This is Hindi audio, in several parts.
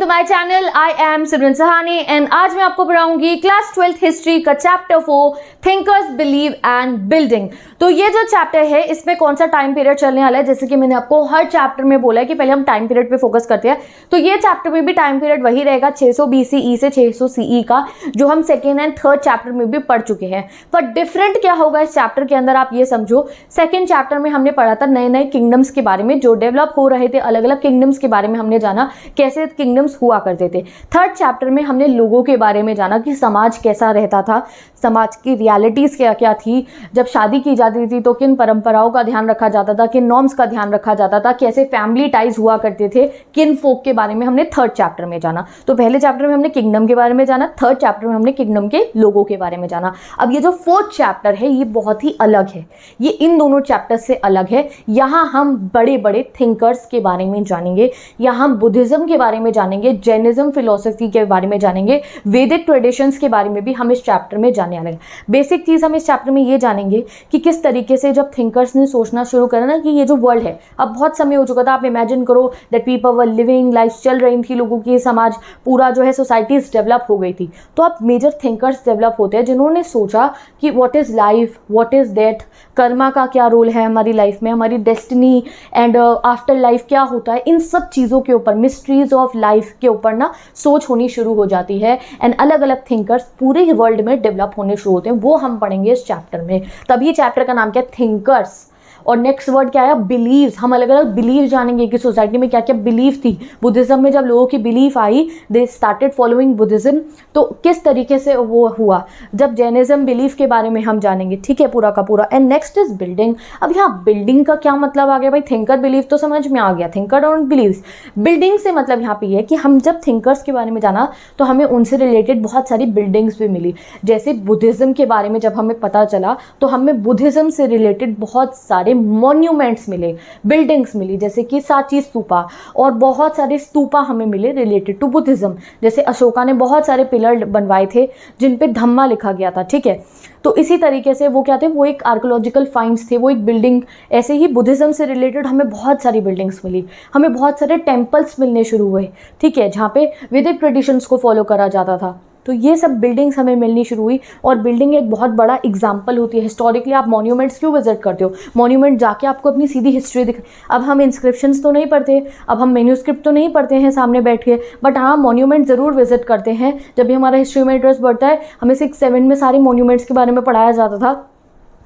To my channel. I am Simran Sahani and आज मैं आपको पढ़ाऊंगी क्लास 12th हिस्ट्री का chapter 4 thinkers belief and building. तो ये जो चैप्टर है इसमें कौन सा टाइम पीरियड चलने वाला है, जैसे कि मैंने आपको हर चैप्टर में बोला है कि पहले हम टाइम पीरियड पे फोकस करते हैं, तो ये चैप्टर में भी टाइम पीरियड वही रहेगा 600 BCE से 600 CE का, जो हम सेकेंड एंड थर्ड चैप्टर में भी पढ़ चुके हैं। पर डिफरेंट क्या होगा इस चैप्टर के अंदर आप ये समझो। सेकेंड चैप्टर में हमने पढ़ा था नए नए किंगडम्स के बारे में जो डेवलप हो रहे थे, अलग अलग किंगडम्स के बारे में हमने जाना कैसे किंगडम्स हुआ करते थे। थर्ड चैप्टर में हमने लोगों के बारे में जाना कि समाज कैसा रहता था, समाज की रियलिटीज क्या क्या थी, जब शादी की जाती थी तो किन परंपराओं का ध्यान रखा जाता था, किन नॉर्म्स का ध्यान रखा जाता था, कैसे फैमिली टाइज हुआ करते थे, किन फोक के बारे में हमने थर्ड चैप्टर में जाना। तो पहले चैप्टर में हमने किंगडम के बारे में जाना, थर्ड चैप्टर में हमने किंगडम के लोगों के बारे में जाना। अब ये जो फोर्थ चैप्टर है ये बहुत ही अलग है, ये इन दोनों चैप्टर से अलग है। यहाँ हम बड़े बड़े थिंकर्स के बारे में जानेंगे, यहाँ हम बुद्धिज्म के बारे में जानेंगे, जैनिज्म फिलोसफी के बारे में जानेंगे, वैदिक ट्रेडिशंस के बारे में भी हम इस चैप्टर में जाने वाले हैं। बेसिक चीज़ हम इस चैप्टर में ये जानेंगे कि किस तरीके से जब थिंकर्स ने सोचना शुरू करा ना कि ये जो वर्ल्ड है, अब बहुत समय हो चुका था, आप इमेजिन करो that people were living, life चल रही थी लोगों की, समाज पूरा जो है सोसाइटीज डेवलप हो गई थी। तो अब मेजर थिंकर्स डेवलप होते हैं जिन्होंने सोचा कि what is life, what is death, Karma का क्या रोल है हमारी लाइफ में, हमारी डेस्टिनी एंड आफ्टर लाइफ क्या होता है, इन सब चीज़ों के ऊपर, मिस्ट्रीज ऑफ लाइफ के ऊपर ना सोच होनी शुरू हो जाती है। एंड अलग अलग थिंकर्स पूरे वर्ल्ड में डेवलप होने शुरू होते हैं, वो हम पढ़ेंगे इस चैप्टर में। तभी चैप्टर का नाम क्या है, थिंकर्स। और नेक्स्ट वर्ड क्या है, बिलीव्स। हम अलग अलग बिलीव जानेंगे कि सोसाइटी में क्या क्या बिलीव थी। बुद्धिज्म में जब लोगों की belief I, they started following Buddhism, तो किस तरीके से वो हुआ। जब जैनिज्म बिलीफ के बारे में हम जानेंगे, ठीक है, पूरा का पूरा। And next is building. अब यहाँ बिल्डिंग का क्या मतलब आ गया भाई, थिंकर बिलीव तो समझ में आ गया, थिंकर और बिलीव्स। बिल्डिंग से मतलब यहाँ पे है कि हम जब थिंकर्स के बारे में जाना तो हमें उनसे रिलेटेड बहुत सारी बिल्डिंग्स भी मिली। जैसे बुद्धिज्म के बारे में जब हमें पता चला तो हमें बुद्धिज्म से रिलेटेड बहुत सारे मॉन्यूमेंट्स मिले, बिल्डिंग्स मिली, जैसे कि सांची स्तूपा, और बहुत सारे स्तूपा हमें मिले रिलेटेड टू बुद्धिज्म। जैसे अशोका ने बहुत सारे पिलर बनवाए थे जिन पे धम्मा लिखा गया था, ठीक है। तो इसी तरीके से वो क्या थे, वो एक आर्कोलॉजिकल फाइंड्स थे, वो एक बिल्डिंग। ऐसे ही बुद्धिज्म से रिलेटेड हमें बहुत सारी बिल्डिंग्स मिली, हमें बहुत सारे टेम्पल्स मिलने शुरू हुए, ठीक है, जहाँ पे वैदिक ट्रेडिशंस को फॉलो करा जाता था। तो ये सब बिल्डिंग्स हमें मिलनी शुरू हुई। और बिल्डिंग एक बहुत बड़ा एग्जाम्पल होती है हिस्टोरिकली। आप मॉन्यूमेंट्स क्यों विजिट करते हो, मॉन्यूमेंट जाके आपको अपनी सीधी हिस्ट्री दिख। अब हम इंस्क्रिप्शंस तो नहीं पढ़ते, अब हम मेन्यूस्क्रिप्ट तो नहीं पढ़ते हैं सामने बैठ के, बट हाँ मॉन्यूमेंट ज़रूर विजिट करते हैं। जब भी हमारा हिस्ट्री में इंटरेस्ट बढ़ता है, हमें 6-7 में सारे मॉन्यूमेंट्स के बारे में पढ़ाया जाता था,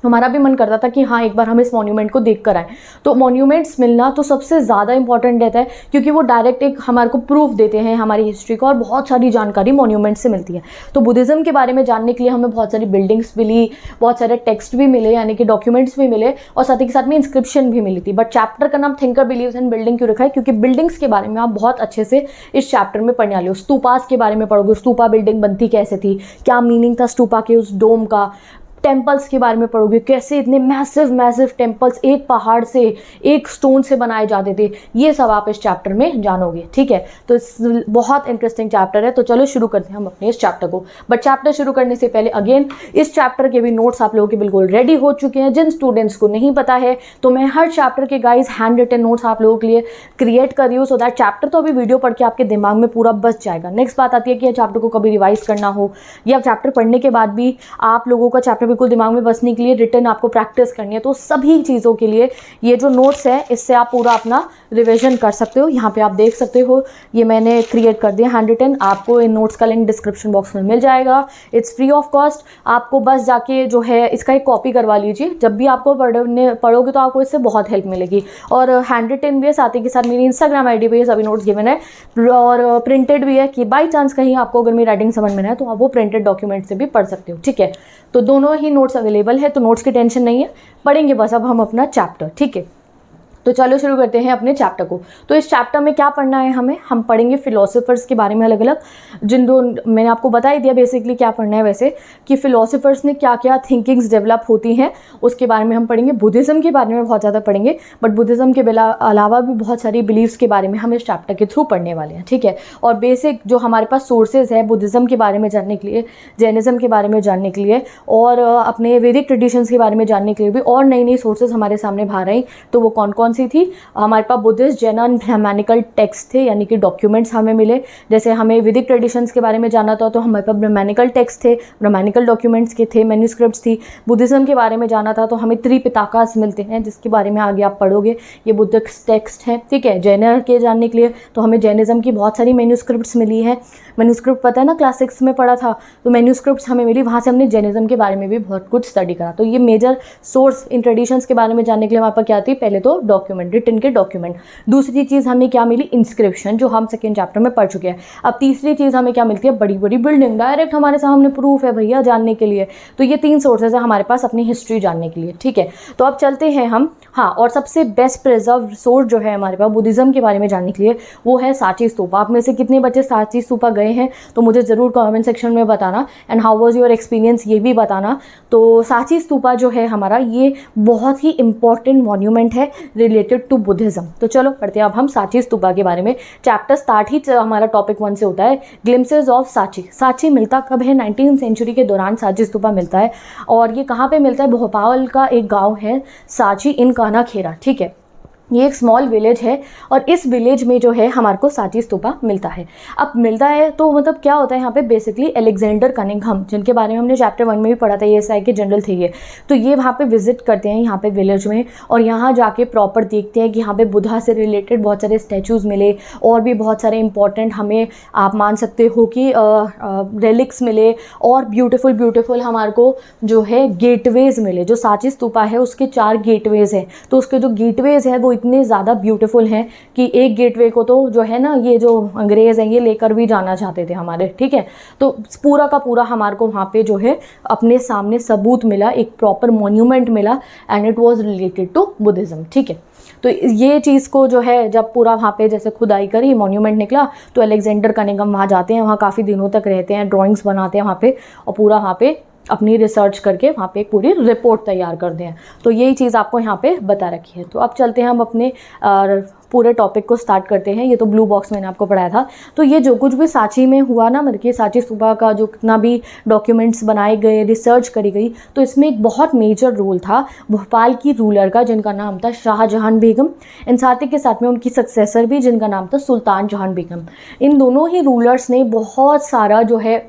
हमारा भी मन करता था कि हाँ एक बार हम इस मॉन्यूमेंट को देख कर आएँ। तो मॉन्यूमेंट्स मिलना तो सबसे ज़्यादा इंपॉर्टेंट रहता है, क्योंकि वो डायरेक्ट एक हमारे को प्रूफ देते हैं हमारी हिस्ट्री का, और बहुत सारी जानकारी मॉन्यूमेंट से मिलती है। तो बुद्धिज्म के बारे में जानने के लिए हमें बहुत सारी बिल्डिंग्स मिली, बहुत सारे टेक्स्ट भी मिले, यानी कि डॉक्यूमेंट्स भी मिले, और साथ ही के साथ में इंस्क्रिप्शन भी मिली थी। बट चैप्टर का नाम थिंकर बिलीव्स एंड बिल्डिंग क्यों रखा है, क्योंकि बिल्डिंग्स के बारे में आप बहुत अच्छे से इस चैप्टर में पढ़ने वाले हो। स्तूपास के बारे में पढ़ोगे, स्तूपा बिल्डिंग बनती कैसे थी, क्या मीनिंग था स्तूपा के उस डोम का। टेम्पल्स के बारे में पढ़ोगे, कैसे इतने मैसिव मैसिव टेम्पल्स एक पहाड़ से, एक स्टोन से बनाए जाते थे, ये सब आप इस चैप्टर में जानोगे, ठीक है। तो बहुत इंटरेस्टिंग चैप्टर है। तो चलो शुरू करते हैं हम अपने इस चैप्टर को। बट चैप्टर शुरू करने से पहले अगेन इस चैप्टर के भी नोट्स आप लोगों के बिल्कुल रेडी हो चुके हैं। जिन स्टूडेंट्स को नहीं पता है तो मैं हर चैप्टर के गाइज हैंड रिटन नोट्स आप लोगों के लिए क्रिएट कर रही हूँ, सो दैट चैप्टर तो अभी वीडियो पढ़ के आपके दिमाग में पूरा बस जाएगा। नेक्स्ट बात आती है कि चैप्टर को कभी रिवाइज करना हो, या चैप्टर पढ़ने के बाद भी आप लोगों का चैप्टर बिल्कुल दिमाग में बसने के लिए रिटर्न आपको प्रैक्टिस करनी है, तो सभी चीज़ों के लिए ये जो नोट्स है इससे आप पूरा अपना रिवीजन कर सकते हो। यहाँ पे आप देख सकते हो ये मैंने क्रिएट कर दिया हैंड रिटन। आपको इन नोट्स का लिंक डिस्क्रिप्शन बॉक्स में मिल जाएगा, इट्स फ्री ऑफ कॉस्ट। आपको बस जाके जो है इसका एक कॉपी करवा लीजिए, जब भी आपको पढ़ोगे तो आपको इससे बहुत हेल्प मिलेगी। और हैंड रिटन भी है, साथ ही के साथ मेरी इंस्टाग्राम ID पे ये सभी नोट्स गिवन है, और प्रिंटेड भी है कि बाई चांस कहीं आपको अगर मेरी राइटिंग समझ में ना है तो आप वो प्रिंटेड डॉक्यूमेंट से भी पढ़ सकते हो, ठीक है। तो दोनों ही नोट्स अवेलेबल है, तो नोट्स की टेंशन नहीं है, पढ़ेंगे बस अब हम अपना चैप्टर, ठीक है। तो चलो शुरू करते हैं अपने चैप्टर को। तो इस चैप्टर में क्या पढ़ना है हमें, हम पढ़ेंगे फिलोसोफर्स के बारे में अलग अलग, जिन दो मैंने आपको बता ही दिया बेसिकली क्या पढ़ना है वैसे, कि फिलोसोफर्स ने क्या क्या थिंकिंग्स डेवलप होती हैं उसके बारे में हम पढ़ेंगे। बुद्धिज़्म के बारे में बहुत ज़्यादा पढ़ेंगे, बट बुद्धिज़्म के अलावा भी बहुत सारी बिलीव्स के बारे में हम इस चैप्टर के थ्रू पढ़ने वाले हैं, ठीक है। और बेसिक जो हमारे पास सोर्सेज है बुद्धिज़्म के बारे में जानने के लिए, जैनिज़्म के बारे में जानने के लिए, और अपने वैदिक ट्रेडिशंस के बारे में जानने के लिए भी और नई नई सोर्सेज हमारे सामने बाहर आई। तो वो कौन कौन सी थी, हमारे पास Buddhist, Jain and Brahmanical text थे, यानी कि डॉक्यूमेंट्स हमें मिले। जैसे हमें वैदिक ट्रेडिशंस के बारे में जानना था तो हमारे पास ब्राह्मणिकल टेक्स्ट थे, ब्राह्मणिकल डॉक्यूमेंट्स के थे, मैन्यूस्क्रिप्ट्स थी। बुद्धिज़्म के बारे में जाना था तो हमें त्रिपिताकास मिलते हैं, जिसके बारे में आगे आप पढ़ोगे, ये बुद्धिस्ट टेक्स्ट है, ठीक है। जैन के जानने के लिए तो हमें जैनिज़्म की बहुत सारी मैन्यूस्क्रिप्ट्स मिली है। मैन्यूस्क्रिप्ट पता है ना, क्लास 6 में पढ़ा था, तो मैन्यूस्क्रिप्ट्स हमें मिली, वहाँ से हमने जैनिज़्म के बारे में भी बहुत कुछ स्टडी करा। तो ये मेजर सोर्स इन ट्रेडिशंस के बारे में जानने के लिए वहाँ पर क्या थी, पहले तो डॉक्यूमेंट, रिटन के डॉक्यूमेंट। दूसरी चीज़ हमें क्या मिली, इंस्क्रिप्शन, जो हम सेकेंड चैप्टर में पढ़ चुके हैं। अब तीसरी चीज़ हमें क्या मिलती है, बड़ी बड़ी बिल्डिंग, डायरेक्ट हमारे सामने प्रूफ है भैया जानने के लिए। तो ये 3 सोर्सेज है हमारे पास अपनी हिस्ट्री जानने के लिए, ठीक है। तो अब चलते हैं हम, हाँ, और सबसे बेस्ट प्रिजर्व सोर्स जो है हमारे पास बुद्धिज़्म के बारे में जानने के लिए, वो है सांची स्तूपा। आप में से कितने बच्चे सांची स्तूपा गए हैं तो मुझे ज़रूर कमेंट सेक्शन में बताना, and how was your experience ये भी बताना। तो सांची स्तूपा जो है हमारा, ये बहुत ही इंपॉर्टेंट मॉन्यूमेंट है रिलेटेड टू बुद्धिज़्म। तो चलो पढ़ते हैं अब हम सांची स्तूपा के बारे में। चैप्टर स्टार्ट ही हमारा टॉपिक 1 से होता है, ग्लिम्पसेस ऑफ सांची। सांची मिलता कब है, 19th सेंचुरी के दौरान सांची स्तूपा मिलता है, और ये कहाँ पे मिलता है, भोपाल का एक गाँव है सांची इन कानाखेड़ा, ठीक है। ये एक स्मॉल विलेज है, और इस विलेज में जो है हमारे को सांची स्तूपा मिलता है। अब मिलता है तो मतलब क्या होता है यहाँ पे, बेसिकली अलेक्जेंडर कनिंघम, जिनके बारे में हमने चैप्टर 1 में भी पढ़ा था, ये एसआई के जनरल थे ये। तो ये वहाँ पे विजिट करते हैं यहाँ पे विलेज में, और यहाँ जाके प्रॉपर देखते हैं कि यहाँ पे बुद्धा से रिलेटेड बहुत सारे स्टैचूज़ मिले, और भी बहुत सारे इंपॉर्टेंट, हमें आप मान सकते हो कि रेलिक्स मिले, और ब्यूटीफुल हमारे को जो है गेटवेज़ मिले। जो सांची स्तूपा है उसके 4 गेटवेज़ हैं, तो उसके जो गेटवेज़ हैं वो इतने ज़्यादा ब्यूटीफुल हैं कि एक गेटवे को तो जो है ना, ये जो अंग्रेज़ हैं ये लेकर भी जाना चाहते थे हमारे, ठीक है। तो पूरा का पूरा हमारे को वहाँ पे जो है अपने सामने सबूत मिला, एक प्रॉपर मॉन्यूमेंट मिला, and it was related to Buddhism, ठीक है। तो ये चीज़ को जो है जब पूरा वहाँ पे जैसे खुदाई करी, मॉन्यूमेंट निकला, तो अलेक्जेंडर कनिंघम वहाँ जाते हैं, वहाँ काफ़ी दिनों तक रहते हैं, ड्राइंग्स बनाते हैं वहाँ पे, और पूरा वहाँ पे अपनी रिसर्च करके वहाँ पे एक पूरी रिपोर्ट तैयार करते हैं। तो यही चीज़ आपको यहाँ पे बता रखी है। तो अब चलते हैं हम अपने पूरे टॉपिक को स्टार्ट करते हैं। ये तो ब्लू बॉक्स मैंने आपको पढ़ाया था। तो ये जो कुछ भी सांची में हुआ ना, मतलब कि सांची स्तूपा का जो कितना भी डॉक्यूमेंट्स बनाए गए, रिसर्च करी गई, तो इसमें एक बहुत मेजर रोल था भोपाल की रूलर का, जिनका नाम था शाहजहां बेगम, एंड साथ ही के साथ में उनकी सक्सेसर भी, जिनका नाम था सुल्तान जहां बेगम। इन दोनों ही रूलर्स ने बहुत सारा जो है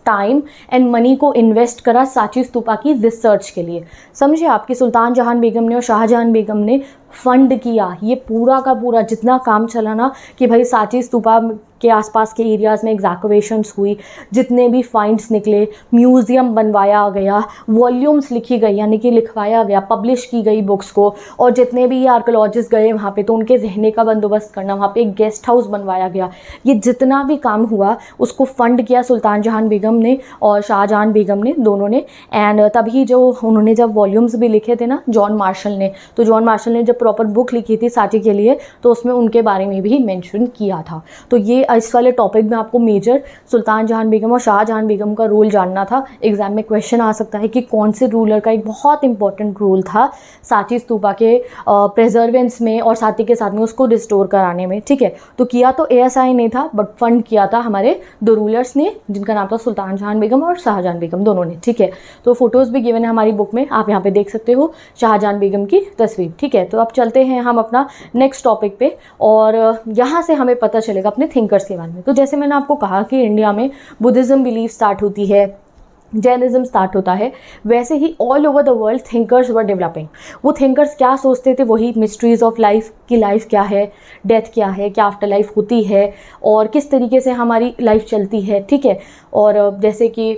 टाइम एंड मनी को इन्वेस्ट करा सांची स्तूपा की रिसर्च के लिए। समझे आपकी, सुल्तान जहां बेगम ने और शाहजहां बेगम ने फंड किया ये पूरा का पूरा, जितना काम चला ना कि भाई सांची स्तूपा के आसपास के एरियाज़ में एग्जैक्टिवेशंस हुई, जितने भी फाइंड्स निकले, म्यूज़ियम बनवाया गया, वॉल्यूम्स लिखी गई, यानी कि लिखवाया गया, पब्लिश की गई बुक्स को, और जितने भी आर्कियोलॉजिस्ट गए वहाँ पे तो उनके रहने का बंदोबस्त करना, वहाँ पे एक गेस्ट हाउस बनवाया गया। ये जितना भी काम हुआ उसको फंड किया सुल्तान जहां बेगम ने और शाहजहां बेगम ने, दोनों ने। एंड तभी जो उन्होंने जब वॉल्यूम्स भी लिखे थे ना जॉन मार्शल ने, तो जॉन मार्शल ने जब प्रॉपर बुक लिखी थी सांची के लिए, तो उसमें उनके बारे में भी मेंशन किया था। तो ये इस वाले टॉपिक में आपको मेजर सुल्तान जहां बेगम और शाहजहां बेगम का रोल जानना था। एग्जाम में क्वेश्चन आ सकता है कि कौन से रूलर का एक बहुत इंपॉर्टेंट रोल था सांची स्तूपा के प्रिजर्वेंस में और साथ ही के साथ में उसको रिस्टोर कराने में, ठीक है। तो किया तो एएसआई ने था, बट फंड किया था हमारे 2 रूलर्स ने, जिनका नाम था सुल्तान जहां बेगम और शाहजहां बेगम, दोनों ने, ठीक है। तो फोटोज़ भी गिवन है हमारी बुक में, आप यहाँ पे देख सकते हो शाहजहां बेगम की तस्वीर, ठीक है। तो अब चलते हैं हम अपना नेक्स्ट टॉपिक पे, और यहाँ से हमें पता चलेगा अपने थिंकर्स के बारे में। तो जैसे मैंने आपको कहा कि इंडिया में बुद्धिज़्म बिलीफ स्टार्ट होती है, जैनिज़्म स्टार्ट होता है, वैसे ही all over the world thinkers were developing. वो थिंकर्स क्या सोचते थे, वही मिस्ट्रीज़ ऑफ लाइफ, कि लाइफ क्या है, डेथ क्या है, क्या आफ्टर लाइफ होती है, और किस तरीके से हमारी लाइफ चलती है, ठीक है। और जैसे कि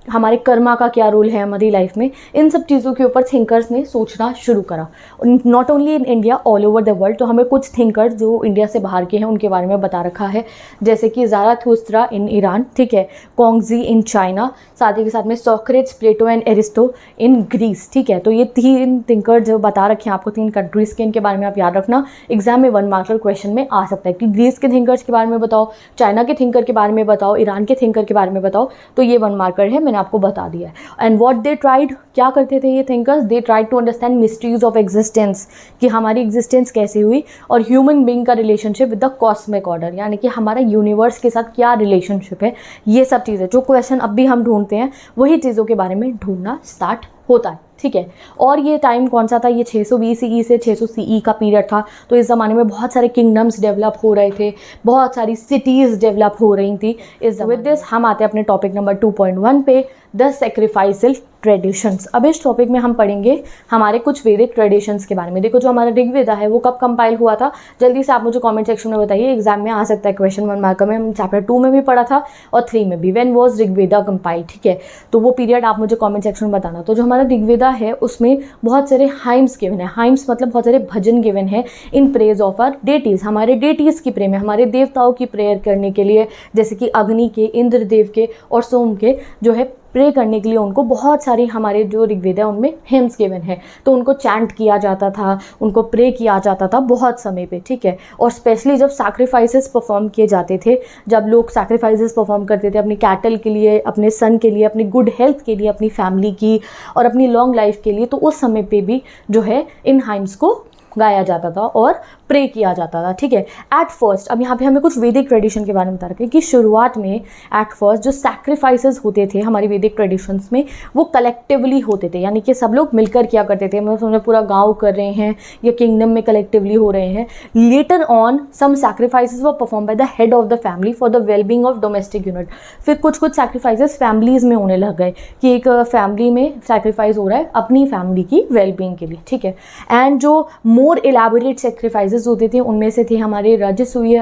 हमारे कर्मा का क्या रोल है हमारी लाइफ में, इन सब चीज़ों के ऊपर थिंकर्स ने सोचना शुरू करा, not only in India, all over the world. तो हमें कुछ थिंकर्स जो इंडिया से बाहर के हैं उनके बारे में बता रखा है, जैसे कि ज़ाराथुस्त्रा इन ईरान, ठीक है, कॉन्गजी इन चाइना, साथ ही के साथ में Socrates, Plato and Aristotle in Greece, ठीक है। तो ये 3 थिंकर जो बता रखे हैं आपको, 3 कंट्रीज़ के, इनके बारे में आप याद रखना, एग्जाम में 1 मार्कर क्वेश्चन में आ सकता है कि ग्रीस के थिंकर्स के बारे में बताओ, चाइना के थिंकर के बारे में बताओ, ईरान के थिंकर के बारे में बताओ। तो ये 1 मार्कर है, मैंने आपको बता दिया है। एंड व्हाट दे ट्राइड, क्या करते थे ये thinkers, they tried to understand mysteries of existence, कि हमारी एग्जिस्टेंस कैसे हुई, और ह्यूमन बीइंग का relationship with the cosmic order, यानी कि हमारा यूनिवर्स के साथ क्या रिलेशनशिप है। ये सब चीज़ें जो क्वेश्चन अब भी हम ढूंढते हैं, वही चीज़ों के बारे में ढूंढना स्टार्ट होता है, ठीक है। और ये टाइम कौन सा था, ये 620 CE से 600 CE का पीरियड था। तो इस ज़माने में बहुत सारे किंगडम्स डेवलप हो रहे थे, बहुत सारी सिटीज़ डेवलप हो रही थी। इस विद दिस हम आते हैं अपने टॉपिक नंबर 2.1 पे, द सेक्रीफाइसल ट्रेडिशंस। अब इस टॉपिक में हम पढ़ेंगे हमारे कुछ वैदिक ट्रेडिशंस के बारे में। देखो जो हमारा ऋग्वेदा है वो कब कंपाइल हुआ था, जल्दी से आप मुझे कमेंट सेक्शन में बताइए, एग्जाम में आ सकता है क्वेश्चन 1 मार्क में। हम चैप्टर 2 में भी पढ़ा था और 3 में भी, व्हेन वाज ऋग्वेदा कंपाइल, ठीक है। तो वो पीरियड आप मुझे कमेंट सेक्शन में बताना। तो जो हमारा ऋग्वेदा है उसमें बहुत सारे हाइम्स गिवन है, हाइम्स मतलब बहुत सारे भजन गिवन है in praise of our deities, हमारे डेटीज़ की प्रे में, हमारे देवताओं की प्रेयर करने के लिए, जैसे कि अग्नि के, इंद्रदेव के और सोम के जो है प्रे करने के लिए उनको बहुत सारी हमारे जो ऋग्वेद है उनमें हिम्स गिवन है। तो उनको चैंट किया जाता था, उनको प्रे किया जाता था बहुत समय पे, ठीक है। और स्पेशली जब सैक्रिफाइसेस परफॉर्म किए जाते थे, जब लोग सैक्रिफाइसेस परफॉर्म करते थे अपनी कैटल के लिए, अपने सन के लिए, अपनी गुड हेल्थ के लिए, अपनी फैमिली की और अपनी लॉन्ग लाइफ के लिए, तो उस समय पे भी जो है इन हाइम्स को गाया जाता था और प्रे किया जाता था, ठीक है। एट फर्स्ट, अब यहाँ पे हमें कुछ वैदिक ट्रेडिशन के बारे में बता रखे कि शुरुआत में एट फर्स्ट जो सैक्रिफाइसेस होते थे हमारी वैदिक ट्रेडिशंस में वो कलेक्टिवली होते थे, यानी कि सब लोग मिलकर किया करते थे। मतलब समझो पूरा गांव कर रहे हैं या किंगडम में कलेक्टिवली हो रहे हैं। Later on some sacrifices were perform by the head of the family for the wellbeing of domestic unit. फिर कुछ कुछ सैक्रिफाइसेस फैमिलीज में होने लग गए कि एक फैमिली में सैक्रिफाइस हो रहा है अपनी फैमिली की वेलबींग के लिए, ठीक है। एंड जो मोर एलैबोरेट सैक्रिफाइसेस होते थे उनमें से थे हमारे राजसूय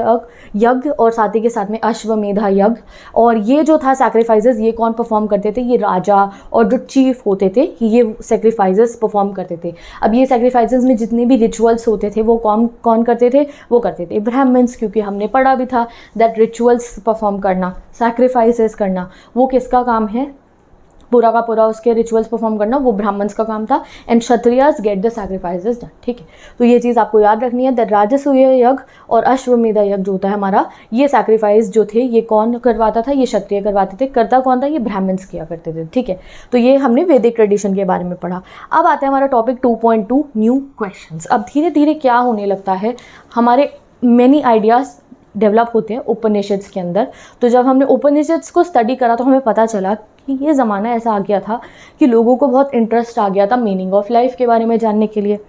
यज्ञ और साथ ही के साथ में अश्वमेधा यज्ञ। और ये जो था सैक्रिफाइसेस ये कौन परफॉर्म करते थे, ये राजा और जो चीफ होते थे ये सैक्रिफाइसेस परफॉर्म करते थे। अब ये सैक्रिफाइसेस में जितने भी रिचुअल्स होते थे वो कौन करते थे, वो करते थे ब्राह्मण्स, क्योंकि हमने पढ़ा भी था दैट रिचुअल्स परफॉर्म करना, सैक्रिफाइसेस करना वो किसका काम है, पूरा का पूरा उसके रिचुअल्स परफॉर्म करना वो ब्राह्मण्स का काम था। And Kshatriyas get the sacrifices done, ठीक है। तो ये चीज़ आपको याद रखनी है दैट राजसूय यज्ञ और अश्वमेधा यज्ञ जो होता है हमारा, ये सैक्रिफाइस जो थे ये कौन करवाता था, ये क्षत्रिय करवाते थे। करता कौन था, ये ब्राह्मण्स किया करते थे, ठीक है। तो ये हमने वैदिक ट्रेडिशन के बारे में पढ़ा। अब आता है हमारा टॉपिक 2.2 न्यू क्वेश्चंस। अब धीरे धीरे क्या होने लगता है, हमारे मेनी आइडियाज़ डेवलप होते हैं उपनिषद्स के अंदर। तो जब हमने उपनिषद्स को स्टडी करा तो हमें पता चला कि ये ज़माना ऐसा आ गया था कि लोगों को बहुत इंटरेस्ट आ गया था मीनिंग ऑफ लाइफ के बारे में जानने के लिए,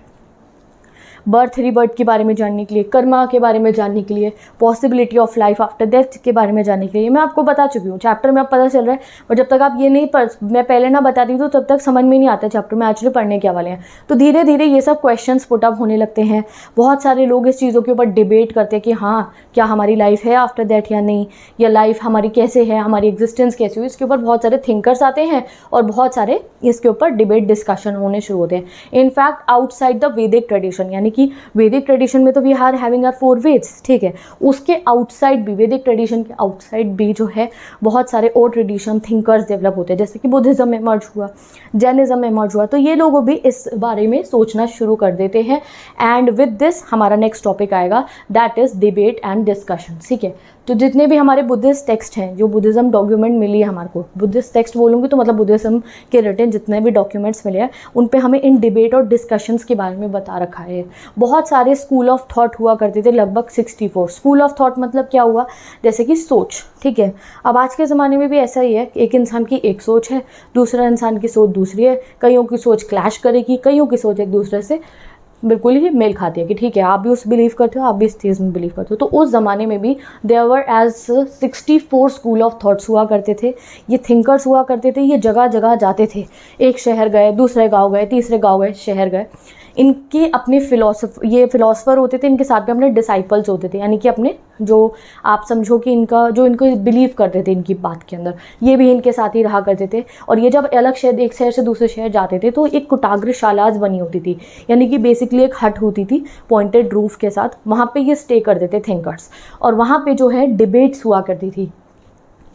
बर्थ रीबर्थ के बारे में जानने के लिए, कर्मा के बारे में जानने के लिए, possibility of life after death के बारे में जानने के लिए। मैं आपको बता चुकी हूँ, चैप्टर में अब पता चल रहा है। और जब तक आप ये नहीं मैं पहले ना बताती तो तब तक समझ में नहीं आता चैप्टर में एक्चुअली पढ़ने क्या वाले हैं। तो धीरे धीरे ये सब क्वेश्चंस पुट अप होने लगते हैं। बहुत सारे लोग इस चीज़ों के ऊपर डिबेट करते हैं कि हाँ क्या हमारी लाइफ है आफ्टर डेथ या नहीं, या लाइफ हमारी कैसे है, हमारी एग्जिस्टेंस कैसी हुई। इसके ऊपर बहुत सारे थिंकर्स आते हैं और बहुत सारे इसके ऊपर डिबेट डिस्कशन होने शुरू होते हैं। In fact outside the Vedic tradition, यानी कि वैदिक ट्रेडिशन में तो we are having our 4 Vedas, ठीक है। उसके आउटसाइड भी, वैदिक ट्रेडिशन के आउटसाइड भी जो है बहुत सारे और ट्रेडिशन थिंकर्स डेवलप होते हैं, जैसे कि बुद्धिज़्म में इमर्ज हुआ, जैनिज़्म में इमर्ज हुआ। तो ये लोग भी इस बारे में सोचना शुरू कर देते हैं। एंड विद दिस हमारा नेक्स्ट टॉपिक आएगा that is debate and discussion, ठीक है। तो जितने भी हमारे बुद्धिस्ट टेक्स्ट हैं, जो बुद्धिज़्म डॉक्यूमेंट मिली है हमारे को, बुद्धिस्ट टेक्स्ट बोलूँगी तो मतलब बुद्धिज़्म के रिटन जितने भी डॉक्यूमेंट्स मिले हैं उन पे हमें इन डिबेट और डिस्कशंस के बारे में बता रखा है। बहुत सारे स्कूल ऑफ थॉट हुआ करते थे, लगभग 64 स्कूल ऑफ थॉट। मतलब क्या हुआ, जैसे कि सोच, ठीक है। अब आज के ज़माने में भी ऐसा ही है, एक इंसान की एक सोच है, दूसरा इंसान की सोच दूसरी है। कईयों की सोच क्लैश करेगी, कईयों की सोच एक दूसरे से बिल्कुल ही मेल खाती है कि ठीक है आप भी उस बिलीव करते हो, आप भी इस चीज़ में बिलीव करते हो। तो उस ज़माने में भी there were as 64 school of thoughts हुआ करते थे। ये थिंकर्स हुआ करते थे, ये जगह जगह जाते थे, एक शहर गए, दूसरे गांव गए, तीसरे गांव गए, शहर गए। इनके अपने ये फिलोसफर होते थे, इनके साथ में अपने डिसाइपल्स होते थे, यानी कि अपने जो आप समझो कि इनको बिलीव करते थे इनकी बात के अंदर, ये भी इनके साथ ही रहा करते थे। और ये जब अलग शहर, एक शहर से दूसरे शहर जाते थे तो एक कुटाग्रशालाज बनी होती थी, यानी कि बेसिकली एक हट होती थी पॉइंटेड रूफ के साथ। वहाँ पे ये स्टे करते थे थिंकर्स, और वहाँ पे जो है डिबेट्स हुआ करती थी।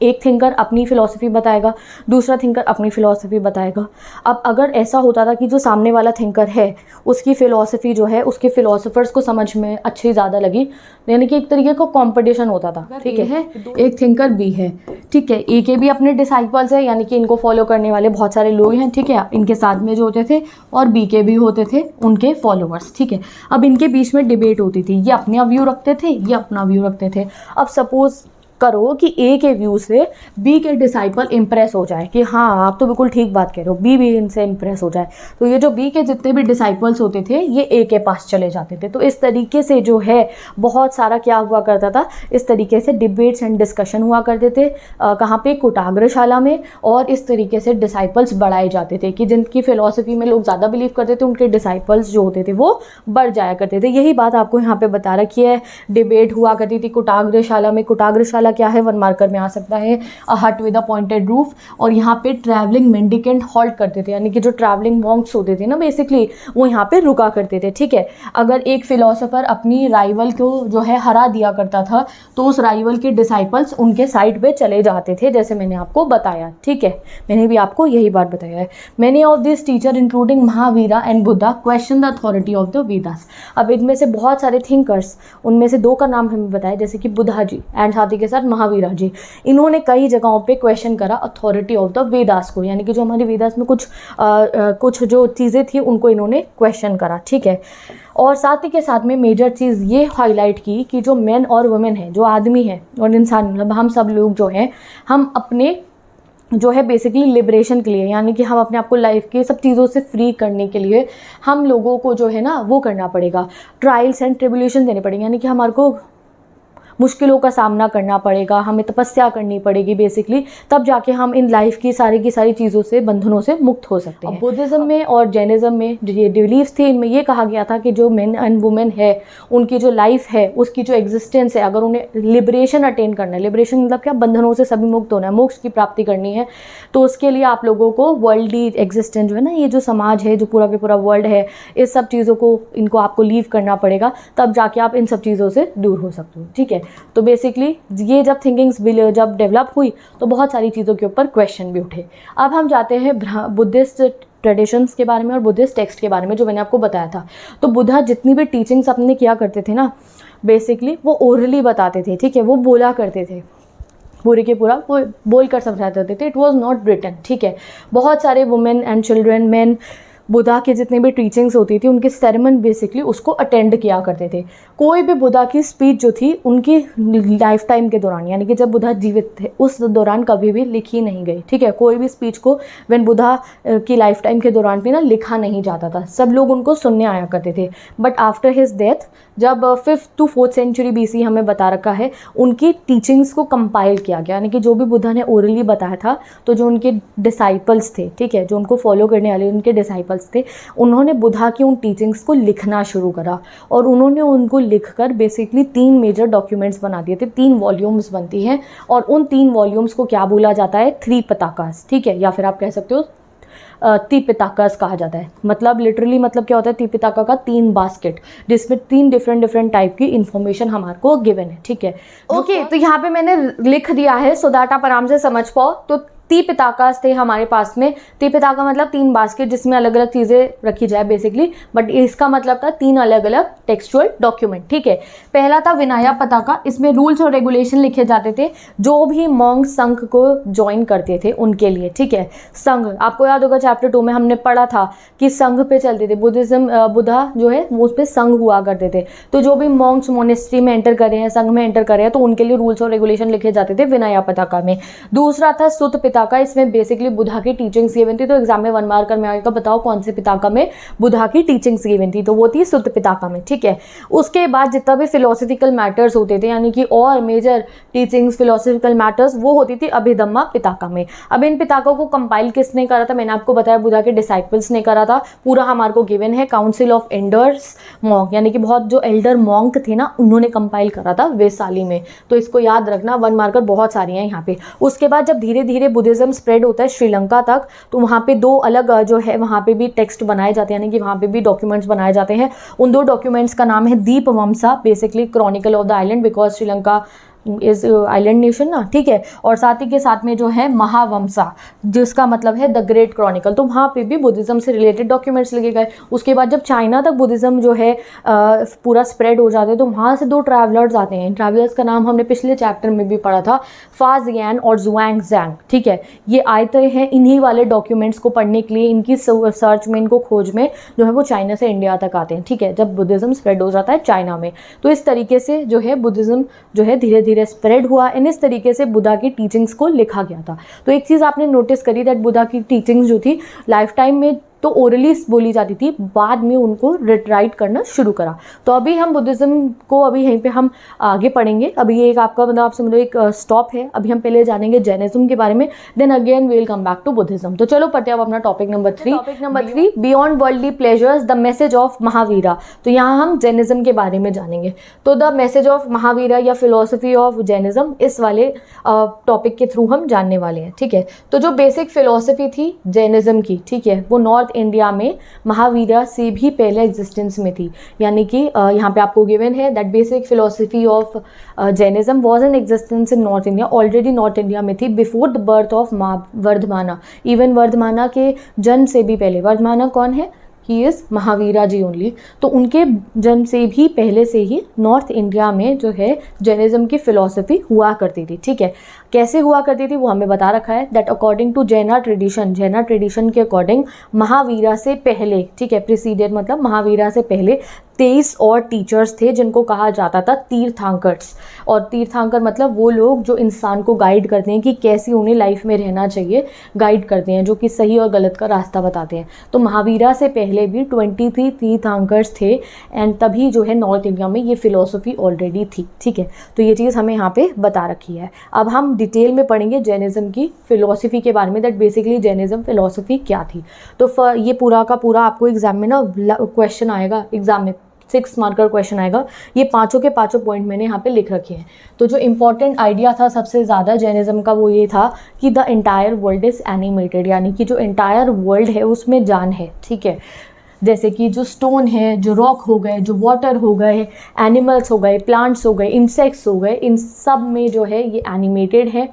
एक थिंकर अपनी फ़िलॉसफी बताएगा, दूसरा थिंकर अपनी फ़िलॉसफी बताएगा। अब अगर ऐसा होता था कि जो सामने वाला थिंकर है उसकी फ़िलॉसफी जो है उसके फ़िलॉसफर्स को समझ में अच्छी ज़्यादा लगी, यानी कि एक तरीके का कंपटीशन होता था, ठीक है। एक थिंकर बी है, ठीक है, ए के भी अपने डिसाइपल्स है, यानी कि इनको फॉलो करने वाले बहुत सारे लोग हैं, ठीक है, इनके साथ में जो होते थे, और बी के भी होते थे उनके फॉलोअर्स, ठीक है। अब इनके बीच में डिबेट होती थी, ये अपना व्यू रखते थे, ये अपना व्यू रखते थे। अब सपोज़ करो कि ए के व्यू से बी के डिसाइपल इम्प्रेस हो जाए कि हाँ आप तो बिल्कुल ठीक बात कह रहे हो, बी भी इनसे इम्प्रेस हो जाए। तो ये जो बी के जितने भी डिसाइपल्स होते थे ये ए के पास चले जाते थे। तो इस तरीके से जो है बहुत सारा क्या हुआ करता था, इस तरीके से डिबेट्स एंड डिस्कशन हुआ करते थे कहाँ पे, कुटाग्रशाला में। और इस तरीके से डिसाइपल्स बढ़ाए जाते थे कि जिनकी फिलॉसफी में लोग ज़्यादा बिलीव करते थे उनके डिसाइपल्स जो होते थे वो बढ़ जाया करते थे। यही बात आपको यहाँ पे बता रखी है। डिबेट हुआ करती थी कुटाग्रशाला में। कुटाग्रशाला क्या है, 1 मार्कर में आ सकता है, अ हट विद अ पॉइंटेड रूफ। और यहाँ पे ट्रैवलिंग मेंडिकेंट हॉल्ट करते थे, यानी कि जो ट्रैवलिंग मॉन्क्स होते थे ना बेसिकली, वो यहाँ पे रुका करते थे। ठीक है, अगर एक फिलोसोफर अपनी राइवल को जो है हरा दिया करता था तो उस राइवल के डिसाइपल्स उनके साइड पे चले जाते थे, जैसे मैंने आपको बताया। ठीक है, मैंने भी आपको यही बात बताया है। Many of this teacher including Mahavira and Buddha question the authority of the Vedas. अब इनमें से बहुत सारे थिंकर्स, उनमें से 2 का नाम हमें बताया, जैसे कि बुद्धा जी एंड साथ ही के साथ महावीरा जी। इन्होंने कई जगहों पे क्वेश्चन करा अथॉरिटी ऑफ द वेदास को, यानी कि जो हमारे वेदास में कुछ जो चीज़ें थी उनको इन्होंने क्वेश्चन करा। ठीक है, और साथ ही के साथ में मेजर चीज़ ये हाईलाइट की कि जो मेन और वुमेन है, जो आदमी है और इंसान, मतलब हम सब लोग जो हैं, हम अपने जो है बेसिकली लिबरेशन के लिए, यानी कि हम अपने आप को लाइफ के सब चीज़ों से फ्री करने के लिए हम लोगों को जो है ना वो करना पड़ेगा, ट्रायल्स एंड ट्रिब्यूलेशन देने पड़ेंगे, यानी कि हमारे को मुश्किलों का सामना करना पड़ेगा, हमें तपस्या करनी पड़ेगी बेसिकली, तब जाके हम इन लाइफ की सारी चीज़ों से, बंधनों से मुक्त हो सकते हैं। बुद्धिज़्म में और जैनिज़्म में जो ये बिलीव्स थी, इनमें ये कहा गया था कि जो मेन एंड वुमेन है उनकी जो लाइफ है, उसकी जो एग्जिस्टेंस है, अगर उन्हें लिबरेशन अटेन करना है, लिबरेशन मतलब क्या, बंधनों से सभी मुक्त होना है, मोक्ष की प्राप्ति करनी है, तो उसके लिए आप लोगों को वर्ल्डली एग्जिस्टेंस जो है ना, ये जो समाज है, जो पूरा के पूरा वर्ल्ड है, इस सब चीज़ों को, इनको आपको लीव करना पड़ेगा, तब जाके आप इन सब चीज़ों से दूर हो सकते हो। ठीक है, तो बेसिकली ये जब थिंकिंग्स जब डेवलप हुई तो बहुत सारी चीज़ों के ऊपर क्वेश्चन भी उठे। अब हम जाते हैं बुद्धिस्ट ट्रेडिशंस के बारे में और बुद्धिस्ट टेक्स्ट के बारे में, जो मैंने आपको बताया था। तो बुद्धा जितनी भी टीचिंग्स अपने किया करते थे ना, बेसिकली वो ओरली बताते थे। ठीक है, वो बोला करते थे, पूरे के पूरा वो बोल कर समझाते थे। It was not written. ठीक है, बहुत सारे women and children, man, Buddha के जितने भी टीचिंग्स होती थी उनके सेरेमन बेसिकली उसको अटेंड किया करते थे। कोई भी बुद्धा की स्पीच जो थी उनकी लाइफ टाइम के दौरान, यानी कि जब बुद्धा जीवित थे उस दौरान कभी भी लिखी नहीं गई। ठीक है, कोई भी स्पीच को व्हेन बुद्धा की लाइफ टाइम के दौरान भी ना लिखा नहीं जाता था, सब लोग उनको सुनने आया करते थे। बट आफ्टर हिज डेथ, जब 5th to 4th century BC हमें बता रखा है, उनकी टीचिंग्स को कंपाइल किया गया, यानी कि जो भी बुद्धा ने ओरली बताया था, तो जो उनके डिसाइपल्स थे, ठीक है, जो उनको फॉलो करने वाले उनके डिसाइपल्स थे, उन्होंने बुद्धा की उन टीचिंग्स को लिखना शुरू करा और उन्होंने उनको लिखकर बेसिकली 3 मेजर डॉक्यूमेंट्स बना दिए थे। 3 वॉल्यूम्स बनती हैं और उन 3 वॉल्यूम्स को क्या बोला जाता है, 3 पिताकास। ठीक है, या फिर आप कह सकते हो त्रिपिताकास कहा जाता है। मतलब लिटरली मतलब क्या होता है, त्रिपिताका का 3 बास्केट, जिसमें 3 डिफरेंट टाइप की इंफॉर्मेशन हमारे को गिवन है। ठीक है, ओके, तो यहाँ पे मैंने लिख दिया है सो दैट आप आराम से समझ पाओ। तो 3 पिताकास थे हमारे पास में। 3 पिताका मतलब 3 बास्केट जिसमें अलग अलग चीज़ें रखी जाए बेसिकली, बट इसका मतलब था 3 अलग अलग टेक्सचुअल डॉक्यूमेंट। ठीक है, पहला था विनया पताका, इसमें रूल्स और रेगुलेशन लिखे जाते थे जो भी मॉन्क संघ को ज्वाइन करते थे उनके लिए। ठीक है, संघ, आपको याद होगा चैप्टर 2 में हमने पढ़ा था कि संघ पे चलते थे, बुद्धिज्म, बुद्धा जो है वो उस पर संघ हुआ करते थे। तो जो भी मॉन्क्स मोनेस्ट्री में एंटर कर रहे हैं, संघ में एंटर कर रहे हैं, तो उनके लिए रूल्स और रेगुलेशन लिखे जाते थे विनया पताका में। दूसरा था सुत पिताका, इसमें बेसिकली बुद्धा की टीचिंग्स गिवन थी। तो एग्जाम में 1 मार्कर में आएगा, बताओ कौन से पिताका में बुद्धा की टीचिंग्स गिवन थी, तो वो थी सुत पिताका में। ठीक है, उसके बाद जितना भी फिलोसफिकल मैटर्स होते थे, यानी कि और मेजर टीचिंग्स फिलोसफिकल मैटर्स, वो होती थी अभिधम्मा पिताका में। अब इन पिताकों को कंपाइल किसने करा था, मैंने आपको बताया बुद्धा के डिसाइपल्स ने करा था। पूरा हमारे को गिवन है, काउंसिल ऑफ एल्डर्स मॉन्क, यानी कि बहुत जो एल्डर मॉन्क थे ना, उन्होंने कंपाइल करा था वैशाली में। तो इसको याद रखना, 1 मार्कर बहुत सारी हैं यहाँ पे। उसके बाद जब धीरे धीरे बुद्धिज्म स्प्रेड होता है श्रीलंका तक, तो वहाँ पे 2 अलग जो है वहाँ पे भी टेक्स्ट बनाए जाते हैं, यानी कि वहाँ पे भी डॉक्यूमेंट्स बनाए जाते हैं। उन 2 डॉक्यूमेंट्स का नाम है Dipavamsa, basically Chronicle of the island, because Sri Lanka is island nation ना। ठीक है, और साथ ही के साथ में जो है महावंसा, जिसका मतलब है द ग्रेट क्रॉनिकल। तो वहाँ पे भी बुद्धिज्म से रिलेटेड डॉक्यूमेंट्स लिखे गए। उसके बाद जब चाइना तक बुद्धिज्म जो है पूरा स्प्रेड हो जाता है, तो वहाँ से 2 ट्रैवलर्स आते हैं। ट्रैवलर्स का नाम हमने पिछले चैप्टर में भी पढ़ा था, फाजियान और जुआंग जैंग। ठीक है, ये आते हैं इन्हीं वाले डॉक्यूमेंट्स को पढ़ने के लिए, इनकी सर्च में, इनको खोज में जो है वो चाइना से इंडिया तक आते हैं। ठीक है, जब बुद्धिज्म स्प्रेड हो जाता है चाइना में, तो इस तरीके से जो है बुद्धिज्म जो है धीरे धीरे धीरे स्प्रेड हुआ एंड इस तरीके से बुद्धा की टीचिंग्स को लिखा गया था। तो एक चीज़ आपने नोटिस करी दैट बुद्धा की टीचिंग्स जो थी लाइफ टाइम में तो ओरली बोली जाती थी, बाद में उनको राइट करना शुरू करा। तो अभी हम बुद्धिज़्म को अभी यहीं पे हम आगे पढ़ेंगे। अभी ये एक आपका मतलब आप समझो एक स्टॉप है। अभी हम पहले जानेंगे जैनिज्म के बारे में, then again we will come back to Buddhism. तो चलो पढ़ते हैं अब अपना topic number 3। Topic number 3, beyond worldly pleasures the message of Mahavira. तो यहाँ हम जैनिज्म के बारे में जानेंगे। तो द मैसेज ऑफ महावीरा या फिलोसफी ऑफ जैनिज्म, इस वाले टॉपिक के थ्रू हम जानने वाले हैं, ठीक है। तो जो बेसिक फिलोसफी थी जैनिज्म की, ठीक है, वो नॉर्थ इंडिया में महावीरा से भी पहले एग्जिस्टेंस में थी। यानी कि यहाँ पे आपको गिवन है that basic philosophy of Jainism was in existence in North India, already North India में थी before the birth of Vardhamana. Even Vardhamana के जन्म से भी पहले, वर्धमाना कौन है? He is Mahavira ji only. तो उनके जन्म से भी पहले से ही नॉर्थ इंडिया में जो है जैनिज्म की फिलॉसफी हुआ करती थी, ठीक है। कैसे हुआ करती थी वो हमें बता रखा है दैट अकॉर्डिंग टू जैना ट्रेडिशन के अकॉर्डिंग महावीरा से पहले, ठीक है, प्रीसीडेड मतलब महावीरा से पहले 23 और टीचर्स थे जिनको कहा जाता था तीर्थांकर्स। और तीर्थांकर मतलब वो लोग जो इंसान को गाइड करते हैं कि कैसे उन्हें लाइफ में रहना चाहिए, गाइड करते हैं, जो कि सही और गलत का रास्ता बताते हैं। तो महावीरा से पहले भी 23 तीर्थांकर्स थे एंड तभी जो है नॉर्थ इंडिया में ये फिलोसफी ऑलरेडी थी, ठीक है। तो ये चीज़ हमें यहाँ पे बता रखी है। अब हम डिटेल में पढ़ेंगे जैनिज्म की फिलोसफी के बारे में, दैट बेसिकली जैनिज्म फिलोसफी क्या थी। तो ये पूरा का पूरा आपको एग्जाम में ना क्वेश्चन आएगा, एग्जाम में 6 मार्कर क्वेश्चन आएगा। ये पांचों के पांचों पॉइंट मैंने यहाँ पे लिख रखे हैं। तो जो इंपॉर्टेंट आइडिया था सबसे ज़्यादा जैनिज्म का वो ये था कि the entire world is animated, यानी कि जो एंटायर वर्ल्ड है उसमें जान है, ठीक है। जैसे कि जो स्टोन है, जो रॉक हो गए, जो वाटर हो गए, एनिमल्स हो गए, प्लांट्स हो गए, इंसेक्ट्स हो गए, इन सब में जो है ये एनिमेटेड है।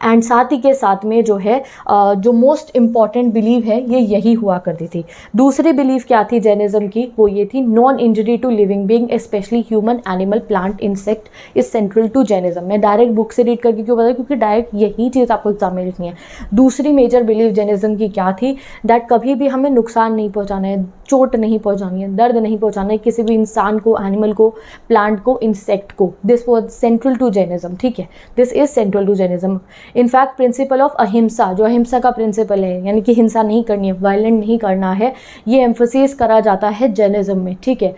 एंड साथ ही के साथ में जो है जो मोस्ट इम्पॉर्टेंट बिलीव है ये यही हुआ करती थी। दूसरी बिलीव क्या थी जैनिज्म की, वो ये थी non injury to living being specially human, animal, plant, insect is central to Jainism. मैं डायरेक्ट बुक से रीड करके क्यों बता, क्योंकि डायरेक्ट यही चीज़ आपको एग्जाम में लिखनी है। दूसरी मेजर बिलीव जैनिज्म की क्या थी, दैट कभी भी हमें नुकसान नहीं पहुँचाना है, चोट नहीं पहुँचानी है, दर्द नहीं पहुँचाना है किसी भी इंसान को, एनिमल को, प्लांट को, इंसेक्ट को। This was central to Jainism, ठीक है, this is central to Jainism. In fact principle of ahimsa, जो अहिंसा का प्रिंसिपल है, यानी कि हिंसा नहीं करनी है, वायलेंट नहीं करना है, ये एम्फोसिस करा जाता है जैनिज्म में, ठीक है।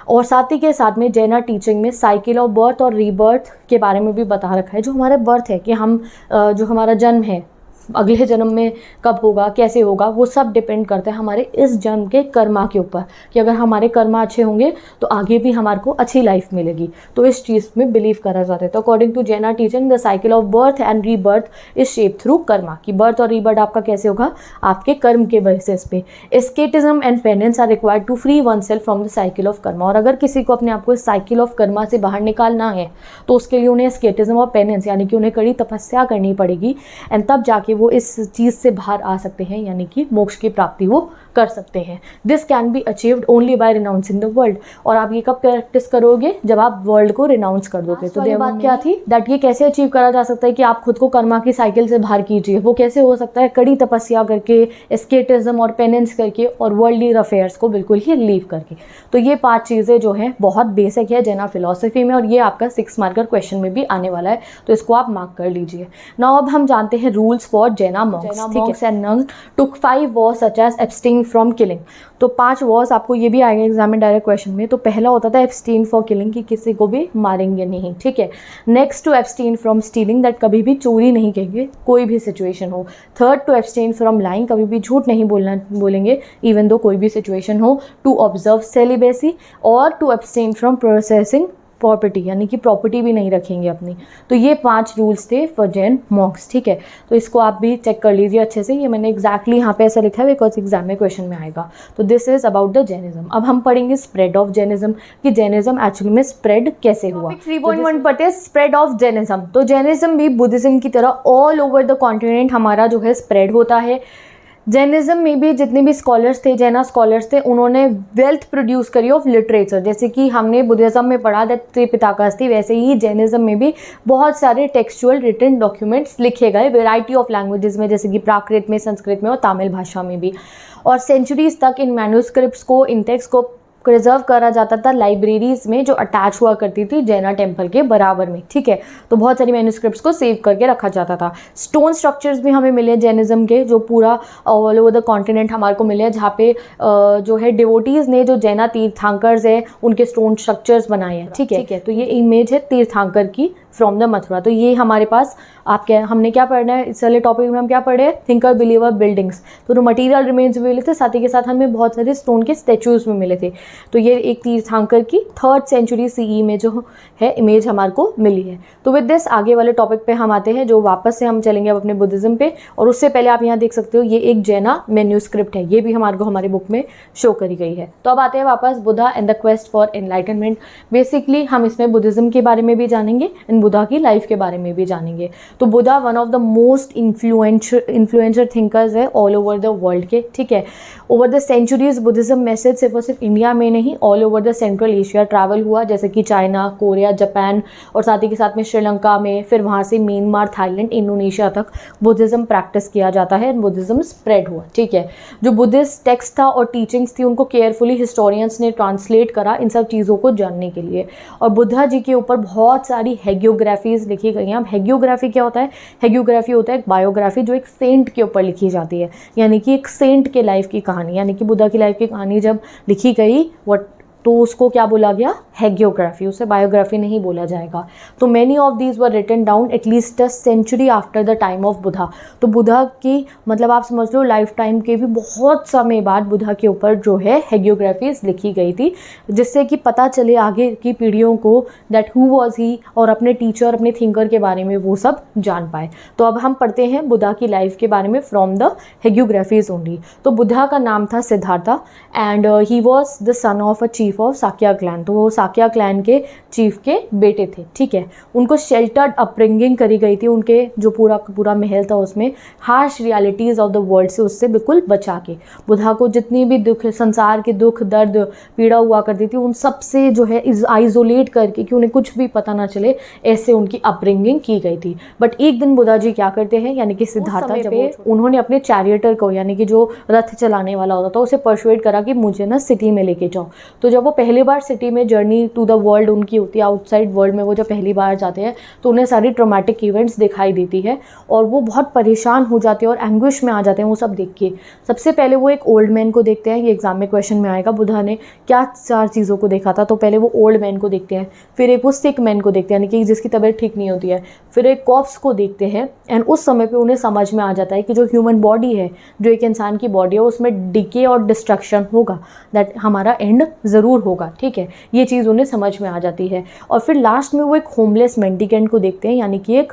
और साथ ही के साथ में जैना टीचिंग में साइकिल ऑफ बर्थ और रीबर्थ के बारे में भी बता रखा है। जो हमारे बर्थ है कि हम जो हमारा जन्म है अगले जन्म में कब होगा, कैसे होगा, वो सब डिपेंड करता है हमारे इस जन्म के कर्मा के ऊपर, कि अगर हमारे कर्मा अच्छे होंगे तो आगे भी हमारे को अच्छी लाइफ मिलेगी। तो इस चीज़ में बिलीव करा जाता है। तो अकॉर्डिंग टू जैना teaching the cycle of birth and rebirth is shape through Karma, कि बर्थ और रीबर्थ आपका कैसे होगा, आपके कर्म के बेसिस पे। Asceticism and penance are required to free oneself from the cycle of karma. और अगर किसी को अपने आप को साइकिल ऑफ कर्मा से बाहर निकालना है तो उसके लिए उन्हें एस्केटिज्म और पेनेंस, यानी कि उन्हें कड़ी तपस्या करनी पड़ेगी एंड तब जाके वो इस चीज़ से बाहर आ सकते हैं, यानी कि मोक्ष की प्राप्ति वो कर सकते हैं। This can be achieved only by renouncing the world. और आप ये कब प्रैक्टिस करोगे, जब आप वर्ल्ड को रिनाउंस कर दोगे। तो बात क्या थी, दैट ये कैसे अचीव करा जा सकता है कि आप खुद को कर्मा की साइकिल से बाहर कीजिए। वो कैसे हो सकता है, कड़ी तपस्या करके, एस्केटिज्म और पेनेंस करके, और वर्ल्डली अफेयर्स को बिल्कुल ही लीव करके। तो ये 5 चीज़ें जो हैं बहुत बेसिक है जैना फिलॉसफी में, और ये आपका 6 मार्कर क्वेश्चन में भी आने वाला है, तो इसको आप मार्क कर लीजिए। नाउ अब हम जानते हैं रूल्स फॉर जैना monks and nuns took 5 wars such as abstain from killing। तो 5 wars आपको ये भी आएंगे एग्जाम में डायरेक्ट क्वेश्चन में। तो पहला होता था abstain for killing, कि किसी को भी मारेंगे नहीं, ठीक है। Next to abstain from stealing, दैट कभी भी चोरी नहीं करेंगे कोई भी सिचुएशन हो। Third to abstain from lying, कभी भी झूठ नहीं बोलेंगे इवन दो कोई भी सिचुएशन हो। टू ऑब्जर्व सेलिबेसी, और to abstain from possessing property, यानी कि प्रॉपर्टी भी नहीं रखेंगे अपनी। तो ये 5 रूल्स थे फॉर जैन मॉन्क्स, ठीक है। तो इसको आप भी चेक कर लीजिए अच्छे से। ये मैंने एग्जैक्टली यहाँ पे ऐसा लिखा है बिकॉज एग्जाम में क्वेश्चन में आएगा। तो this is about the Jainism. अब हम पढ़ेंगे स्प्रेड ऑफ जैनिज्म, कि जैनिज्म एक्चुअली में स्प्रेड कैसे हुआ। 3.1 पढ़ते हैं स्प्रेड ऑफ जैनिज्म। तो जैनिज्म भी बुद्धिज्म की तरह ऑल ओवर द कॉन्टिनेंट हमारा जो है स्प्रेड होता है। जैनिज्म में भी जितने भी स्कॉलर्स थे, जैना स्कॉलर्स थे, उन्होंने वेल्थ प्रोड्यूस करी ऑफ लिटरेचर। जैसे कि हमने बुद्धिज्म में पढ़ा दैट त्रिपिटका थी, वैसे ही जैनिज्म में भी बहुत सारे टेक्सचुअल रिटन डॉक्यूमेंट्स लिखे गए वेराइटी ऑफ लैंग्वेजेस में, जैसे कि प्राकृत में, संस्कृत में और तमिल भाषा में भी। और सेंचुरीज तक इन मैन्यूस्क्रिप्ट्स को, इन टेक्स्ट को प्रिजर्व करा जाता था लाइब्रेरीज में जो अटैच हुआ करती थी जैना टेम्पल के बराबर में, ठीक है। तो बहुत सारी मैन्यूस्क्रिप्ट्स को सेव करके रखा जाता था। स्टोन स्ट्रक्चर्स भी हमें मिले जैनिज्म के, जो पूरा ऑल ओवर द कॉन्टिनेंट हमारे को मिले, जहाँ पे जो है डिवोटीज ने, जो जैना तीर्थांकर्स है, उनके स्टोन स्ट्रक्चर्स बनाए हैं, ठीक है। तो ये इमेज है तीर्थांकर की फ्रॉम द मथुरा। तो ये हमारे पास हमने क्या पढ़ना है इस वाले टॉपिक में, हम क्या पढ़े, थिंकर बिलीवर बिल्डिंग्स। तो मटीरियल रिमेन्स भी मिले थे, साथ ही के साथ हमें बहुत सारे स्टोन के स्टैचूज भी मिले थे। तो ये एक तीर्थांकर की 3rd सेंचुरी CE में जो है इमेज हमारे को मिली है। तो विद दिस आगे वाले टॉपिक पे हम आते हैं, जो वापस से हम चलेंगे अब अपने बुद्धिज्म पे। और उससे पहले आप यहाँ देख सकते हो ये एक जैना मैन्यूस्क्रिप्ट है, ये भी हमारे को हमारी बुक में शो करी गई है। तो अब आते हैं वापस Buddha and the quest for enlightenment. Basically हम इसमें बुद्धिज्म के बारे में भी जानेंगे एंड बुद्धा की लाइफ के बारे में भी जानेंगे। तो Buddha one of the most influencer thinkers है ऑल ओवर द वर्ल्ड के, ठीक है। Over the centuries Buddhism message सिर्फ और सिर्फ इंडिया में नहीं, all over the central Asia travel हुआ, जैसे कि चाइना, कोरिया, जापान और साथ ही के साथ में श्रीलंका में, फिर वहाँ से म्यांमार, थाईलैंड, इंडोनेशिया तक बुद्धिज्म प्रैक्टिस किया जाता है एंड बुद्धिज्म स्प्रेड हुआ, ठीक है। जो बुद्धिस्ट टेक्स्ट था और टीचिंग्स थी उनको केयरफुली हिस्टोरियंस ने ट्रांसलेट करा इन सब चीज़ों को जानने के लिए। और बुद्धा जी के ऊपर बहुत सारी हैगियोग्राफीज लिखी गई हैं। अब हैगियोग्राफी क्या होता है? हैगियोग्राफी होता है एक बायोग्राफी जो एक सेंट के ऊपर लिखी जाती है, यानी कि एक सेंट के लाइफ की कहानी, यानी कि बुद्धा की लाइफ की कहानी जब लिखी गई तो उसको क्या बोला गया? हैगियोग्राफी, उसे बायोग्राफी नहीं बोला जाएगा। तो many of these were written down at least a century after the time of Buddha. तो बुद्धा की मतलब आप समझ लो लाइफ टाइम के भी बहुत समय बाद बुद्धा के ऊपर जो है हैगियोग्राफीज लिखी गई थी, जिससे कि पता चले आगे की पीढ़ियों को दैट हु वॉज ही, और अपने टीचर, अपने थिंकर के बारे में वो सब जान पाए। तो अब हम पढ़ते हैं बुद्धा की लाइफ के बारे में फ्रॉम द हैगियोग्राफीज ओनली। तो बुद्धा का नाम था Siddhartha and he was the son of a chief of Shakya clan. तो वो साक्या क्लैन के चीफ के बेटे थे, ठीक है। उनको शेल्टर्ड अपब्रिंगिंग करी गई थी, उनके जो पूरा महल था उसमें harsh realities of the world से उससे बिल्कुल बचा के, बुद्धा को जितनी भी दुख, संसार के दुख, दर्द, पीड़ा हुआ करती थी, उन सब से जो है आइसोलेट करके कि उन्हें कुछ भी पता ना चले, ऐसे उनकी अपब्रिंगिंग की गई थी। बट एक दिन बुद्धा जी क्या करते हैं, यानी कि सिद्धार्था, जब उन्होंने अपने चैरियटर को, यानी कि जो रथ चलाने वाला होता था, उसे परसुएड करा कि मुझे ना सिटी में लेके जाओ। तो जब वो पहली बार सिटी में जर्नी टू द वर्ल्ड उनकी होती है, आउटसाइड वर्ल्ड में वो जब पहली बार जाते हैं तो उन्हें सारी ट्रॉमेटिक इवेंट्स दिखाई देती है और वो बहुत परेशान हो जाते हैं और एंग्विश में आ जाते हैं वो सब देख के। सबसे पहले वो एक ओल्ड मैन को देखते हैं, ये एग्जाम में क्वेश्चन में आएगा बुद्धा ने क्या 4 चीज़ों को देखा था। तो पहले वो ओल्ड मैन को देखते हैं, फिर एक वो सिक मैन को देखते हैं, यानी कि जिसकी तबीयत ठीक नहीं होती है, फिर एक कॉप्स को देखते हैं। एंड उस समय पे उन्हें समझ में आ जाता है कि जो ह्यूमन बॉडी है, जो एक इंसान की बॉडी है, उसमें डिके और डिस्ट्रक्शन होगा, दैट हमारा एंड ज़रूर होगा, ठीक है। ये चीज़ उन्हें समझ में आ जाती है। और फिर लास्ट में वो एक होमलेस मेंडिकेंट को देखते हैं, यानी कि एक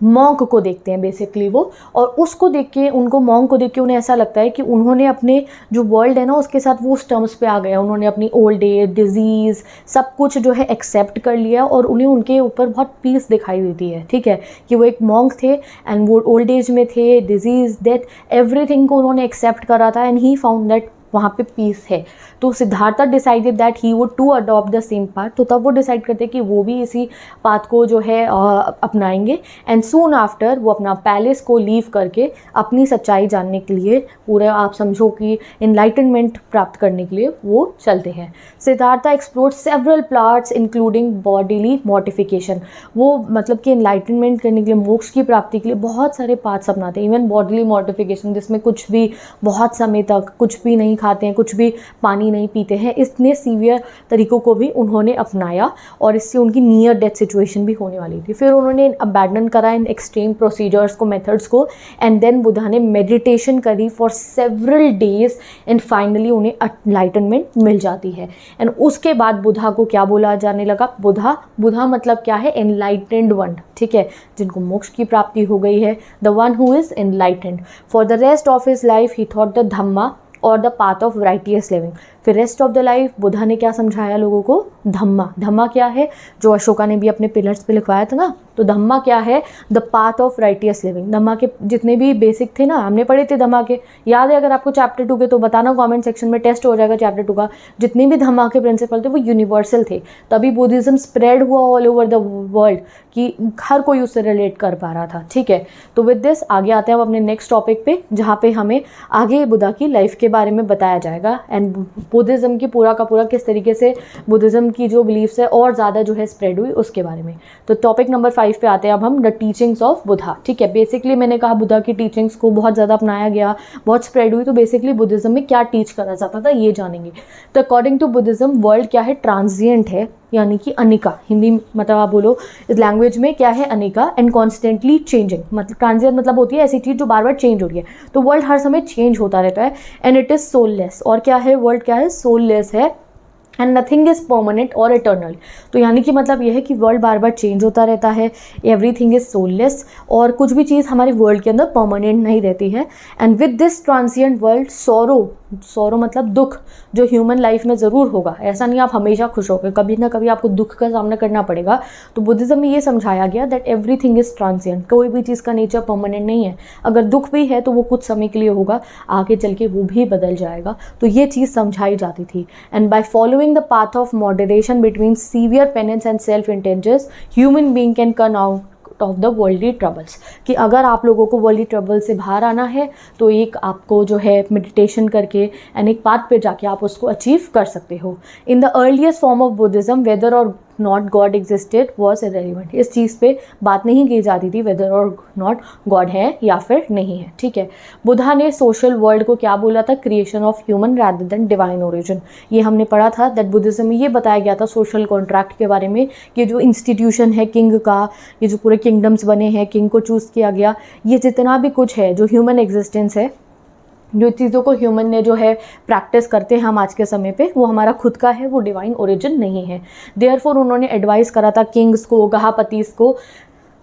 मॉन्क को देखते हैं बेसिकली वो। और उसको देख के, उनको मॉन्क को देख के उन्हें ऐसा लगता है कि उन्होंने अपने जो वर्ल्ड है ना उसके साथ वो उस टर्म्स पे आ गया, उन्होंने अपनी ओल्ड एज, डिजीज़, सब कुछ जो है एक्सेप्ट कर लिया और उन्हें उनके ऊपर बहुत पीस दिखाई देती है, ठीक है। कि वो एक मॉन्क थे एंड वो ओल्ड एज में थे, डिजीज़, डेथ, एवरीथिंग को उन्होंने एक्सेप्ट करा था एंड ही फाउंड दैट वहाँ पे पीस है। तो Siddhartha decided that he would to adopt the same path. तो तब वो डिसाइड करते कि वो भी इसी पाथ को जो है अपनाएंगे। एंड सून आफ्टर वो अपना पैलेस को लीव करके अपनी सच्चाई जानने के लिए, पूरे आप समझो कि इनलाइटनमेंट प्राप्त करने के लिए वो चलते हैं। Siddhartha explored several parts including bodily mortification. वो मतलब कि इनलाइटनमेंट करने के लिए, मोक्ष की प्राप्ति के लिए बहुत सारे पाथ्स अपनाते हैं। इवन बॉडीली मॉर्टिफिकेशन, जिसमें कुछ भी बहुत समय तक कुछ भी नहीं खाते हैं, कुछ भी पानी नहीं पीते हैं, इतने सीवियर तरीकों को भी उन्होंने अपनाया और इससे उनकी नियर डेथ सिचुएशन भी होने वाली थी। फिर उन्होंने अबैंडन करा इन एक्सट्रीम प्रोसीजर्स को, मेथड्स को, एंड देन बुद्धा ने मेडिटेशन करी for several days and finally उन्हें एनलाइटनमेंट मिल जाती है। एंड उसके बाद बुद्धा को क्या बोला जाने लगा? बुद्धा मतलब क्या है? एनलाइटेंड वन, ठीक है, जिनको मोक्ष की प्राप्ति हो गई है, the one who is enlightened. For the rest of his life he thought the dhamma और the path of righteous living. फिर rest of the life Buddha ने क्या समझाया लोगों को? धम्मा क्या है? जो अशोका ने भी अपने पिलर्स पे लिखवाया था ना, तो धम्मा क्या है? The path of righteous living. Dhamma के जितने भी बेसिक थे ना, हमने पढ़े थे धम्मा के, याद है अगर आपको चैप्टर 2 के, तो बताना कमेंट सेक्शन में, टेस्ट हो जाएगा चैप्टर 2 का। जितने भी धम्मा के प्रिंसिपल थे वो यूनिवर्सल थे, तभी बुद्धिज्म स्प्रेड हुआ ऑल ओवर द वर्ल्ड कि हर कोई उससे रिलेट कर पा रहा था, ठीक है। तो विद दिस आगे आते हैं हम अपने नेक्स्ट टॉपिक पे, जहाँ पे हमें आगे बुद्धा की लाइफ के बारे में बताया जाएगा एंड बुद्धिज़्म की पूरा का पूरा किस तरीके से बुद्धिज़्म की जो बिलीफ्स है और ज़्यादा जो है स्प्रेड हुई उसके बारे में। तो टॉपिक नंबर 5 पे आते हैं अब हम, द टीचिंग्स ऑफ बुद्धा। ठीक है, बेसिकली मैंने कहा बुद्धा की टीचिंग्स को बहुत ज़्यादा अपनाया गया, बहुत स्प्रेड हुई, तो बेसिकली बुद्धिज़्म में क्या टीच करा जाता था ये जानेंगे। तो अकॉर्डिंग टू बुद्धिज़्म वर्ल्ड क्या है, ट्रांजिएंट है, यानी कि अनिका, हिंदी मतलब आप बोलो इस लैंग्वेज में क्या है, अनिका, एंड कॉन्स्टेंटली चेंजिंग। मतलब ट्रांजिएंट मतलब होती है ऐसी चीज़ जो बार बार चेंज हो रही है, तो वर्ल्ड हर समय चेंज होता रहता है। एंड इट इज़ सोललेस, और क्या है वर्ल्ड क्या है, सोललेस है। एंड नथिंग इज़ परमानेंट और इटर्नल, तो यानी कि मतलब यह है कि वर्ल्ड बार बार चेंज होता रहता है, एवरीथिंग इज सोललेस, और कुछ भी चीज़ हमारे वर्ल्ड के अंदर परमानेंट नहीं रहती है। And with this transient world sorrow मतलब दुख, जो ह्यूमन लाइफ में ज़रूर होगा, ऐसा नहीं आप हमेशा खुश होगे, कभी ना कभी आपको दुख का सामना करना पड़ेगा। तो बुद्धिज़्म में ये समझाया गया दैट एवरीथिंग इज़ ट्रांसिएंट, कोई भी चीज़ का नेचर परमानेंट नहीं है। अगर दुख भी है तो वो कुछ समय के लिए होगा, आगे चल के वो भी बदल जाएगा, तो ये चीज़ समझाई जाती थी। And by following the path of moderation between severe penance and self-indulgence, human being can come out of the worldly troubles, कि अगर आप लोगों को वर्ल्डली ट्रबल से बाहर आना है तो एक आपको जो है मेडिटेशन करके एंड एक पाथ पे जाके आप उसको अचीव कर सकते हो। In the earliest form of Buddhism whether और not God existed was irrelevant, इस चीज़ पे बात नहीं की जाती थी वेदर और नॉट गॉड है या फिर नहीं है। ठीक है, बुद्धा ने सोशल वर्ल्ड को क्या बोला था, creation of human rather than divine origin. ये हमने पढ़ा था दैट बुद्धिज़्म में ये बताया गया था सोशल कॉन्ट्रैक्ट के बारे में, कि जो इंस्टीट्यूशन है किंग का, ये जो पूरे किंगडम्स बने हैं, किंग को चूज़ किया गया, ये जितना भी कुछ है जो ह्यूमन एग्जिस्टेंस है, जो चीज़ों को ह्यूमन ने जो है प्रैक्टिस करते हैं हम आज के समय पे, वो हमारा खुद का है, वो डिवाइन ओरिजिन नहीं है। देयरफॉर उन्होंने एडवाइस करा था किंग्स को, गहापतीस को,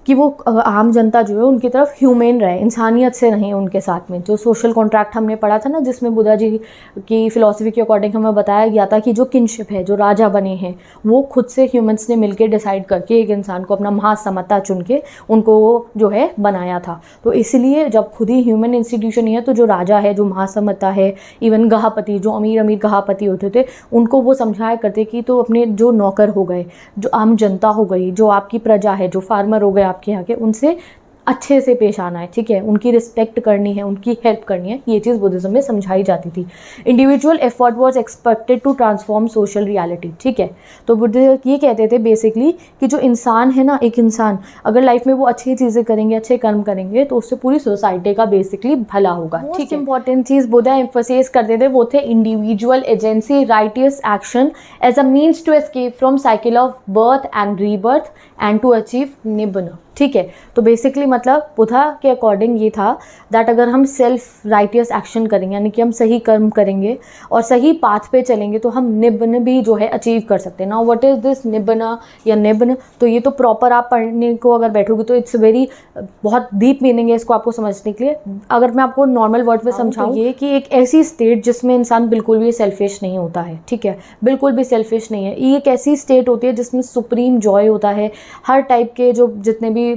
कि वो आम जनता जो है उनकी तरफ ह्यूमेन रहे, इंसानियत से रहें उनके साथ में। जो सोशल कॉन्ट्रैक्ट हमने पढ़ा था ना, जिसमें बुद्धा जी की फ़िलॉसफी के अकॉर्डिंग हमें बताया गया था कि जो किनशिप है, जो राजा बने हैं, वो खुद से ह्यूमंस ने मिलकर डिसाइड करके एक इंसान को अपना महासमता चुन के उनको वो जो है बनाया था। तो इसलिए जब खुद ही ह्यूमन इंस्टीट्यूशन ही है, तो जो राजा है, जो महासमता है, इवन गहापति, जो अमीर अमीर गहापति होते थे, उनको वो समझाया करते कि तो अपने जो नौकर हो गए, जो आम जनता हो गई, जो आपकी प्रजा है, जो फार्मर हो गए आपके यहाँ के, उनसे अच्छे से पेश आना है। ठीक है, उनकी रिस्पेक्ट करनी है, उनकी हेल्प करनी है, ये चीज़ बुद्धिज़्म में समझाई जाती थी। Individual effort was expected to transform social reality. ठीक है, तो बुद्ध ये कहते थे बेसिकली कि जो इंसान है ना, एक इंसान अगर लाइफ में वो अच्छी चीज़ें करेंगे, अच्छे कर्म करेंगे, तो उससे पूरी सोसाइटी का बेसिकली भला होगा। ठीक है, इंपॉर्टेंट चीज़ बुद्धा एम्फसाइज करते थे वो थे individual agency, righteous action as a means to escape from cycle of birth and rebirth and to achieve nibbana. ठीक है, तो बेसिकली मतलब बुद्धा के अकॉर्डिंग ये था दैट अगर हम सेल्फ राइटियस एक्शन करेंगे, यानी कि हम सही कर्म करेंगे और सही पाथ पे चलेंगे, तो हम निब्बन भी जो है अचीव कर सकते हैं। नाउ व्हाट इज़ दिस निब्बना या निब्बन, तो ये तो प्रॉपर आप पढ़ने को अगर बैठोगे तो इट्स वेरी बहुत डीप मीनिंग है इसको आपको समझने के लिए। अगर मैं आपको नॉर्मल वर्ड में समझाऊँ, ये कि एक ऐसी स्टेट जिसमें इंसान बिल्कुल भी सेल्फिश नहीं होता है। ठीक है, बिल्कुल भी सेल्फिश नहीं है। ये एक ऐसी स्टेट होती है जिसमें सुप्रीम जॉय होता है, हर टाइप के जो जितने भी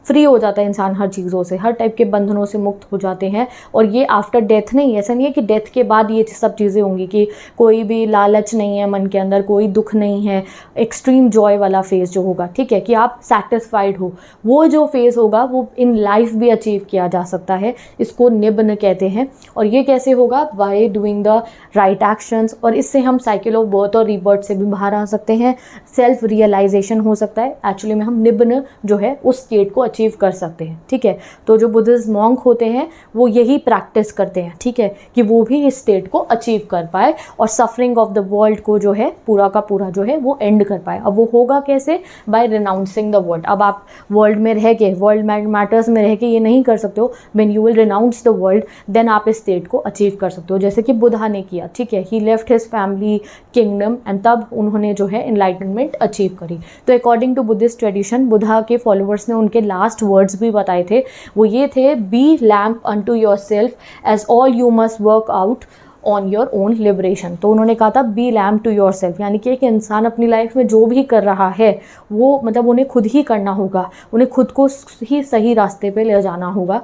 फ्री हो जाता है इंसान, हर चीज़ों से, हर टाइप के बंधनों से मुक्त हो जाते हैं। और ये आफ्टर डेथ नहीं, ऐसा नहीं है कि डेथ के बाद ये सब चीज़ें होंगी, कि कोई भी लालच नहीं है मन के अंदर, कोई दुख नहीं है, एक्सट्रीम जॉय वाला फेज़ जो होगा। ठीक है, कि आप सेटिस्फाइड हो, वो जो फेज़ होगा वो इन लाइफ भी अचीव किया जा सकता है। इसको निब्बन कहते हैं। और ये कैसे होगा, by doing the right actions, और इससे हम साइकिल ऑफ बर्थ और रीबर्थ से भी बाहर आ सकते हैं। सेल्फ रियलाइजेशन हो सकता है, एक्चुअली में हम निब्बन जो है उस स्टेट को अचीव कर सकते हैं। ठीक है, तो जो बुद्धिस्ट मॉन्क होते हैं वो यही प्रैक्टिस करते हैं। ठीक है, कि वो भी इस स्टेट को अचीव कर पाए और सफरिंग ऑफ द वर्ल्ड को जो है पूरा का पूरा जो है वो एंड कर पाए। अब वो होगा कैसे, बाय रिनाउंसिंग द वर्ल्ड। अब आप वर्ल्ड में रह के, वर्ल्ड मैटर्स में रह के ये नहीं कर सकते हो। When you will renounce the world, then आप इस स्टेट को अचीव कर सकते हो, जैसे कि बुद्धा ने किया। ठीक है, he left his family, kingdom, and तब उन्होंने जो है एनलाइटनमेंट अचीव करी। तो according to Buddhist tradition, Buddha के फॉलोअर्स ने उनके लास्ट वर्ड्स भी बताए थे। वो ये थे, be lamp unto yourself as all you must work out on your own liberation. तो उन्होंने कहा था बी लैम्प टू योरसेल्फ, यानी कि एक इंसान अपनी लाइफ में जो भी कर रहा है वो मतलब उन्हें खुद ही करना होगा, उन्हें खुद को ही सही रास्ते पे ले जाना होगा।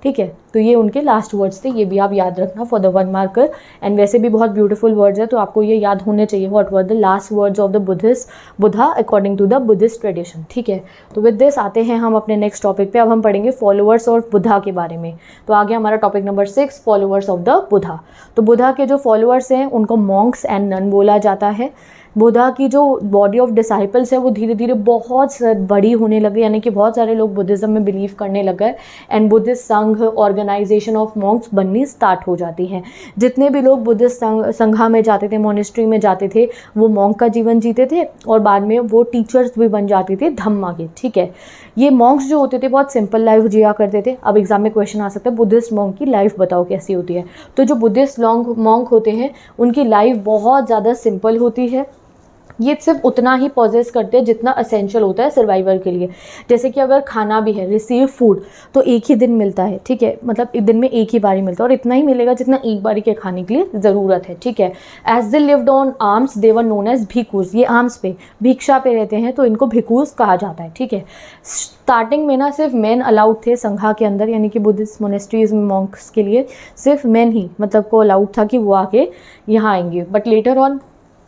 ठीक है। तो ये उनके लास्ट वर्ड्स थे, ये भी आप याद रखना फॉर द 1 मार्कर। एंड वैसे भी बहुत ब्यूटीफुल वर्ड्स है तो आपको ये याद होने चाहिए, what were the last words of the Buddha according to the Buddhist tradition, ठीक है। तो विद दिस आते हैं हम अपने नेक्स्ट टॉपिक पे। अब हम पढ़ेंगे फॉलोअर्स ऑफ बुद्धा के बारे में। तो आगे हमारा topic number 6, followers of the Buddha. तो बुद्धा के जो फॉलोअर्स हैं उनको मॉन्क्स एंड नन बोला जाता है। बुद्धा की जो बॉडी ऑफ डिसाइपल्स है वो धीरे धीरे बहुत बड़ी होने लगी, यानी कि बहुत सारे लोग बुद्धिज़्म में बिलीव करने लग गए एंड बुद्धिस्ट संघ, ऑर्गेनाइजेशन ऑफ मॉन्क्स बननी स्टार्ट हो जाती हैं। जितने भी लोग बुद्धिस्ट संघा में जाते थे, मोनेस्ट्री में जाते थे, वो मॉन्क का जीवन जीते थे और बाद में वो टीचर्स भी बन जाते थे धम्मा के, ठीक है। ये मॉन्क्स जो होते थे बहुत सिंपल लाइफ जिया करते थे। अब एग्जाम में क्वेश्चन आ सकता है बुद्धिस्ट मॉन्क की लाइफ बताओ कैसी होती है। तो जो बुद्धिस्ट मॉन्क होते हैं उनकी लाइफ बहुत ज़्यादा सिंपल होती है। ये सिर्फ उतना ही पॉजेस करते हैं जितना असेंशियल होता है सर्वाइवल के लिए। जैसे कि अगर खाना भी है, रिसीव फूड, तो एक ही दिन मिलता है, ठीक है। मतलब एक दिन में एक ही बारी मिलता है और इतना ही मिलेगा जितना एक बारी के खाने के लिए ज़रूरत है, ठीक है। As they lived on alms they were known as bhikkhus. ये आर्म्स पे, भिक्षा पे रहते हैं तो इनको भिक्खूज कहा जाता है, ठीक है। स्टार्टिंग में ना सिर्फ मेन अलाउड थे संघा के अंदर, यानी कि बुद्धिस्ट मोनेस्ट्रीज में मॉन्क्स के लिए सिर्फ मेन ही मतलब को अलाउड था कि वो आके यहाँ आएंगे। बट लेटर ऑन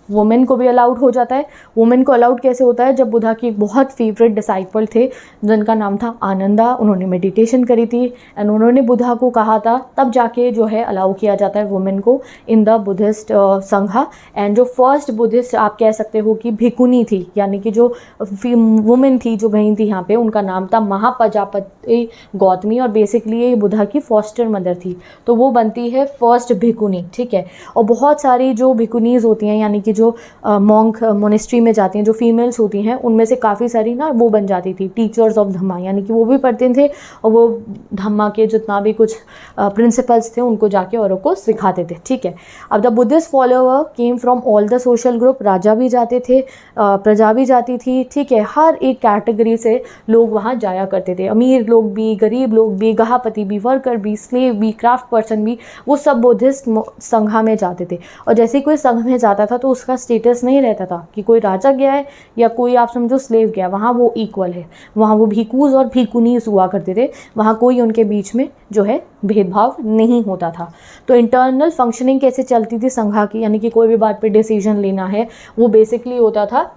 वुमेन को भी अलाउड हो जाता है। वुमेन को अलाउड कैसे होता है, जब बुद्धा की एक बहुत फेवरेट डिसाइपल थे जिनका नाम था आनंदा, उन्होंने मेडिटेशन करी थी एंड उन्होंने बुद्धा को कहा था, तब जाके जो है अलाउ किया जाता है वुमेन को इन द बुद्धिस्ट संघा। एंड जो फर्स्ट बुद्धिस्ट आप कह सकते हो कि भिकुनी थी, यानी कि जो वुमेन थी जो गई थी यहाँ पे, उनका नाम था महाप्रजापति गौतमी और बेसिकली ये बुद्धा की फॉस्टर मदर थी, तो वो बनती है फर्स्ट भिकुनी, ठीक है। और बहुत सारी जो भिकुनीज होती हैं, यानी कि जो मॉन्क मोनेस्ट्री में जाती हैं, जो फीमेल्स होती हैं, उनमें से काफ़ी सारी ना वो बन जाती थी टीचर्स ऑफ धम्मा, यानी कि वो भी पढ़ते थे और वो धम्मा के जितना भी कुछ प्रिंसिपल्स थे उनको जाके औरों को सिखाते थे, ठीक है। अब the Buddhist follower came from all the social group, राजा भी जाते थे, प्रजा भी जाती थी, ठीक है। हर एक कैटेगरी से लोग वहाँ जाया करते थे, अमीर लोग भी, गरीब लोग भी, गहापति भी, वर्कर भी, स्लेव भी, क्राफ्ट पर्सन भी, वो सब बुद्धिस्ट संघा में जाते थे। और जैसे ही कोई संघ में जाता था तो उसका स्टेटस नहीं रहता था कि कोई राजा गया है या कोई आप समझो स्लेव गया, वहाँ वो इक्वल है, वहाँ वो भिक्खूज और भिक्खुनीज हुआ करते थे, वहाँ कोई उनके बीच में जो है भेदभाव नहीं होता था। तो इंटरनल फंक्शनिंग कैसे चलती थी संघा की, यानी कि कोई भी बात पे डिसीजन लेना है वो बेसिकली होता था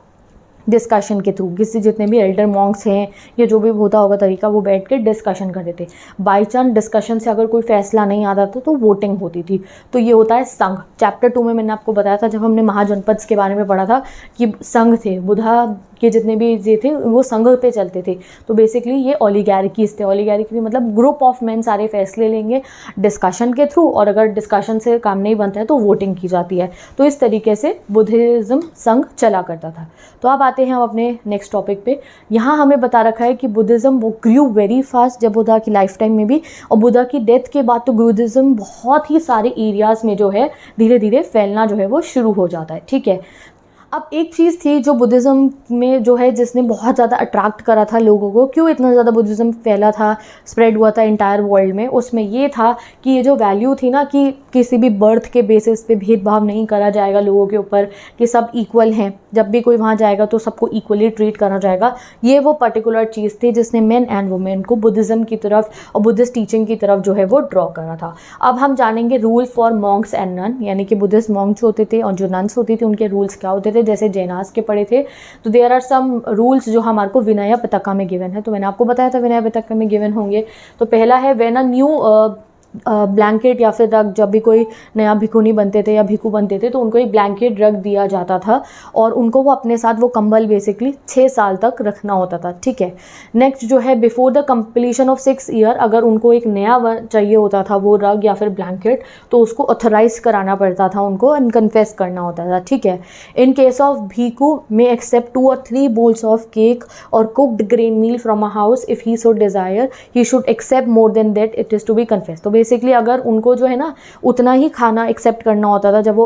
डिस्कशन के थ्रू। किसी जितने भी एल्डर मॉन्क्स हैं या जो भी होता होगा तरीका, वो बैठ के डिस्कशन करते थे। बाई चांस डिस्कशन से अगर कोई फैसला नहीं आता था तो वोटिंग होती थी। तो ये होता है संघ। चैप्टर 2 में मैंने आपको बताया था जब हमने महाजनपद के बारे में पढ़ा था कि संघ थे, बुद्धा के जितने भी ये थे वो संघ पे चलते थे। तो बेसिकली ये ओलिगार्कीज थे। ओलिगार्की मतलब ग्रुप ऑफ मेन सारे फैसले लेंगे डिस्कशन के थ्रू, और अगर डिस्कशन से काम नहीं बनता है तो वोटिंग की जाती है। तो इस तरीके से बुद्धिज़्म संघ चला करता था। तो अब आते हैं हम अपने नेक्स्ट टॉपिक पे। यहाँ हमें बता रखा है कि बुद्धिज़्म वो ग्रू वेरी फास्ट जब बुद्धा की लाइफ टाइम में भी, और बुद्धा की डेथ के बाद तो बुद्धिज़्म बहुत ही सारे एरियाज़ में जो है धीरे धीरे फैलना जो है वो शुरू हो जाता है, ठीक है। अब एक चीज़ थी जो बुद्धिज़्म में जो है जिसने बहुत ज़्यादा अट्रैक्ट करा था लोगों को, क्यों इतना ज़्यादा बुद्धिज़्म फैला था, स्प्रेड हुआ था इंटायर वर्ल्ड में, उसमें ये था कि ये जो वैल्यू थी ना कि किसी भी बर्थ के बेसिस पे भेदभाव नहीं करा जाएगा लोगों के ऊपर, कि सब इक्वल हैं, जब भी कोई वहाँ जाएगा तो सबको इक्वली ट्रीट करा जाएगा। ये वो पर्टिकुलर चीज़ थी जिसने मेन एंड वुमेन को बुद्धिज़्म की तरफ और बुद्धिस्ट टीचिंग की तरफ जो है वो ड्रॉ करा था। अब हम जानेंगे rule for monks and nun, यानी कि बुद्धिस्ट मॉन्क्स होते थे और जो नन्स होती थी उनके रूल्स क्या होते थे। जैसे जैनास के पढ़े थे तो देयर आर सम रूल्स जो हमारे को विनय पिटका में गिवन है। तो मैंने आपको बताया था विनय पिटका में गिवन होंगे। तो पहला है व्हेन अ न्यू ब्लैंकेट या फिर रग, जब भी कोई नया भिखुनी बनते थे या भिखू बनते थे तो उनको एक ब्लैंकेट रख दिया जाता था और उनको वो अपने साथ वो कंबल बेसिकली 6 साल तक रखना होता था, ठीक है। नेक्स्ट जो है before the completion of 6 year, अगर उनको एक नया चाहिए होता था वो रग या फिर ब्लैंकेट तो उसको ऑथराइज कराना पड़ता था उनको एंड कन्फेस करना होता था, ठीक है। In case of bhikkhu may accept 2 or 3 bowls of cake और cooked grain meal from a house if he so desire, he should accept more than that, it is to be confess. तो बेसिकली अगर उनको जो है ना उतना ही खाना एक्सेप्ट करना होता था जब वो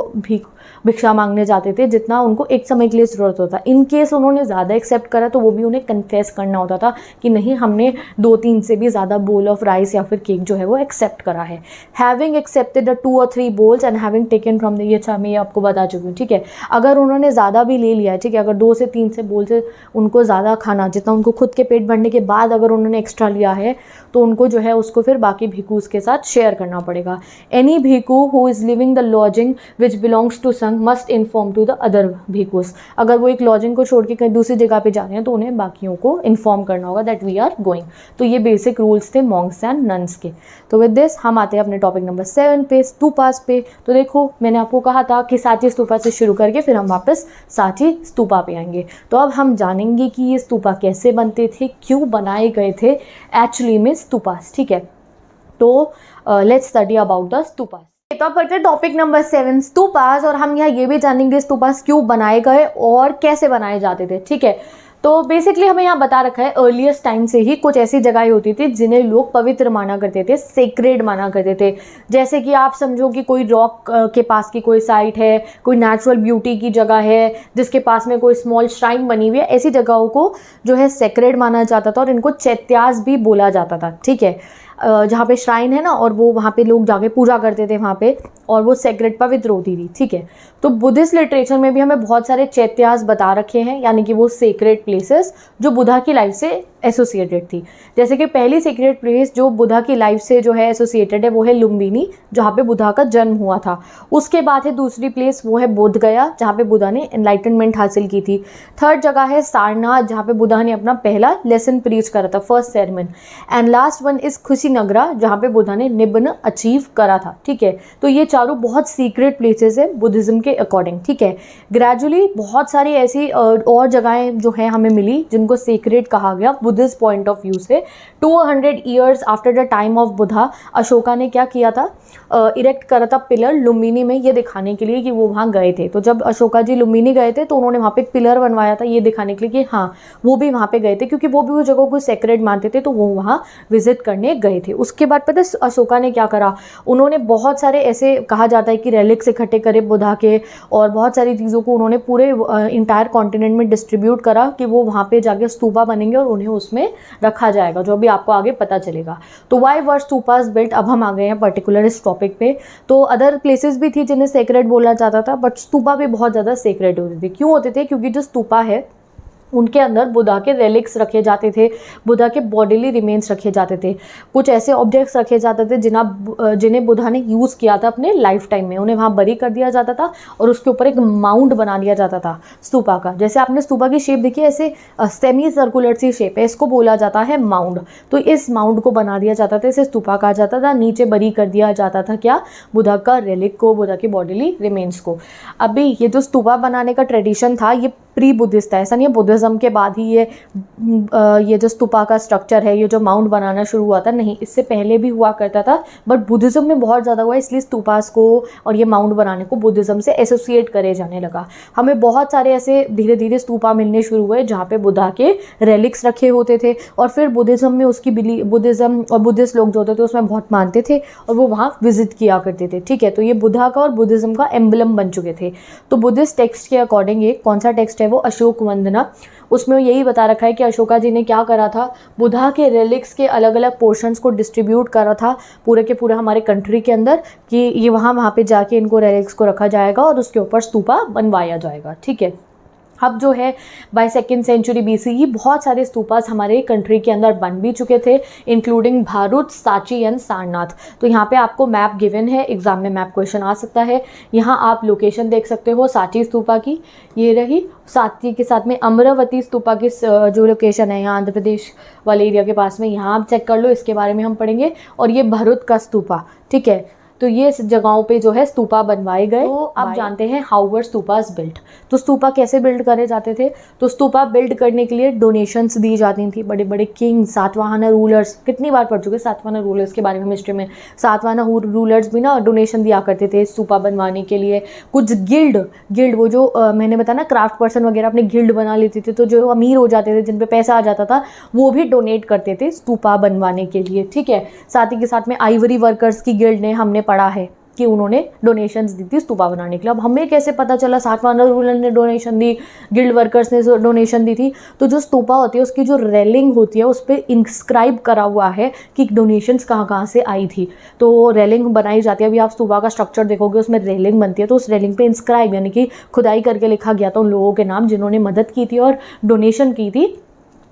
भिक्षा मांगने जाते थे जितना उनको एक समय के लिए ज़रूरत होता। इन केस उन्होंने ज़्यादा एक्सेप्ट करा तो वो भी उन्हें कन्फेस करना होता था कि नहीं, हमने 2-3 से भी ज़्यादा बोल ऑफ राइस या फिर केक जो है वो एक्सेप्ट करा है। Having accepted the 2 or 3 bowls and having taken from the, ये अच्छा मैं आपको बता चुकी हूँ, ठीक है। अगर उन्होंने ज़्यादा भी ले लिया है, ठीक है, अगर 2 से 3 से बोल से उनको ज़्यादा खाना, जितना उनको खुद के पेट भरने के बाद अगर उन्होंने एक्स्ट्रा लिया है तो उनको जो है उसको फिर बाकी भिखूस के साथ शेयर करना पड़ेगा। Any bhikkhu who is living the lodging which belongs to sangha must inform to the other bhikkhus. अगर वो एक लॉजिंग को छोड़ के कहीं दूसरी जगह पे जा रहे हैं तो उन्हें बाकियों को इन्फॉर्म करना होगा दैट वी आर गोइंग। तो ये बेसिक रूल्स थे मॉन्क्स एंड नन्स के। तो विद दिस हम आते हैं अपने टॉपिक नंबर 7 पे, स्तूपास पे। तो देखो मैंने आपको कहा था कि सांची स्तूपा से शुरू करके फिर हम वापस सांची स्तूपा पे आएंगे। तो अब हम जानेंगे कि ये स्तूपा कैसे बनते थे, क्यों बनाए गए थे एक्चुअली में स्तूपास, ठीक है। तो let's study about the stupas. तो अब पढ़ते हैं टॉपिक नंबर 7 स्तूपास, और हम यहाँ ये भी जानेंगे स्तूपास क्यों बनाए गए और कैसे बनाए जाते थे, ठीक है। तो बेसिकली हमें यहाँ बता रखा है अर्लीस्ट टाइम से ही कुछ ऐसी जगहें होती थी जिन्हें लोग पवित्र माना करते थे, सेक्रेड माना करते थे। जैसे कि आप समझो कि कोई रॉक के पास की कोई साइट है, कोई नेचुरल ब्यूटी की जगह है जिसके पास में कोई स्मॉल श्राइन बनी हुई है, ऐसी जगहों को जो है सेक्रेड माना जाता था और इनको चैत्यास भी बोला जाता था, ठीक है। जहाँ पे श्राइन है ना, और वो वहाँ पे लोग जाके पूजा करते थे वहाँ पे, और वो सेक्रेड पवित्र होती थी, ठीक है। तो बुद्धिस्ट लिटरेचर में भी हमें बहुत सारे चैत्यास बता रखे हैं, यानी कि वो सेक्रेड प्लेसेस जो बुद्धा की लाइफ से एसोसिएटेड थी। जैसे कि पहली सेक्रेड प्लेस जो बुद्धा की लाइफ से जो है एसोसिएटेड है वो है लुम्बिनी, जहाँ पे बुद्धा का जन्म हुआ था। उसके बाद है दूसरी प्लेस, वो है बोध गया, जहाँ पे बुद्धा ने एनलाइटनमेंट हासिल की थी। थर्ड जगह है सारनाथ, जहाँ पे बुद्धा ने अपना पहला लेसन प्रीच करा था, first sermon. And last one is Kushinagara, जहाँ पे बुद्धा ने निब्बन अचीव करा था, ठीक है। तो ये चारों बहुत सीक्रेट प्लेसेस है बुद्धिज्म के अकॉर्डिंग, ठीक है। ग्रेजुअली बहुत सारी ऐसी और जगहें जो है हमें मिली जिनको सीक्रेट कहा गया बुद्धिस्ट पॉइंट ऑफ व्यू से। 200 years after the time of Buddha, Ashoka ने क्या किया था, इरेक्ट करा था पिलर लुम्बिनी में, ये दिखाने के लिए कि वो वहाँ गए थे। तो जब अशोका जी लुम्बिनी गए थे तो उन्होंने वहाँ पे एक पिलर बनवाया था, ये दिखाने के लिए कि हाँ वो भी वहाँ पे गए थे, क्योंकि वो भी उस जगह को सेक्रेड मानते थे, तो वो वहाँ विजिट करने गए थे। उसके बाद पता है अशोका ने क्या करा, उन्होंने बहुत सारे ऐसे कहा जाता है कि रेलिक्स इकट्ठे करे बुद्धा के, और बहुत सारी चीज़ों को उन्होंने पूरे इंटायर कॉन्टिनेंट में डिस्ट्रीब्यूट करा कि वो वहाँ पे जाके स्तूपा बनेंगे और उन्हें उसमें रखा जाएगा, जो अभी आपको आगे पता चलेगा। तो वाई वर स्तूपास बिल्ट, अब हम आ गए हैं पर्टिकुलर इस टॉपिक पे। तो अदर प्लेसेस भी थी जिन्हें सेक्रेड बोला जाता था, बट स्तूपा भी बहुत ज़्यादा सेक्रेड होते थे। क्यों होते थे, क्योंकि जो स्तूपा है उनके अंदर बुद्धा के रेलिक्स रखे जाते थे, बुद्धा के बॉडीली रिमेन्स रखे जाते थे, कुछ ऐसे ऑब्जेक्ट्स रखे जाते थे जिन्हें बुद्धा ने यूज़ किया था अपने लाइफ टाइम में, उन्हें वहाँ बरी कर दिया जाता था और उसके ऊपर एक माउंट बना दिया जाता था स्तूपा का। जैसे आपने स्तूपा की शेप देखी, ऐसे सेमी सर्कुलर सी शेप है, इसको बोला जाता है माउंट। तो इस माउंट को बना दिया जाता था, इसे स्तूपा कहा जाता था। नीचे बरी कर दिया जाता था क्या, बुद्धा का रेलिक को, बुद्धा की बॉडीली रिमेन्स को। अभी ये जो स्तूपा बनाने का ट्रेडिशन था ये प्री बुद्धिस्ट था, ऐसा नहीं है बुद्धिज़्म के बाद ही ये जो स्तूपा का स्ट्रक्चर है, ये जो माउंट बनाना शुरू हुआ था, नहीं, इससे पहले भी हुआ करता था, बट बुद्धिज़्म में बहुत ज़्यादा हुआ, इसलिए स्तूपास को और ये माउंट बनाने को बुद्धिज़्म से एसोसिएट करे जाने लगा। हमें बहुत सारे ऐसे धीरे धीरे स्तूपा मिलने शुरू हुए जहाँ पे बुद्धा के रेलिक्स रखे होते थे, और फिर बुद्धिज़्म में उसकी बुद्धिज़्म और बुद्धिस्ट लोग जो होते थे उसमें बहुत मानते थे और वो वहाँ विजिट किया करते थे, ठीक है। तो ये बुद्धा का और बुद्धिज़्म का एम्बलम बन चुके थे। तो बुद्धिस्ट टेक्स्ट के अकॉर्डिंग ये कौन सा टेक्स्ट है, वो अशोक वंदना, उसमें यही बता रखा है कि अशोका जी ने क्या करा था, बुद्धा के रेलिक्स के अलग अलग पोर्शंस को डिस्ट्रीब्यूट करा था पूरे के पूरे हमारे कंट्री के अंदर, कि ये वहाँ पे जाके इनको रेलिक्स को रखा जाएगा और उसके ऊपर स्तूपा बनवाया जाएगा, ठीक है। अब जो है बाय 2nd सेंचुरी BCE बहुत सारे स्तूपास हमारे कंट्री के अंदर बन भी चुके थे, इंक्लूडिंग भारूच, सांची एंड सारनाथ। तो यहाँ पे आपको मैप गिवन है, एग्जाम में मैप क्वेश्चन आ सकता है। यहाँ आप लोकेशन देख सकते हो सांची स्तूपा की, ये रही। साथ के साथ में अमरावती स्तूपा की जो लोकेशन है यहाँ आंध्र प्रदेश वाले एरिया के पास में, यहाँ आप चेक कर लो, इसके बारे में हम पढ़ेंगे। और ये भरूच का स्तूपा, ठीक है। तो ये जगहों पे जो है स्तूपा बनवाए गए। तो आप जानते हैं हाउ वर स्तूपास बिल्ट। तो स्तूपा कैसे बिल्ड करे जाते थे, तो स्तूपा बिल्ड करने के लिए डोनेशंस दी जाती थी। बड़े बड़े किंग, सातवाहन रूलर्स, कितनी बार पढ़ चुके सातवाहन रूलर्स के बारे में हिस्ट्री में। सातवाहन रूलर्स भी ना डोनेशन दिया करते थे स्तूपा बनवाने के लिए। कुछ गिल्ड वो जो मैंने बताया ना, क्राफ्ट पर्सन वगैरह अपने गिल्ड बना लेते थे, तो जो अमीर हो जाते थे, जिन पे पैसा आ जाता था, वो भी डोनेट करते थे स्तूपा बनवाने के लिए, ठीक है। साथ ही के साथ में आइवरी वर्कर्स की गिल्ड ने हमने पढ़ा है, कि उन्होंने डोनेशंस दी थी स्तूपा बनाने के लिए। अब हमें कैसे पता चला सातवाहन रूलर ने डोनेशन दी, गिल्ड वर्कर्स ने डोनेशन दी थी? तो जो स्तूपा होती है उसकी जो रेलिंग होती है उस पर इंस्क्राइब करा हुआ है कि डोनेशंस कहाँ कहाँ से आई थी। तो रेलिंग बनाई जाती है, अभी आप स्तूपा का स्ट्रक्चर देखोगे उसमें रेलिंग बनती है, तो उस रेलिंग पे इंस्क्राइब यानी कि खुदाई करके लिखा गया था उन लोगों के नाम जिन्होंने मदद की थी और डोनेशन की थी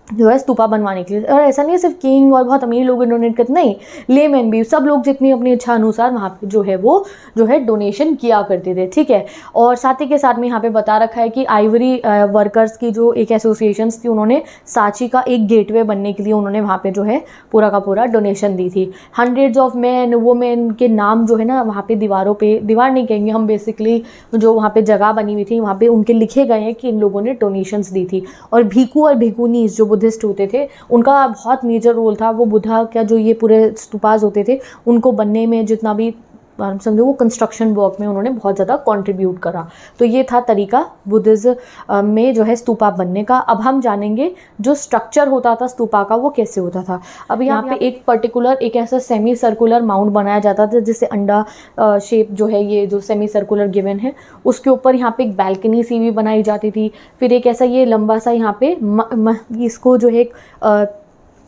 जो है स्तूपा बनवाने के लिए। और ऐसा नहीं है सिर्फ किंग और बहुत अमीर लोग डोनेट करते, नहीं, लेमैन भी, सब लोग जितनी अपनी इच्छा अनुसार वहाँ पे जो है वो जो है डोनेशन किया करते थे, ठीक है। और साथ ही के साथ में यहाँ पे बता रखा है कि आइवरी वर्कर्स की जो एक एसोसिएशंस थी उन्होंने सांची का एक गेटवे बनने के लिए उन्होंने वहाँ पे जो है पूरा का पूरा डोनेशन दी थी। हंड्रेड्स ऑफ मैन वुमेन के नाम जो है ना वहाँ पे दीवारों पे, दीवार नहीं कहेंगे हम, बेसिकली जो वहाँ पे जगह बनी हुई थी वहाँ पे उनके लिखे गए हैं कि इन लोगों ने डोनेशंस दी थी। और भिखू और भिखुनीस जो बुद्धिस्ट होते थे उनका बहुत मेजर रोल था। वो बुद्धा का जो ये पूरे स्तूपास होते थे उनको बनने में जितना भी समझो वो कंस्ट्रक्शन वर्क में उन्होंने बहुत ज़्यादा कंट्रीब्यूट करा। तो ये था तरीका बुद्धिज्म में जो है स्तूपा बनने का। अब हम जानेंगे जो स्ट्रक्चर होता था स्तूपा का वो कैसे होता था। अब यहाँ पे एक पर्टिकुलर एक ऐसा सेमी सर्कुलर माउंट बनाया जाता था जिससे अंडा शेप जो है ये जो सेमी सर्कुलर गिवन है उसके ऊपर यहाँ पे एक बैल्कनी सी भी बनाई जाती थी। फिर एक ऐसा ये लंबा सा यहाँ पे इसको जो है एक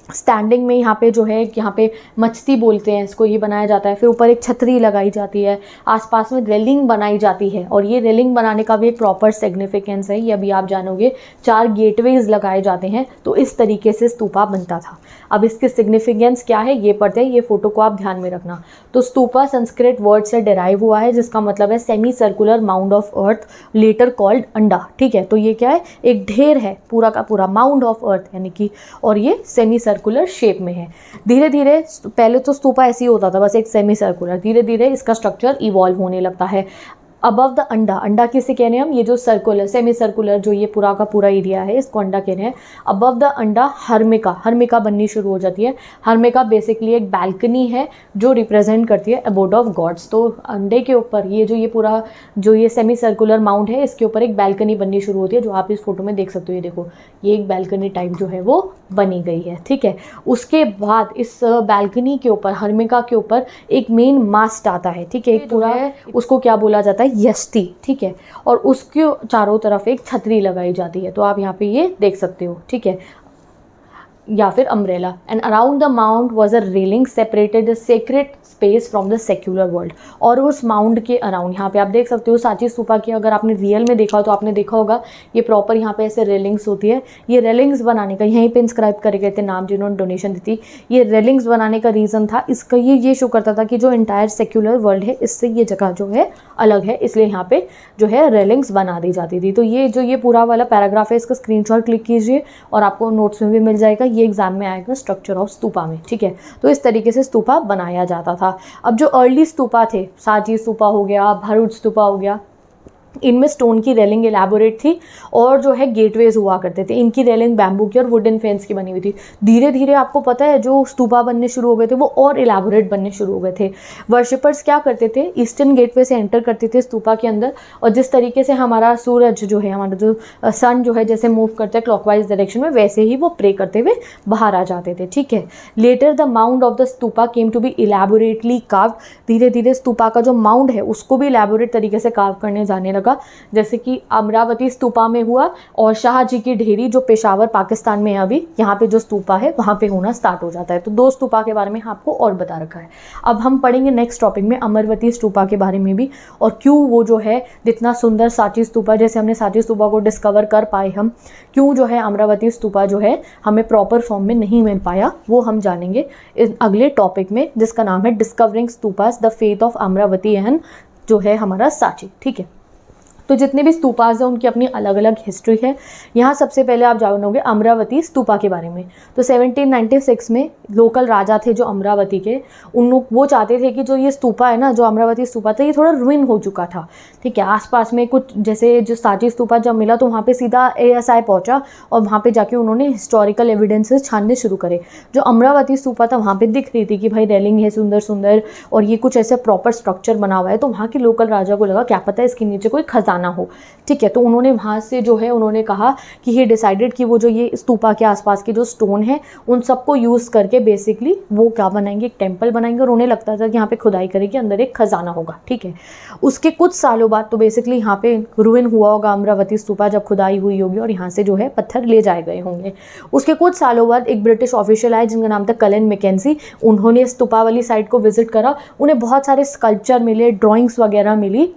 स्टैंडिंग में यहाँ पे जो है यहाँ पे मछती बोलते हैं इसको, ये बनाया जाता है। फिर ऊपर एक छतरी लगाई जाती है, आसपास में रेलिंग बनाई जाती है और ये रेलिंग बनाने का भी एक प्रॉपर सिग्निफिकेंस है, ये अभी आप जानोगे। 4 गेटवेज लगाए जाते हैं, तो इस तरीके से स्तूपा बनता था। अब इसके सिग्निफिकेंस क्या है ये पढ़ते हैं, ये फोटो को आप ध्यान में रखना। तो स्तूपा संस्कृत वर्ड से डिराइव हुआ है जिसका मतलब है semi circular mound of earth later called anda, ठीक है। तो ये क्या है, एक ढेर है पूरा का पूरा, माउंड ऑफ अर्थ यानी कि, और ये सेमी सर्कुलर शेप में है। धीरे धीरे पहले तो स्तूपा ऐसे ही होता था बस एक सेमी सर्कुलर, धीरे धीरे इसका स्ट्रक्चर इवॉल्व होने लगता है। अबव द अंडा, अंडा किसे कह रहे हैं हम, ये जो सर्कुलर सेमी सर्कुलर जो ये पूरा का पूरा एरिया है इसको अंडा कह रहे हैं। अबव द अंडा हर्मिका, हर्मिका बननी शुरू हो जाती है। हर्मिका बेसिकली एक बैल्कनी है जो रिप्रेजेंट करती है अबोड ऑफ गॉड्स। तो अंडे के ऊपर ये जो ये पूरा जो ये सेमी सर्कुलर माउंट है इसके ऊपर एक बैल्कनी बननी शुरू होती है जो आप इस फोटो में देख सकते हो। ये देखो ये एक बैल्कनी टाइप जो है वो बनी गई है, ठीक है। उसके बाद इस बैल्कनी के ऊपर हर्मिका के ऊपर एक मेन मास्ट आता है, ठीक है। एक पूरा है उसको क्या बोला जाता है, यष्टि, ठीक है। और उसके चारों तरफ एक छतरी लगाई जाती है, तो आप यहाँ पे ये देख सकते हो, ठीक है, या फिर umbrella. And around the mount was a railing separated the sacred space from the secular world. और उस माउंट के अराउंड यहाँ पे आप देख सकते हो सांची स्तूपा की अगर आपने रियल में देखा हो तो आपने देखा होगा ये प्रॉपर यहाँ पे ऐसे रेलिंग्स होती है। ये रेलिंग्स बनाने का यहीं पे इंस्क्राइब करे गए थे नाम जिन्होंने डोनेशन दी थी। ये रेलिंग्स बनाने का रीज़न था इसका ये शो करता था कि जो इंटायर सेक्युलर वर्ल्ड है इससे ये जगह जो है अलग है, इसलिए यहाँ पे जो है रेलिंग्स बना दी जाती थी। तो ये जो ये पूरा वाला पैराग्राफ है इसका स्क्रीनशॉट क्लिक कीजिए और आपको नोट्स में भी मिल जाएगा, ये एग्जाम में आएगा स्ट्रक्चर ऑफ स्तूपा में, ठीक है। तो इस तरीके से स्तूपा बनाया जाता था। अब जो अर्ली स्तूपा थे, सांची स्तूपा हो गया, भरूच स्तूपा हो गया, इनमें स्टोन की रेलिंग एलैबोरेट थी और जो है गेटवेज हुआ करते थे। इनकी रेलिंग बैम्बू की और वुडन फेंस की बनी हुई थी। धीरे धीरे आपको पता है जो स्तूपा बनने शुरू हो गए थे वो और एलैबोरेट बनने शुरू हो गए थे। वर्शिपर्स क्या करते थे, ईस्टर्न गेटवे से एंटर करते थे स्तूपा के अंदर, और जिस तरीके से हमारा सूरज जो है, हमारा जो सन जो है जैसे मूव करते हैं क्लॉकवाइज डायरेक्शन में, वैसे ही वो प्रे करते हुए बाहर आ जाते थे, ठीक है। Later the mound of the stupa came to be elaborately carve. धीरे धीरे स्तूपा का जो माउंड है उसको भी इलैबोरेट तरीके से कार्व करने जाने लगा, जैसे कि अमरावती स्तूपा में हुआ और शाहजी की ढेरी जो पेशावर पाकिस्तान में है अभी, यहाँ पे जो स्तूपा है वहाँ पे होना स्टार्ट हो जाता है। तो 2 स्तूपा के बारे में आपको और बता रखा है। अब हम पढ़ेंगे नेक्स्ट टॉपिक में अमरावती स्तूपा के बारे में भी, और क्यों वो जो है जितना सुंदर सांची स्तूपा, जैसे हमने सांची स्तूपा को डिस्कवर कर पाए हम, क्यों जो है अमरावती स्तूपा जो है हमें प्रॉपर फॉर्म में नहीं मिल पाया, वो हम जानेंगे इस अगले टॉपिक में जिसका नाम है discovering stupas the faith of Amravati and जो है हमारा सांची, ठीक है। तो जितने भी स्तूपास हैं उनकी अपनी अलग अलग हिस्ट्री है। यहाँ सबसे पहले आप जानोगे अमरावती स्तूपा के बारे में। तो 1796 में लोकल राजा थे जो अमरावती के, उन लोग वो चाहते थे कि जो ये स्तूपा है ना, जो अमरावती स्तूपा था, ये थोड़ा रुइन हो चुका था, ठीक है। आसपास में कुछ जैसे जो सांची स्तूपा जब मिला तो वहाँ पे सीधा ASI पहुँचा और वहाँ पे जाके उन्होंने हिस्टोरिकल एविडेंसेस छानने शुरू करे। जो अमरावती स्तूपा था वहाँ पे दिख रही थी कि भाई रेलिंग है सुंदर सुंदर और ये कुछ ऐसे प्रॉपर स्ट्रक्चर बना हुआ है, तो वहाँ के लोकल राजा को लगा क्या पता है इसके नीचे कोई खजाना खजाना हो, ठीक है। तो उन्होंने वहाँ से जो है उन्होंने कहा कि ही डिसाइडेड कि वो जो ये स्तूपा के आसपास के जो स्टोन है उन सबको यूज़ करके बेसिकली वो क्या बनाएंगे, एक टेम्पल बनाएंगे, और उन्हें लगता था कि यहाँ पे खुदाई करेंगे, अंदर एक खजाना होगा, ठीक है। उसके कुछ सालों बाद तो बेसिकली यहाँ पे रुइन हुआ होगा अमरावती स्तूपा, जब खुदाई हुई होगी और यहाँ से जो है पत्थर ले जाए गए होंगे। उसके कुछ सालों बाद एक ब्रिटिश ऑफिशियल आए जिनका नाम था कलेन मैकेंजी। उन्होंने स्तूपा वाली साइट को विजिट करा, उन्हें बहुत सारे स्कल्पचर मिले, ड्राइंग्स वगैरह मिली,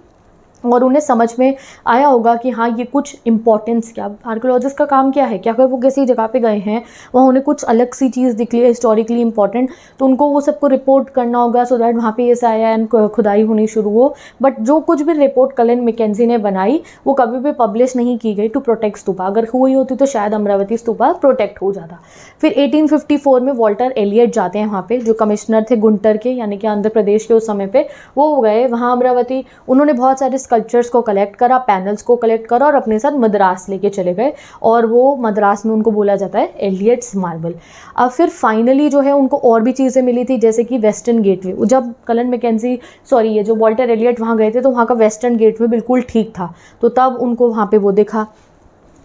और उन्हें समझ में आया होगा कि हाँ ये कुछ इंपॉर्टेंस, क्या आर्कियोलॉजिस्ट का काम क्या है, क्या अगर वो किसी जगह पे गए हैं वहाँ उन्हें कुछ अलग सी चीज़ दिखली है हिस्टोरिकली इंपॉर्टेंट, तो उनको वो सबको रिपोर्ट करना होगा सो दैट वहाँ पे ये आया एंड खुदाई होनी शुरू हो। बट जो कुछ भी रिपोर्ट कलेन मैकेंजी ने बनाई वो कभी भी पब्लिश नहीं की गई टू प्रोटेक्ट स्तूपा। अगर हुई होती तो शायद अमरावती स्तूपा प्रोटेक्ट हो जाता। फिर 1854 में वॉल्टर एलियट जाते हैं वहाँ पे, जो कमिश्नर थे गुंटर के, यानी कि आंध्र प्रदेश के उस समय पे, वो गए वहाँ अमरावती। उन्होंने बहुत सारे स्कल्पचर्स को कलेक्ट करा, पैनल्स को कलेक्ट करा और अपने साथ मद्रास लेके चले गए, और वो मद्रास में उनको बोला जाता है एलियट्स मार्बल। अब फिर फाइनली जो है उनको और भी चीज़ें मिली थी, जैसे कि वेस्टर्न गेटवे। जब कलेन मैकेंजी ये जो वॉल्टर एलियट वहाँ गए थे तो वहाँ का वेस्टर्न गेटवे बिल्कुल ठीक था, तो तब उनको वहाँ पे वो दिखा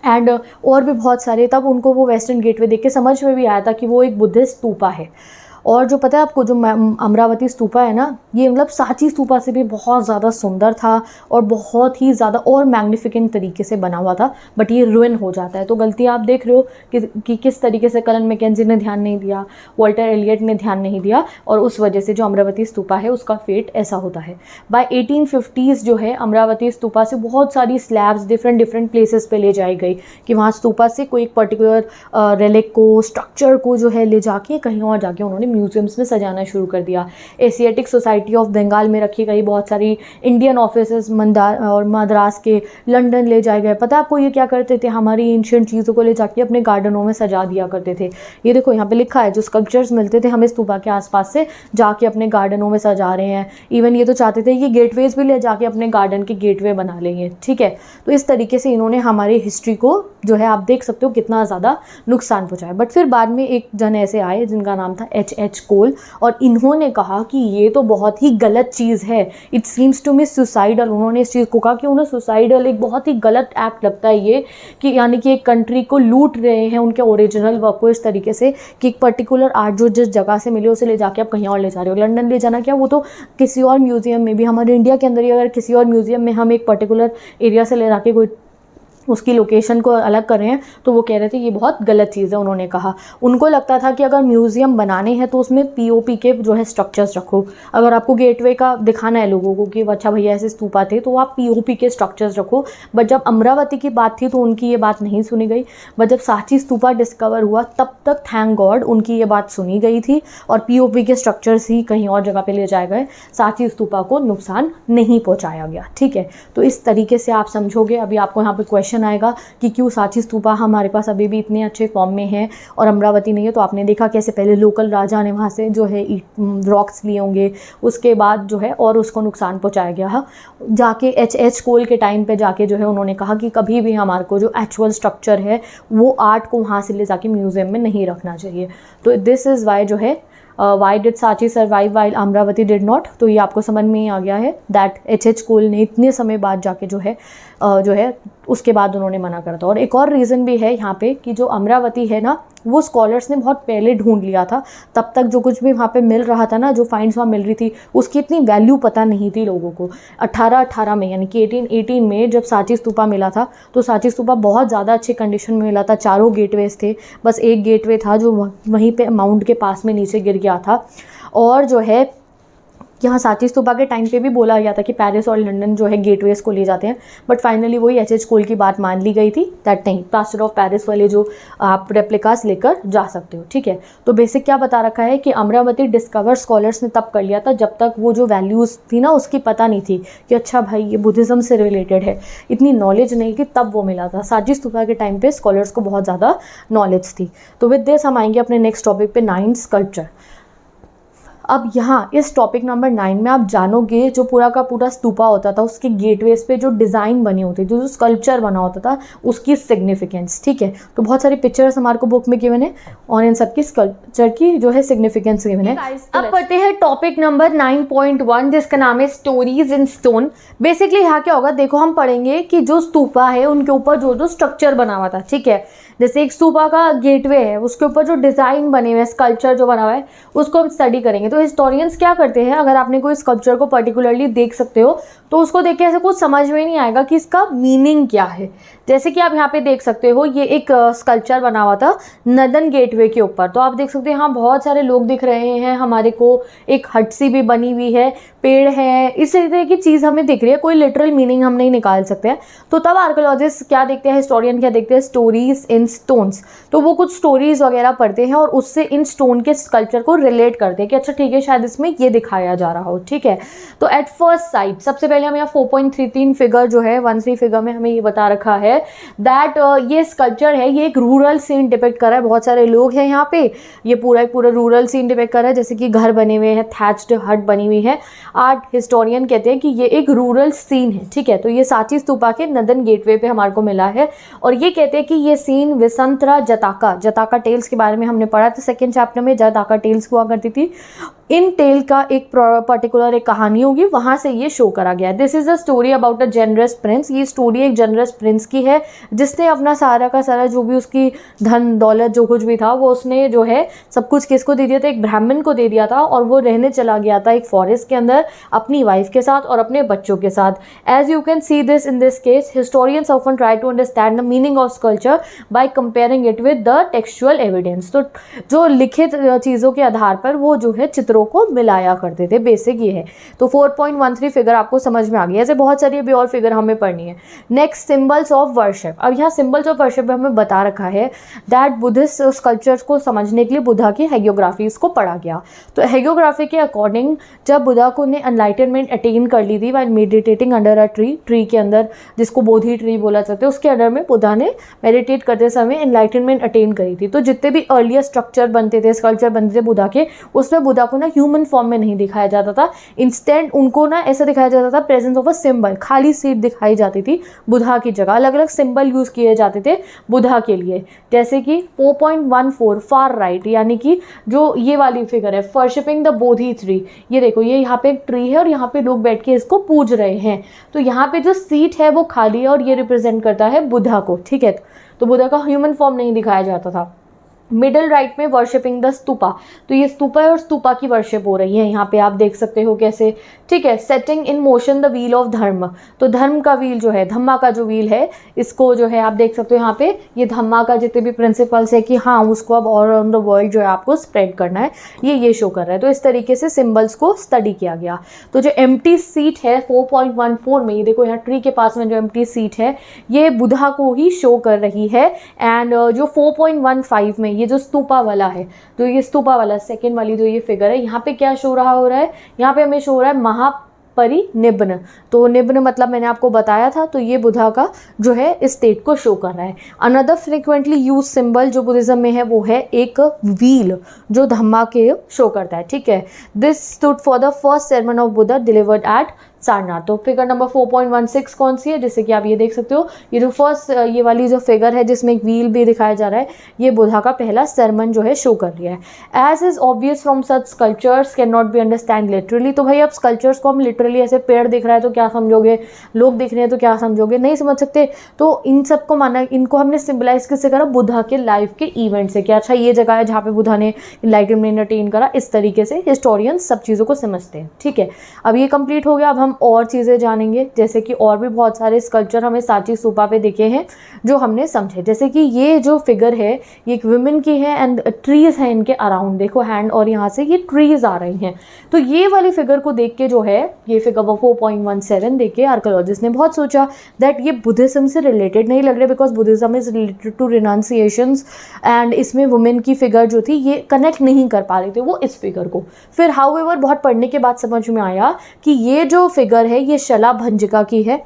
एंड और भी बहुत सारे, तब उनको वो वेस्टर्न गेटवे देख के समझ में भी आया था कि वो एक बुद्धिस्ट स्तूपा है। और जो पता है आपको, जो अमरावती स्तूपा है ना, ये मतलब सांची स्तूपा से भी बहुत ज़्यादा सुंदर था और बहुत ही ज़्यादा और मैग्निफिकेंट तरीके से बना हुआ था, बट ये रुइन हो जाता है। तो गलती आप देख रहे हो कि किस तरीके से कलेन मैकेंजी ने ध्यान नहीं दिया, वॉल्टर एलियट ने ध्यान नहीं दिया, और उस वजह से जो अमरावती स्तूपा है उसका फेट ऐसा होता है। बाय 1850s जो है अमरावती स्तूपा से बहुत सारी स्लैब्स डिफरेंट प्लेसेस पे ले जाई गई, कि वहाँ स्तूपा से कोई एक पर्टिकुलर रेलिक को, स्ट्रक्चर को जो है ले जाके कहीं और जाके उन्होंने म्यूजियम्स में सजाना शुरू कर दिया। एशियाटिक सोसाइटी ऑफ बंगाल में रखी गई बहुत सारी इंडियन ऑफिसेस और मद्रास के, लंदन ले जाए गए। पता है आपको ये क्या करते थे, हमारी एंशिएंट चीज़ों को ले जाके अपने गार्डनों में सजा दिया करते थे। ये देखो यहाँ पे लिखा है, जो स्कल्पचर्स मिलते थे हमें स्तूपा के आसपास से जाके अपने गार्डनों में सजा रहे हैं। इवन ये तो चाहते थे कि गेटवेज भी ले जाके अपने गार्डन के गेटवे बना लेंगे, ठीक है। तो इस तरीके से इन्होंने हमारी हिस्ट्री को जो है आप देख सकते हो कितना ज़्यादा नुकसान पहुँचाया। बट फिर बाद में एक जन ऐसे आए जिनका नाम था H.H. कोल, और इन्होंने कहा कि ये तो बहुत ही गलत चीज़ है, it seems to me suicidal. उन्होंने इस चीज़ को कहा कि उन्हें सुसाइडल, एक बहुत ही गलत एक्ट लगता है ये, कि यानी कि एक कंट्री को लूट रहे हैं उनके ओरिजिनल वर्क को इस तरीके से कि एक पर्टिकुलर आर्ट जो जिस जगह से मिले उसे ले जाके आप कहीं और ले जा रहे हो। लंदन ले जाना क्या, वो तो किसी और म्यूजियम में भी, हमारे इंडिया के अंदर ही अगर किसी और म्यूजियम में हम एक पर्टिकुलर एरिया से ले जाके कोई उसकी लोकेशन को अलग कर रहे हैं, तो वो कह रहे थे ये बहुत गलत चीज़ है। उन्होंने कहा उनको लगता था कि अगर म्यूज़ियम बनाने हैं तो उसमें पीओपी के जो है स्ट्रक्चर्स रखो। अगर आपको गेटवे का दिखाना है लोगों को कि अच्छा भैया ऐसे स्तूपा थे, तो आप पीओपी के स्ट्रक्चर्स रखो। बट जब अमरावती की बात थी तो उनकी ये बात नहीं सुनी गई। बट जब सांची स्तूपा डिस्कवर हुआ तब तक थैंक गॉड उनकी ये बात सुनी गई थी और पीओपी के स्ट्रक्चर्स ही कहीं और जगह पर ले जाए गए, सांची स्तूपा को नुकसान नहीं पहुँचाया गया, ठीक है। तो इस तरीके से आप समझोगे। अभी आपको यहाँ पर क्वेश्चन आएगा कि क्यों सांची स्तूपा हमारे पास अभी भी इतने अच्छे फॉर्म में है और अमरावती नहीं है। तो आपने देखा कैसे पहले लोकल राजा ने वहाँ से जो है रॉक्स लिए होंगे, उसके बाद जो है और उसको नुकसान पहुँचाया गया। जाके H.H. कोल के टाइम पे जाके जो है उन्होंने कहा कि कभी भी हमारे को जो एक्चुअल स्ट्रक्चर है वो आर्ट को वहाँ से ले जाके म्यूज़ियम में नहीं रखना चाहिए। तो दिस इज़ वाई जो है why did Sanchi survive while Amravati did not. तो ये आपको समझ में ही आ गया है दैट H.H. कोल ने इतने समय बाद जाके जो है उसके बाद उन्होंने मना करा था। और एक और रीज़न भी है यहाँ पे कि जो अमरावती है ना, वो स्कॉलर्स ने बहुत पहले ढूंढ लिया था। तब तक जो कुछ भी वहाँ पे मिल रहा था ना, जो फाइंड्स वहाँ मिल रही थी, उसकी इतनी वैल्यू पता नहीं थी लोगों को। 1818 में यानी कि 1818 में जब सांची स्तूपा मिला था तो सांची स्तूपा बहुत ज़्यादा अच्छी कंडीशन में मिला था। चारों गेटवेज थे, बस एक गेटवे था जो वहीं पे माउंट के पास में नीचे गिर गया था। और जो है यहाँ सांची स्तूपा के टाइम पे भी बोला गया था कि पेरिस और लंदन जो है गेटवेज को ले जाते हैं, बट फाइनली वही H.H. कोल की बात मान ली गई थी दैट नहीं, प्लास्टर ऑफ पेरिस वाले जो आप रेप्लिकास लेकर जा सकते हो, ठीक है। तो बेसिक क्या बता रखा है कि अमरावती डिस्कवर स्कॉलर्स ने तब कर लिया था जब तक वो जो वैल्यूज़ थी ना उसकी पता नहीं थी कि अच्छा भाई ये बुद्धिज़्म से रिलेटेड है, इतनी नॉलेज नहीं थी, तब वो मिला था। सांची स्तूपा के टाइम पर स्कॉलर्स को बहुत ज़्यादा नॉलेज थी। तो विद दिस हम आएंगे अपने नेक्स्ट टॉपिक पे, 9 स्कल्पचर। अब यहाँ इस टॉपिक नंबर 9 में आप जानोगे जो पूरा का पूरा स्तूपा होता था उसके गेटवेज पे जो डिज़ाइन बनी होती थी, जो स्कल्पचर बना होता था, उसकी सिग्निफिकेंस। ठीक है, तो बहुत सारी पिक्चर्स हमारे को बुक में गिवन है और इन सब की स्कल्पचर की जो है सिग्निफिकेंस गिवन है। अब पढ़ते हैं टॉपिक नंबर 9.1 जिसका नाम है स्टोरीज इन स्टोन। बेसिकली यहाँ क्या होगा, देखो हम पढ़ेंगे कि जो स्तूपा है उनके ऊपर जो जो स्ट्रक्चर बना हुआ था, ठीक है, जैसे एक स्तूपा का गेटवे है उसके ऊपर जो डिज़ाइन बने हुए हैं, स्कल्पचर जो बना हुआ है उसको हम स्टडी करेंगे। तो हिस्टोरियंस क्या करते हैं, अगर आपने कोई स्कल्पचर को पर्टिकुलरली देख सकते हो तो उसको देख के ऐसे कुछ समझ में नहीं आएगा कि इसका मीनिंग क्या है। जैसे कि आप यहाँ पे देख सकते हो ये एक स्कल्पचर बना हुआ था नदन गेटवे के ऊपर, तो आप देख सकते हैं यहाँ बहुत सारे लोग दिख रहे हैं हमारे को, एक हट सी भी बनी हुई है, पेड़ है, इस तरह की चीज़ हमें दिख रही है, कोई लिटरल मीनिंग हम नहीं निकाल सकते हैं। तो तब आर्कियोलॉजिस्ट क्या देखते हैं, हिस्टोरियन क्या देखते हैं, स्टोरीज इन स्टोन्स। तो वो कुछ स्टोरीज वगैरह पढ़ते हैं और उससे इन स्टोन के स्कल्पचर को रिलेट करते हैं कि अच्छा ठीक है शायद इसमें ये दिखाया जा रहा हो। ठीक है, तो एट फर्स्ट साइट सबसे पहले हम यहाँ 4.33 फिगर जो है 13 फिगर में हमें ये बता रखा है दैट ये स्कल्पचर है, ये एक रूरल सीन डिपिक्ट कर रहा है। बहुत सारे लोग हैं यहाँ पे, ये पूरा रूरल सीन डिपिक्ट कर रहा है, जैसे कि घर बने हुए हैं, थैच्ड हट बनी हुई है। आर्ट हिस्टोरियन कहते हैं कि ये एक रूरल सीन है। ठीक है, तो ये सांची स्तूपा के नदन गेटवे पे हमारे को मिला है और ये कहते हैं कि ये सीन विसंतरा जताका टेल्स के बारे में हमने पढ़ा था सेकेंड चैप्टर में, जताका टेल्स हुआ करती थी। इन टेल का एक पर्टिकुलर एक कहानी होगी, वहाँ से ये शो करा गया है। This is a story about a generous Prince. ये स्टोरी एक जनरस प्रिंस की है जिसने अपना सारा का सारा जो भी उसकी धन दौलत जो कुछ भी था वो उसने जो है सब कुछ किसको दे दिया था, एक ब्राह्मण को दे दिया था और वो रहने चला गया था एक फॉरेस्ट के अंदर अपनी वाइफ के साथ और अपने बच्चों के साथ। As you can see this in this case historians often try to understand the meaning of sculpture by comparing it with the textual evidence. तो जो लिखित चीज़ों के आधार पर वो जो है चित्रों को मिलाया करते थे, बेसिक ये है। तो 4.13 फिगर आपको समझ में आ गई। ऐसे बहुत सारी अभी और फिगर हमें पढ़नी है। Next symbols of worship. अब यहाँ सिंबल्स ऑफ वर्शिप में हमें बता रखा है दैट बुद्धिस्ट स्कल्पचर्स को समझने के लिए बुद्धा की हेगियोग्राफी को पढ़ा गया। तो हेगियोग्राफी के अकॉर्डिंग जब बुद्धा को ने एनलाइटनमेंट अटेन कर ली थी while meditating under a tree के अंदर, जिसको बोधि ट्री बोला जाता है, उसके अंडर में बुद्धा ने मेडिटेट करते समय एनलाइटनमेंट अटेन करी थी। तो जितने भी अर्लियर स्ट्रक्चर बनते थे, स्कल्पचर बनते थे बुद्धा के, उसमें बुद्धा को ना ह्यूमन फॉर्म में नहीं दिखाया जाता था। इंस्टेंट उनको ना ऐसा दिखाया जाता था प्रेजेंस ऑफ अ सिंबल, खाली सीट दिखाई जाती थी बुद्धा की जगह। अलग अलग सिंबल यूज किए जाते थे बुद्धा के लिए, जैसे कि 4.14 फार राइट, यानी कि जो ये वाली फिगर है वर्शिपिंग द बोधि ट्री। ये देखो ये यहाँ पे एक ट्री है और यहाँ पे लोग बैठ के इसको पूज रहे हैं। तो यहाँ पे जो सीट है वो खाली है और ये रिप्रेजेंट करता है बुद्धा को। ठीक है, तो बुद्धा का ह्यूमन फॉर्म नहीं दिखाया जाता था। मिडल राइट में वर्शिपिंग द स्तूपा, तो ये स्तूपा है और स्तूपा की वर्शिप हो रही है। यहाँ पे आप देख सकते हो कैसे। ठीक है, setting in motion the wheel of धर्म, तो धर्म का व्हील जो है, धम्मा का जो व्हील है, इसको जो है आप देख सकते हो यहाँ पे, ये धम्मा का जितने भी प्रिंसिपल्स है कि हाँ उसको अब ऑल अराउंड द वर्ल्ड जो है आपको स्प्रेड करना है, ये शो कर रहा है। तो इस तरीके से सिम्बल्स को स्टडी किया गया। तो जो एम्प्टी सीट है 4.14 में, ये देखो यहाँ ट्री के पास में जो एम्प्टी सीट है ये बुद्धा को ही शो कर रही है। एंड जो 4.15 में ये जो स्तूपा वाला है, तो ये स्तूपा वाला सेकेंड वाली जो ये फिगर है, यहाँ पे क्या शो हो रहा है, यहाँ पे हमें शो हो रहा है महापरिनिब्बन। तो निब्न मतलब मैंने आपको बताया था, तो ये बुद्धा का जो है इस स्टेट को शो कर रहा है। अनदर फ्रिक्वेंटली यूज सिंबल जो बुद्धिज्म में है वो है एक व्हील जो धम्मा के शो करता है। ठीक है, this stood for the first sermon of Buddha delivered eight Sarnath. तो फिगर नंबर 4.16 कौन सी है, जैसे कि आप ये देख सकते हो, ये जो फर्स्ट ये वाली जो फिगर है जिसमें एक व्हील भी दिखाया जा रहा है, ये बुद्धा का पहला सरमन जो है शो कर रहा है। As is obvious from such sculptures can not be understand literally. तो भाई अब स्कल्पचर्स को हम लिटरली ऐसे पेड़ दिख रहा है तो क्या समझोगे, लोग दिख रहे हैं तो क्या समझोगे, नहीं समझ सकते। तो इन सबको माना, इनको हमने सिम्बलाइज किससे करा, बुद्धा के लाइफ के इवेंट से, कि अच्छा ये जगह है जहाँ पे बुद्धा ने एनलाइटनमेंट अटेन करा। इस तरीके से हिस्टोरियंस सब चीज़ों को समझते हैं। ठीक है, अब ये कंप्लीट हो गया। अब हम और चीज़ें जानेंगे, जैसे कि और भी बहुत सारे स्कल्पचर हमें सांची स्तूपा पे दिखे हैं जो हमने समझे। जैसे कि ये जो फिगर है ये एक वुमेन की है एंड ट्रीज हैं इनके अराउंड, देखो हैंड और यहाँ से ये ट्रीज आ रही हैं। तो ये वाली फिगर को देख के जो है, ये फिगर 4.17 देख के आर्कियोलॉजिस्ट ने बहुत सोचा दैट ये बुद्धिज्म से रिलेटेड नहीं लग रहे, because Buddhism is related to renunciations and इसमें वुमेन की फिगर जो थी ये कनेक्ट नहीं कर पा रहे थे वो इस फिगर को। फिर हाउएवर बहुत पढ़ने के बाद समझ में आया कि ये जो फिगर है ये शला भंजिका की है।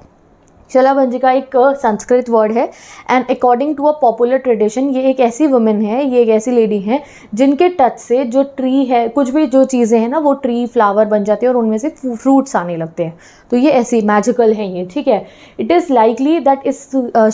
शलाभंजिका एक संस्कृत वर्ड है and according to a popular tradition ये एक ऐसी वुमेन है, ये एक ऐसी लेडी है जिनके टच से जो ट्री है, कुछ भी जो चीज़ें हैं ना वो ट्री फ्लावर बन जाते हैं और उनमें से फ्रूट्स आने लगते हैं। तो ये ऐसी मैजिकल है ये, ठीक है। इट इज़ लाइकली दैट इस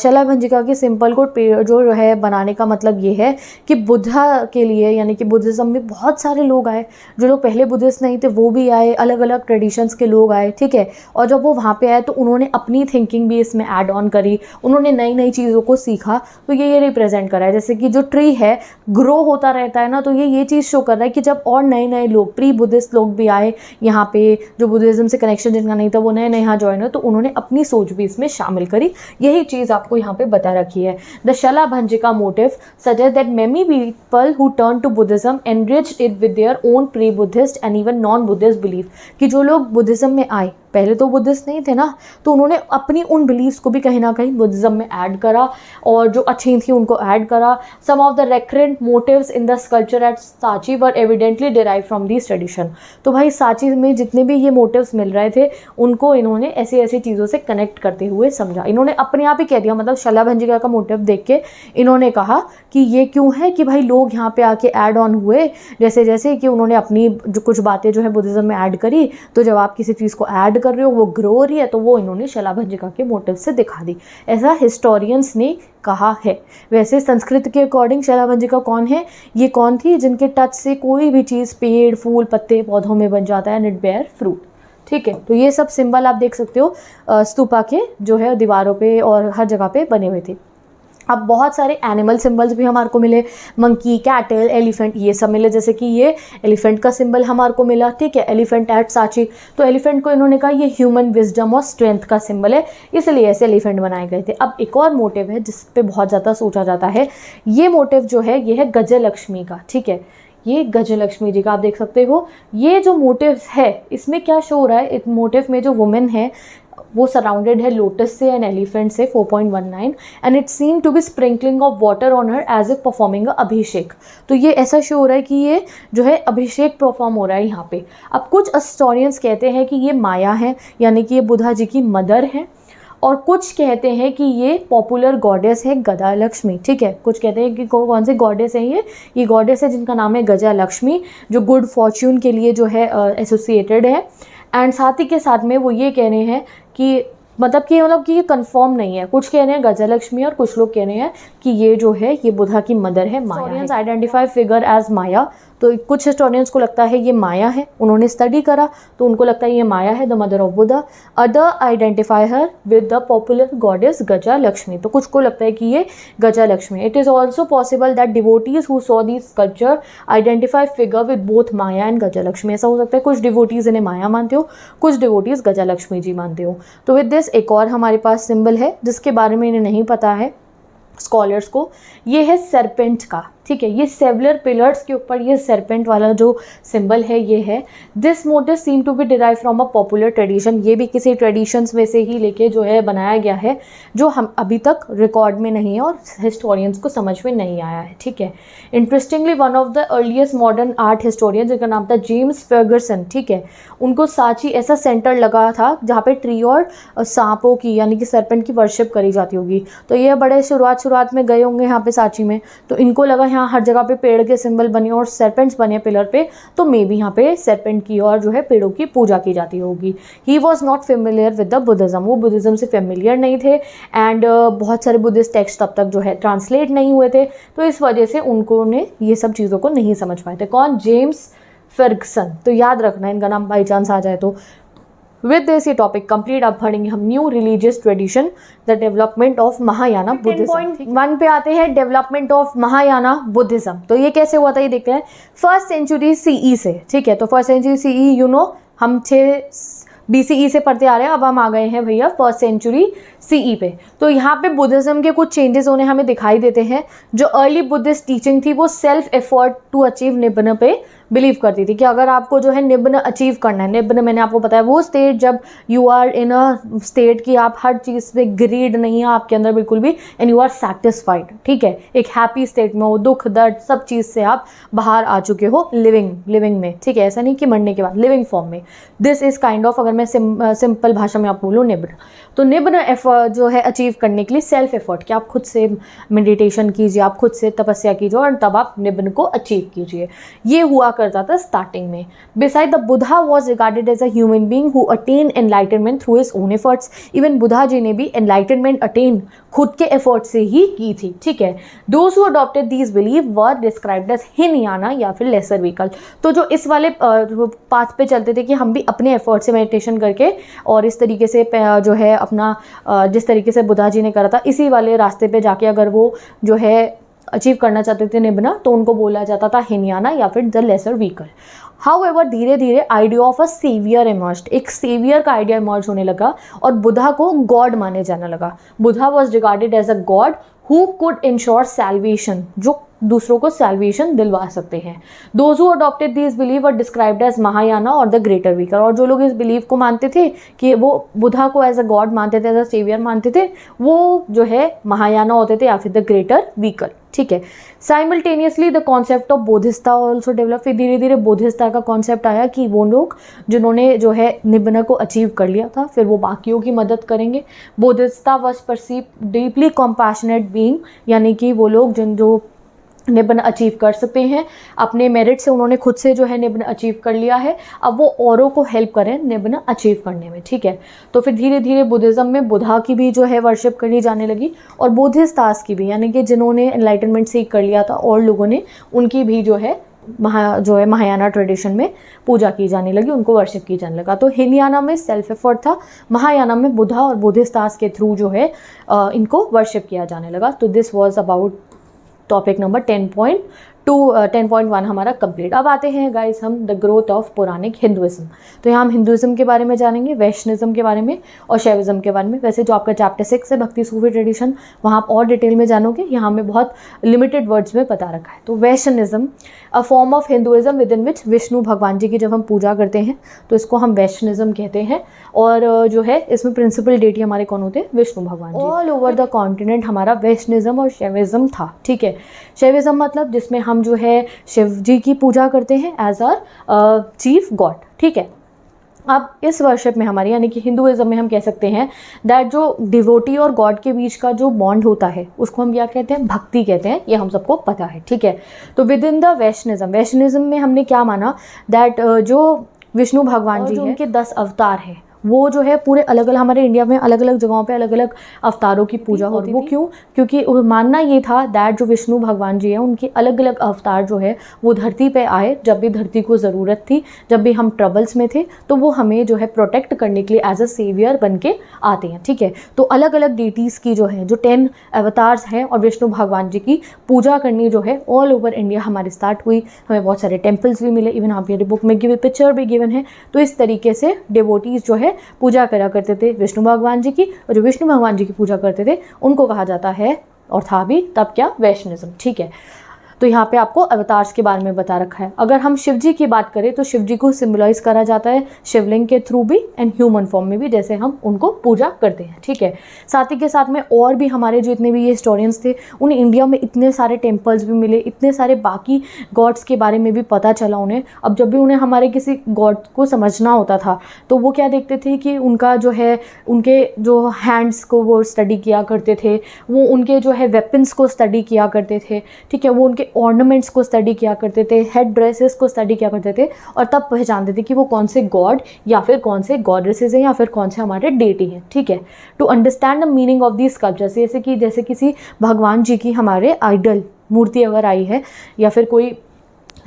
शलाभंजिका के सिंपल को जो है बनाने का मतलब ये है कि बुद्धा के लिए, यानी कि बुद्धिज़्म में बहुत सारे लोग आए, जो लोग पहले बुद्धिस्ट नहीं थे वो भी आए, अलग अलग ट्रेडिशंस के लोग आए, ठीक है। और जब वो वहाँ पे आए तो उन्होंने अपनी थिंकिंग भी इसमें ऐड ऑन करी, उन्होंने नई नई चीज़ों को सीखा। तो ये रिप्रेजेंट कर रहा है, जैसे कि जो ट्री है ग्रो होता रहता है ना, तो ये चीज़ शो कर रहा है कि जब और नए नए लोग, प्री बुद्धिस्ट लोग भी आए यहाँ पे, जो बुद्धिज़्म से कनेक्शन जिनका नहीं था वो नए नए यहाँ ज्वाइन हो, तो उन्होंने अपनी सोच भी इसमें शामिल करी। यही चीज़ आपको यहाँ पे बता रखी है। The shalabhanjika motif suggest that many people who turn to Buddhism enriched it with their own pre Buddhist and even non Buddhist belief, कि जो लोग बुद्धिज़्म में आए, पहले तो बुद्धिस्ट नहीं थे ना, तो उन्होंने अपनी उन बिलीव्स को भी कहीं ना कहीं बुद्धिज़्म में ऐड करा और जो अच्छी थी उनको ऐड करा। Some of the recurrent motifs in the sculpture at Sanchi were evidently derive from this tradition. तो भाई सांची में जितने भी ये मोटिव्स मिल रहे थे उनको इन्होंने ऐसी ऐसी चीज़ों से कनेक्ट करते हुए समझा। इन्होंने अपने आप ही कह दिया, मतलब शलाभंजिका का मोटिव देख के इन्होंने कहा कि ये क्यों है कि भाई लोग यहाँ पे आके ऐड ऑन हुए, जैसे जैसे कि उन्होंने अपनी जो कुछ बातें जो है बुद्धिज़्म में ऐड करी, तो जब आप किसी चीज़ को ऐड कर रहे हो वो ग्रो हो रही है, तो वो इन्होंने शलाभंजिका के मोटिव से दिखा दी, ऐसा हिस्टोरियंस ने कहा है। वैसे संस्कृत के अकॉर्डिंग शलाभंजिका कौन है, ये कौन थी जिनके टच से कोई भी चीज़ पेड़ फूल पत्ते पौधों में बन जाता है एंड इट बेयर फ्रूट, ठीक है। तो ये सब सिंबल आप देख सकते हो स्तूपा के जो है दीवारों पे और हर जगह पे बने हुए थे। अब बहुत सारे एनिमल सिंबल्स भी हमारे को मिले, मंकी, कैटल, एलिफेंट, ये सब मिले। जैसे कि ये एलिफेंट का सिंबल हमारे को मिला, ठीक है, एलिफेंट एट सांची। तो एलिफेंट को इन्होंने कहा ये ह्यूमन विजडम और स्ट्रेंथ का सिंबल है, इसलिए ऐसे एलिफेंट बनाए गए थे। अब एक और मोटिव है जिस पे बहुत ज़्यादा सोचा जाता है, ये मोटिव जो है ये है गजलक्ष्मी का, ठीक है। ये गजलक्ष्मी जी का आप देख सकते हो। ये जो मोटिव है इसमें क्या शो हो रहा है, इस मोटिव में जो वुमेन है वो सराउंडेड है लोटस से एंड एलिफेंट से 4.19 and it seem to be sprinkling of water on her as if performing a abhishek. तो ये ऐसा शो हो रहा है कि ये जो है अभिषेक परफॉर्म हो रहा है यहाँ पे। अब कुछ हिस्टोरियंस कहते हैं कि ये माया है, यानी कि ये बुद्धा जी की मदर है, और कुछ कहते हैं कि ये पॉपुलर गॉडेस है गजालक्ष्मी, ठीक है। कुछ कहते हैं कि कौन से गॉडेस है ये गॉडेस है जिनका नाम है गजालक्ष्मी, जो गुड फॉर्च्यून के लिए जो है एसोसिएटेड है। एंड साथ ही के साथ में वो ये कह रहे हैं कि मतलब कि ये कंफर्म नहीं है, कुछ कह रहे हैं गजालक्ष्मी और कुछ लोग कह रहे हैं कि ये जो है ये बुद्धा की मदर है, माया। हिस्टोरियंस आइडेंटिफाई फिगर एज माया। तो कुछ हिस्टोरियंस को लगता है ये माया है, उन्होंने स्टडी करा तो उनको लगता है ये माया है, the mother of Buddha. Other identify her with the popular goddess Gajalakshmi. तो कुछ को लगता है कि ये Gajalakshmi. It is also possible that devotees who saw this sculpture identify figure with both Maya and Gajalakshmi. ऐसा हो सकता है कुछ डिवोटीज इन्हें माया मानते हो, कुछ डिवोटीज गजालक्ष्मी जी मानते हो। तो विद दिस एक और हमारे पास सिंबल है जिसके बारे में इन्हें नहीं पता है स्कॉलर्स को, ये है सरपेंट का, ठीक है। ये सेवलर पिलर्स के ऊपर ये सरपेंट वाला जो सिंबल है ये है। This motif seem to be derive from a popular tradition. ये भी किसी ट्रेडिशंस में से ही लेके जो है बनाया गया है, जो हम अभी तक रिकॉर्ड में नहीं है और हिस्टोरियंस को समझ में नहीं आया है, ठीक है। Interestingly one of the earliest modern art historian जिनका नाम था जेम्स फर्गसन, ठीक है, उनको सांची ऐसा सेंटर लगा था जहाँ पे ट्री और सांपों की यानी कि सरपेंट की वर्शिप करी जाती होगी। तो ये बड़े शुरुआत में गए होंगे यहाँ पे सांची में, तो इनको लगा यहाँ हर जगह पे पेड़ के सिंबल बने और सरपेंट्स बने पिलर पे, तो मे बी यहाँ पे सरपेंट की और जो है पेड़ों की पूजा की जाती होगी। He was not familiar with the Buddhism. वो बुद्धिज़्म से फेमिलियर नहीं थे एंड बहुत सारे बुद्धिस्ट टेक्स्ट तब तक जो है ट्रांसलेट नहीं हुए थे, तो इस वजह से उनको ने ये सब चीज़ों को नहीं समझ पाए थे। कौन? James Fergusson. तो याद रखना इनका नाम बाई चांस आ जाए तो। विद दिस ये टॉपिक कंप्लीट। अब पढ़ेंगे हम new religious tradition, the development of Mahayana Buddhism. 10.1 पे आते हैं डेवलपमेंट ऑफ महायाना बुद्धिज्म। तो ये कैसे हुआ था ये देखते हैं। 1st सेंचुरी CE से, ठीक है। तो 1st सेंचुरी CE हम 6 BCE से पढ़ते आ रहे हैं, अब हम आ गए हैं भैया 1st सेंचुरी CE पे। तो यहाँ पे बुद्धिज्म के कुछ चेंजेस होने हमें दिखाई देते हैं। जो अर्ली बुद्धिस्ट टीचिंग थी वो सेल्फ एफर्ट टू अचीव निब्बन पे बिलीव करती थी कि अगर आपको जो है निब्बन अचीव करना है, निब्बन मैंने आपको बताया वो स्टेट जब you are in a state कि आप हर चीज़ पे ग्रीड नहीं है आपके अंदर बिल्कुल भी, एंड यू आर सेटिस्फाइड, ठीक है, एक हैप्पी स्टेट में हो, दुख दर्द सब चीज़ से आप बाहर आ चुके हो लिविंग में, ठीक है। ऐसा नहीं कि मरने के बाद, लिविंग फॉर्म में। दिस इज काइंड ऑफ, अगर मैं सिंपल भाषा में आप बोलूँ, निब्बन। तो निब्न एफर्ट जो है अचीव करने के लिए सेल्फ एफर्ट, कि आप खुद से मेडिटेशन कीजिए, आप खुद से तपस्या कीजिए और तब आप निब्न को अचीव कीजिए, ये हुआ करता था स्टार्टिंग में। Beside the Buddha was regarded as a human being who attain enlightenment through his own efforts. Even Buddha ji ने भी एनलाइटनमेंट अटेन खुद के एफर्ट से ही की थी, ठीक है। Those who adopted these belief were described as Hinayana या फिर लेसर व्हीकल। तो जो इस वाले पाथ पे चलते थे कि हम भी अपने एफर्ट से मेडिटेशन करके और इस तरीके से जो है अपना जिस तरीके से बुद्धा जी ने करा था, इसी वाले रास्ते पे जाके अगर वो जो है अचीव करना चाहते थे निब्ना, तो उनको बोला जाता था हिनयाना या फिर द लेसर व्हीकल। हाउएवर धीरे धीरे idea of a saviour emerged, एक सेवियर का आइडिया इमर्ज होने लगा और बुद्धा को गॉड माने जाने लगा। Buddha was regarded as a god who could ensure salvation, जो दूसरों को सैल्वेशन दिलवा सकते हैं। Those who adopted this believe are described as Mahayana और द ग्रेटर व्हीकल। और जो लोग इस बिलीव को मानते थे कि वो बुद्धा को एज अ गॉड मानते थे, एज अ सेवियर मानते थे, वो जो है महायाना होते थे या फिर द ग्रेटर व्हीकल, ठीक है। Simultaneously the concept of bodhisattva also develop. फिर धीरे धीरे बोधिस्ता का कॉन्सेप्ट आया कि वो लोग जिन्होंने जो है निब्न को अचीव कर लिया था, फिर वो बाकियों की मदद करेंगे। Bodhisattva was perceive deeply compassionate being, यानी कि वो लोग जो निब्न अचीव कर सकते हैं, अपने मेरिट से उन्होंने खुद से जो है निब्न अचीव कर लिया है, अब वो औरों को हेल्प करें निब्न अचीव करने में, ठीक है। तो फिर धीरे धीरे बुद्धिज़्म में बुद्धा की भी जो है वर्शिप करी जाने लगी और बोधिसत्वास की भी, यानी कि जिन्होंने एनलाइटनमेंट सीख कर लिया था और लोगों ने, उनकी भी जो है महायाना ट्रेडिशन में पूजा की जाने लगी, उनको वर्शिप की जाने लगा। तो हिनयाना में सेल्फ एफर्ट था, महायाना में बुद्धा और बोधिसत्वास के थ्रू जो है इनको वर्शिप किया जाने लगा। तो this was about topic number 10.1 हमारा कंप्लीट। अब आते हैं गाइस हम द ग्रोथ ऑफ पौराणिक हिंदुइज्म। तो यहाँ हम हिंदुइज्म के बारे में जानेंगे, वैष्णविज्म के बारे में और शैविज्म के बारे में। वैसे जो आपका चैप्टर 6 है भक्ति सूफी ट्रेडिशन, वहाँ आप और डिटेल में जानोगे, यहाँ में बहुत लिमिटेड वर्ड्स में बता रखा है। तो Vaishnavism a form of Hinduism within which Vishnu भगवान जी की जब हम पूजा करते हैं तो इसको हम वैष्णविज्म कहते हैं। और जो है इसमें प्रिंसिपल डेटी हमारे कौन होते हैं? विष्णु भगवान जी। ऑल ओवर द कॉन्टिनेंट हमारा वैष्णविज्म और शैविज्म था, ठीक है। शैविज्म मतलब जिसमें हम जो है शिव जी की पूजा करते हैं एज आर चीफ गॉड, ठीक है। अब इस वर्शिप में हमारे यानी कि हिंदुइज्म में हम कह सकते हैं दैट जो डिवोटी और गॉड के बीच का जो बॉन्ड होता है उसको हम क्या कहते हैं? भक्ति कहते हैं, ये हम सबको पता है, ठीक है। तो विद इन द वैष्णविज्म में हमने क्या माना दैट जो विष्णु भगवान जी हैं, उनके 10 अवतार हैं, वो जो है पूरे अलग अलग हमारे इंडिया में अलग अलग जगहों पे अलग अलग अवतारों की पूजा होती है। वो क्यों? क्योंकि मानना ये था दैट जो विष्णु भगवान जी हैं उनके अलग अलग अवतार जो है वो धरती पे आए जब भी धरती को ज़रूरत थी, जब भी हम ट्रबल्स में थे, तो वो हमें जो है प्रोटेक्ट करने के लिए एज अ सेवियर बन के आते हैं, ठीक है। तो अलग अलग डीटीज़ की जो है जो 10 अवतार्स हैं और विष्णु भगवान जी की पूजा करनी जो है ऑल ओवर इंडिया हमारी स्टार्ट हुई। हमें बहुत सारे टेम्पल्स भी मिले, इवन यहाँ पे बुक में गिवन पिक्चर भी गिवन है। तो इस तरीके से डिवोटीज़ जो है पूजा करा करते थे विष्णु भगवान जी की, और जो विष्णु भगवान जी की पूजा करते थे उनको कहा जाता है, और था भी तब क्या, वैष्णविज्म, ठीक है। तो यहाँ पे आपको अवतार्स के बारे में बता रखा है। अगर हम शिव जी की बात करें तो शिव जी को सिम्बलाइज करा जाता है शिवलिंग के थ्रू भी एंड ह्यूमन फॉर्म में भी, जैसे हम उनको पूजा करते हैं, ठीक है। साथ ही के साथ में और भी हमारे जो इतने भी ये हिस्टोरियंस थे, उन्हें इंडिया में इतने सारे टेम्पल्स भी मिले, इतने सारे बाकी गॉड्स के बारे में भी पता चला उन्हें। अब जब भी उन्हें हमारे किसी गॉड को समझना होता था तो वो क्या देखते थे कि उनका जो है उनके जो हैंड्स को वो स्टडी किया करते थे, वो उनके जो है वेपन्स को स्टडी किया करते थे, ठीक है। वो उनके ऑर्नामेंट्स को स्टडी किया करते थे, हेड ड्रेसेस को स्टडी किया करते थे, और तब पहचानते थे कि वो कौन से गॉड या फिर कौन से गॉडेसेस हैं या फिर कौन से हमारे डेटी हैं, ठीक है। To understand the meaning of these sculptures, जैसे किसी भगवान जी की हमारे आइडल मूर्ति अगर आई है या फिर कोई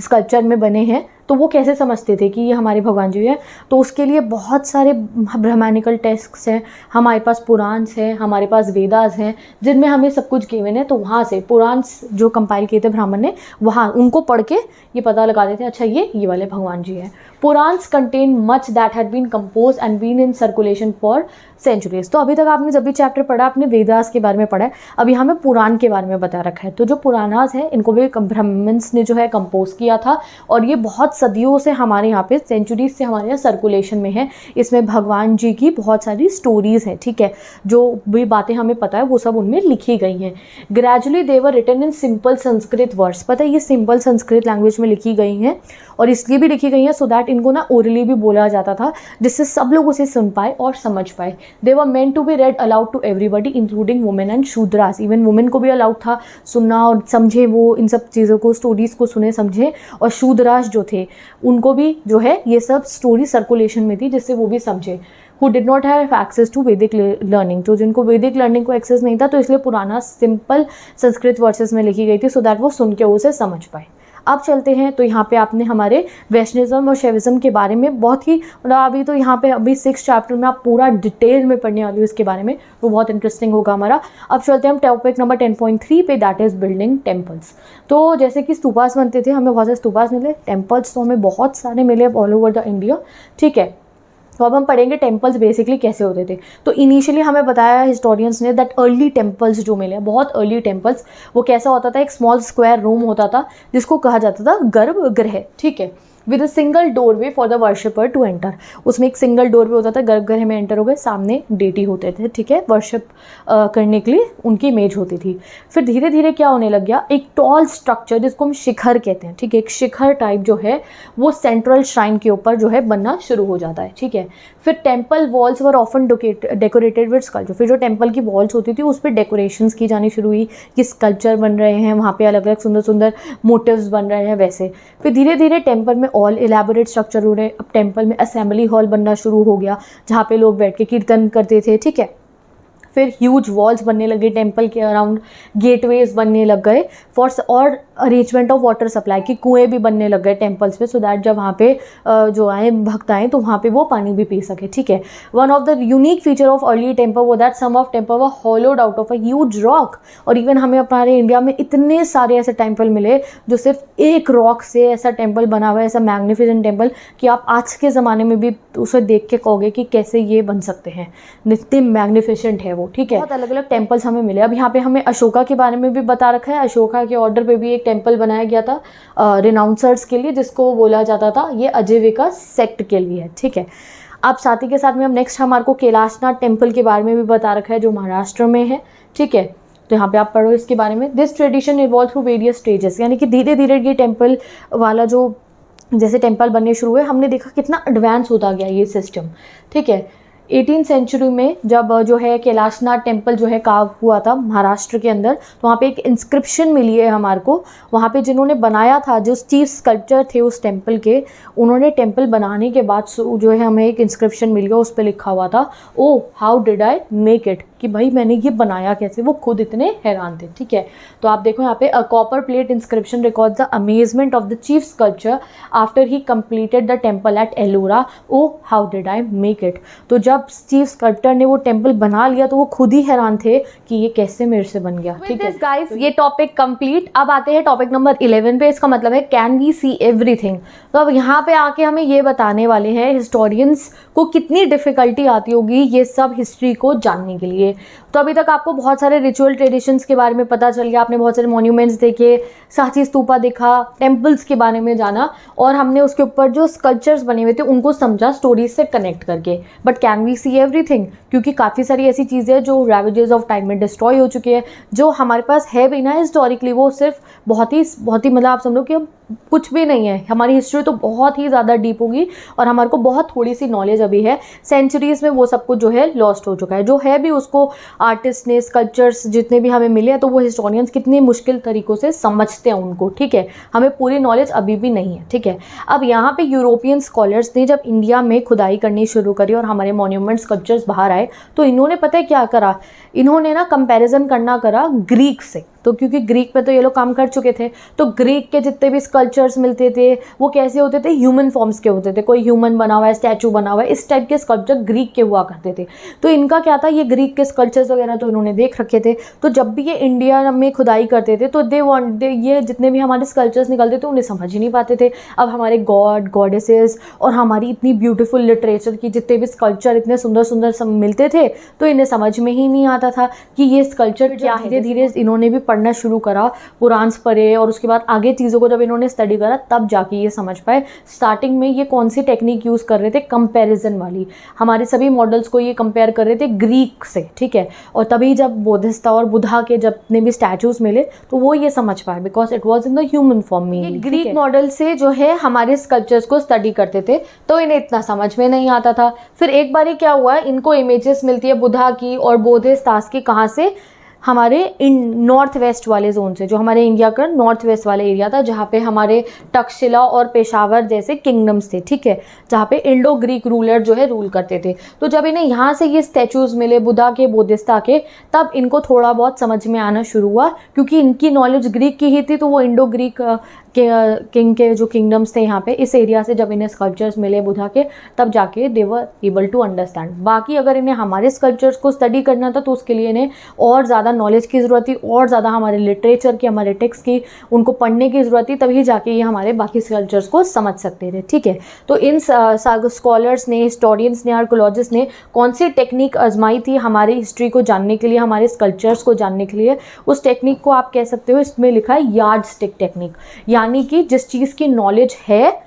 स्कल्पचर में बने हैं, तो वो कैसे समझते थे कि ये हमारे भगवान जी हैं? तो उसके लिए बहुत सारे ब्रह्मानिकल टेक्स्ट हैं, हमारे पास पुराण्स हैं, हमारे पास वेदास हैं, जिनमें हमें सब कुछ गिवन है। तो वहाँ से पुराण्स जो कंपाइल किए थे ब्राह्मण ने, वहाँ उनको पढ़ के ये पता लगा देते हैं अच्छा ये वाले भगवान जी हैं। Puranas contain much that had been compose and been in circulation for centuries. तो अभी तक आपने जब भी चैप्टर पढ़ा आपने वेदास के बारे में पढ़ा है, अब यहाँ में पुराण के बारे में बता रखा है। तो जो पुराणास है इनको भी ब्राह्मण्स ने जो है कंपोज किया था, और ये बहुत बहुत सदियों से हमारे यहाँ पे, सेंचुरीज से हमारे यहाँ सर्कुलेशन में है। इसमें भगवान जी की बहुत सारी स्टोरीज़ हैं, ठीक है, जो भी बातें हमें पता है वो सब उनमें लिखी गई हैं। Gradually they were written in simple Sanskrit words, पता है ये सिंपल संस्कृत लैंग्वेज में लिखी गई हैं, और इसलिए भी लिखी गई हैं सो दैट इनको ना ओरली भी बोला जाता था, जिससे सब लोग उसे सुन पाए और समझ पाए। They were meant to be read aloud to everybody including women and Shudras, even women को भी अलाउड था सुनना और समझे, वो इन सब चीज़ों को, स्टोरीज़ को सुने समझे, और शूद्रास जो थे उनको भी जो है ये सब स्टोरी सर्कुलेशन में थी, जिससे वो भी समझे। Who did not have access to Vedic learning, तो जिनको वैदिक लर्निंग को एक्सेस नहीं था, तो इसलिए पुराना सिंपल संस्कृत वर्सेस में लिखी गई थी सो दैट वो सुन के उसे समझ पाए। अब चलते हैं, तो यहाँ पे आपने हमारे वैष्णविज्म और शैविज्म के बारे में बहुत ही, मतलब अभी तो यहाँ पे अभी 6 चैप्टर में आप पूरा डिटेल में पढ़ने वाली हूँ इसके बारे में, वो बहुत इंटरेस्टिंग होगा हमारा। अब चलते हैं हम टॉपिक नंबर 10.3 पे, दैट इज़ बिल्डिंग टेम्पल्स। तो जैसे कि स्तूपास बनते थे, हमें बहुत सारे स्तूपास मिले, टेम्पल्स तो हमें बहुत सारे मिले ऑल ओवर द इंडिया, ठीक है। तो अब हम पढ़ेंगे टेम्पल्स बेसिकली कैसे होते थे। तो इनिशियली हमें बताया हिस्टोरियंस ने दैट अर्ली टेम्पल्स जो मिले, बहुत अर्ली टेम्पल्स, वो कैसा होता था, एक स्मॉल स्क्वायर रूम होता था जिसको कहा जाता था गर्भगृह, ठीक है, with a single doorway for the worshipper to enter. उसमें एक सिंगल डोरवे होता था, गर्भगृह में एंटर हो गए, सामने डेटी होते थे, ठीक है, वर्शिप करने के लिए उनकी इमेज होती थी। फिर धीरे धीरे क्या होने लग गया, एक टॉल स्ट्रक्चर जिसको हम शिखर कहते हैं, ठीक है, एक शिखर टाइप जो है वो सेंट्रल श्राइन के ऊपर जो है बनना शुरू हो जाता है, ठीक है। फिर temple walls were often decorated with sculpture, फिर जो टेम्पल की वॉल्स होती थी उस पर डेकोरेशंस की जानी शुरू हुई, कि स्कल्पचर बन रहे हैं वहाँ पे, अलग अलग सुंदर सुंदर मोटिव्स बन रहे हैं वैसे। फिर धीरे धीरे टेम्पल में ऑल इलेबोरेट स्ट्रक्चर हो रहे, अब टेम्पल में असेंबली हॉल बनना शुरू हो गया जहाँ पे लोग बैठ के कीर्तन करते थे, ठीक है। फिर ह्यूज वॉल्स बनने लगे टेम्पल के अराउंड, गेटवेज बनने लग गए फॉर, और अरेंजमेंट ऑफ वाटर सप्लाई, की कुएँ भी बनने लग गए टेम्पल्स पे, सो दैट जब वहाँ पे जो आए भक्त आए तो वहाँ पे वो पानी भी पी सके, ठीक है। One of the unique feature of early temple वो that some of temple were hollowed out of a huge rock, और इवन हमें हमारे इंडिया में इतने सारे ऐसे टेम्पल मिले जो सिर्फ एक रॉक से ऐसा टेम्पल बना हुआ है, ऐसा मैग्निफिसेंट टेम्पल कि आप आज के ज़माने में भी उसे देख के कहोगे कि कैसे ये बन सकते हैं, इतने मैग्निफिसेंट है वो, ठीक है। बहुत अलग अलग टेम्पल्स हमें मिले। अब यहाँ पे हमें अशोका के बारे में भी बता रखा है, अशोका के ऑर्डर पे भी एक टेम्पल बनाया गया था रिनाउंसर्स के लिए, जिसको बोला जाता था ये अजीविका सेक्ट के लिए, ठीक है। अब साथ ही के साथ में हम नेक्स्ट हमारे को कैलाशनाथ टेम्पल के बारे में भी बता रखा है जो महाराष्ट्र में है, ठीक है। तो यहाँ पे आप पढ़ो इसके बारे में। This tradition evolve through various stages, यानी कि धीरे धीरे ये टेम्पल वाला जो जैसे टेम्पल बनने शुरू हुए, हमने देखा कितना एडवांस होता गया ये सिस्टम, ठीक है। 18th सेंचुरी में जब जो है कैलाशनाथ टेम्पल जो है कार्व हुआ था महाराष्ट्र के अंदर, तो वहाँ पे एक इंस्क्रिप्शन मिली है हमारे को, वहाँ पे जिन्होंने बनाया था, जो चीफ स्कल्पचर थे उस टेम्पल के, उन्होंने टेम्पल बनाने के बाद जो है हमें एक इंस्क्रिप्शन मिल गया, उस पर लिखा हुआ था, oh how did I make it, कि भाई मैंने ये बनाया कैसे, वो खुद इतने हैरान थे, ठीक है। तो आप देखो यहाँ पे a copper plate inscription records the amazement of the chief sculpture after he completed the temple at Ellora, oh how did I make it. तो जब चीफ स्कल्पटर ने वो टेम्पल बना लिया तो वो खुद ही हैरान थे कि ये कैसे मेरे से बन गया, ठीक है गाइस। ये टॉपिक कंप्लीट। अब आते हैं टॉपिक नंबर 11 पे, इसका मतलब है कैन वी सी एवरीथिंग। तो अब यहाँ पे आके हमें ये बताने वाले हैं हिस्टोरियंस को कितनी डिफिकल्टी आती होगी ये सब हिस्ट्री को जानने के लिए। तो अभी तक आपको बहुत सारे रिचुअल ट्रेडिशंस के बारे में पता चल गया, आपने बहुत सारे मॉन्यूमेंट्स देखे, सांची स्तूपा देखा, टेम्पल्स के बारे में जाना, और हमने उसके ऊपर जो स्कल्पचर्स बने हुए थे उनको समझा स्टोरीज से कनेक्ट करके। But can we see everything, क्योंकि काफ़ी सारी ऐसी चीज़ें जो रैवेजेस ऑफ टाइम में डिस्ट्रॉय हो चुकी है, जो हमारे पास है भी ना हिस्टोरिकली, वो सिर्फ बहुत ही मतलब आप समझो कि कुछ भी नहीं है। हमारी हिस्ट्री तो बहुत ही ज़्यादा डीप होगी और हमारे को बहुत थोड़ी सी नॉलेज अभी है। सेंचुरीज में वो सब कुछ जो है लॉस्ट हो चुका है, जो है भी उसको आर्टिस्ट ने, स्कल्पचर्स जितने भी हमें मिले हैं, तो वो हिस्टोरियंस कितने मुश्किल तरीक़ों से समझते हैं उनको, ठीक है। हमें पूरी नॉलेज अभी भी नहीं है, ठीक है। अब यहाँ पे यूरोपियन स्कॉलर्स ने जब इंडिया में खुदाई करनी शुरू करी और हमारे मॉन्यूमेंट स्कल्पचर्स बाहर आए, तो इन्होंने पता है क्या करा, इन्होंने ना कंपैरिजन करना करा ग्रीक से। तो क्योंकि ग्रीक पे तो ये लोग काम कर चुके थे, तो ग्रीक के जितने भी स्कल्पचर्स मिलते थे वो कैसे होते थे, ह्यूमन फॉर्म्स के होते थे, कोई ह्यूमन बना हुआ है, स्टैचू बना हुआ है, इस टाइप के स्कल्पचर ग्रीक के हुआ करते थे। तो इनका क्या था, ये ग्रीक के स्कल्पचर्स वगैरह तो इन्होंने देख रखे थे, तो जब भी ये इंडिया में खुदाई करते थे तो ये जितने भी हमारे स्कल्पचर्स निकलते थे उन्हें समझ ही नहीं पाते थे। अब हमारे गॉड गॉडेसेस और हमारी इतनी ब्यूटीफुल लिटरेचर की जितने भी स्कल्पचर इतने सुंदर सुंदर सब मिलते थे, तो इन्हें समझ में ही नहीं आता था कि ये स्कल्पचर क्या है। धीरे धीरे इन्होंने भी पढ़ना शुरू करा, पुराण्स पढ़े और उसके बाद आगे चीज़ों को जब इन्होंने स्टडी करा तब जाके ये समझ पाए स्टार्टिंग में ये कौन सी टेक्निक यूज़ कर रहे थे, कंपैरिजन वाली। हमारे सभी मॉडल्स को ये कंपेयर कर रहे थे ग्रीक से, ठीक है। और तभी जब बोधिसत्व और बुद्धा के जितने भी स्टैचूज मिले तो वो ये समझ पाए because it was in the human form में। ग्रीक मॉडल से जो है हमारे स्कल्पचर्स को स्टडी करते थे तो इन्हें इतना समझ में नहीं आता था। फिर एक बार क्या हुआ, इनको इमेजेस मिलती है बुद्धा की और बोधिसत्व की, कहाँ से, हमारे नॉर्थ वेस्ट वाले जोन से, जो हमारे इंडिया का नॉर्थ वेस्ट वाला एरिया था जहाँ पे हमारे तक्षशिला और पेशावर जैसे किंगडम्स थे, ठीक है, जहाँ पे इंडो ग्रीक रूलर जो है रूल करते थे। तो जब इन्हें यहाँ से ये स्टैचूज मिले बुद्धा के, बोधिसत्व के, तब इनको थोड़ा बहुत समझ में आना शुरू हुआ क्योंकि इनकी नॉलेज ग्रीक की ही थी। तो वो इंडो ग्रीक किंग के जो किंगडम्स थे यहाँ पे इस एरिया से जब इन्हें स्कल्पचर्स मिले बुद्धा के, तब जाके दे वर एबल टू अंडरस्टैंड। बाकी अगर इन्हें हमारे स्कल्पचर्स को स्टडी करना था तो उसके लिए इन्हें और ज़्यादा नॉलेज की ज़रूरत थी, और ज़्यादा हमारे लिटरेचर की, हमारे टेक्स्ट की, उनको पढ़ने की ज़रूरत थी, तभी जाके ये हमारे बाकी स्कल्पचर्स को समझ सकते थे, ठीक है। तो इन स्कॉलर्स ने, हिस्टोरियंस ने, आर्कोलॉजिस्ट ने कौन सी टेक्निक आजमाई थी हमारी हिस्ट्री को जानने के लिए, हमारे स्कल्पचर्स को जानने के लिए, उस टेक्निक को आप कह सकते हो, इसमें लिखा है यार्डस्टिक टेक्निक। यानी कि जिस चीज़ की नॉलेज है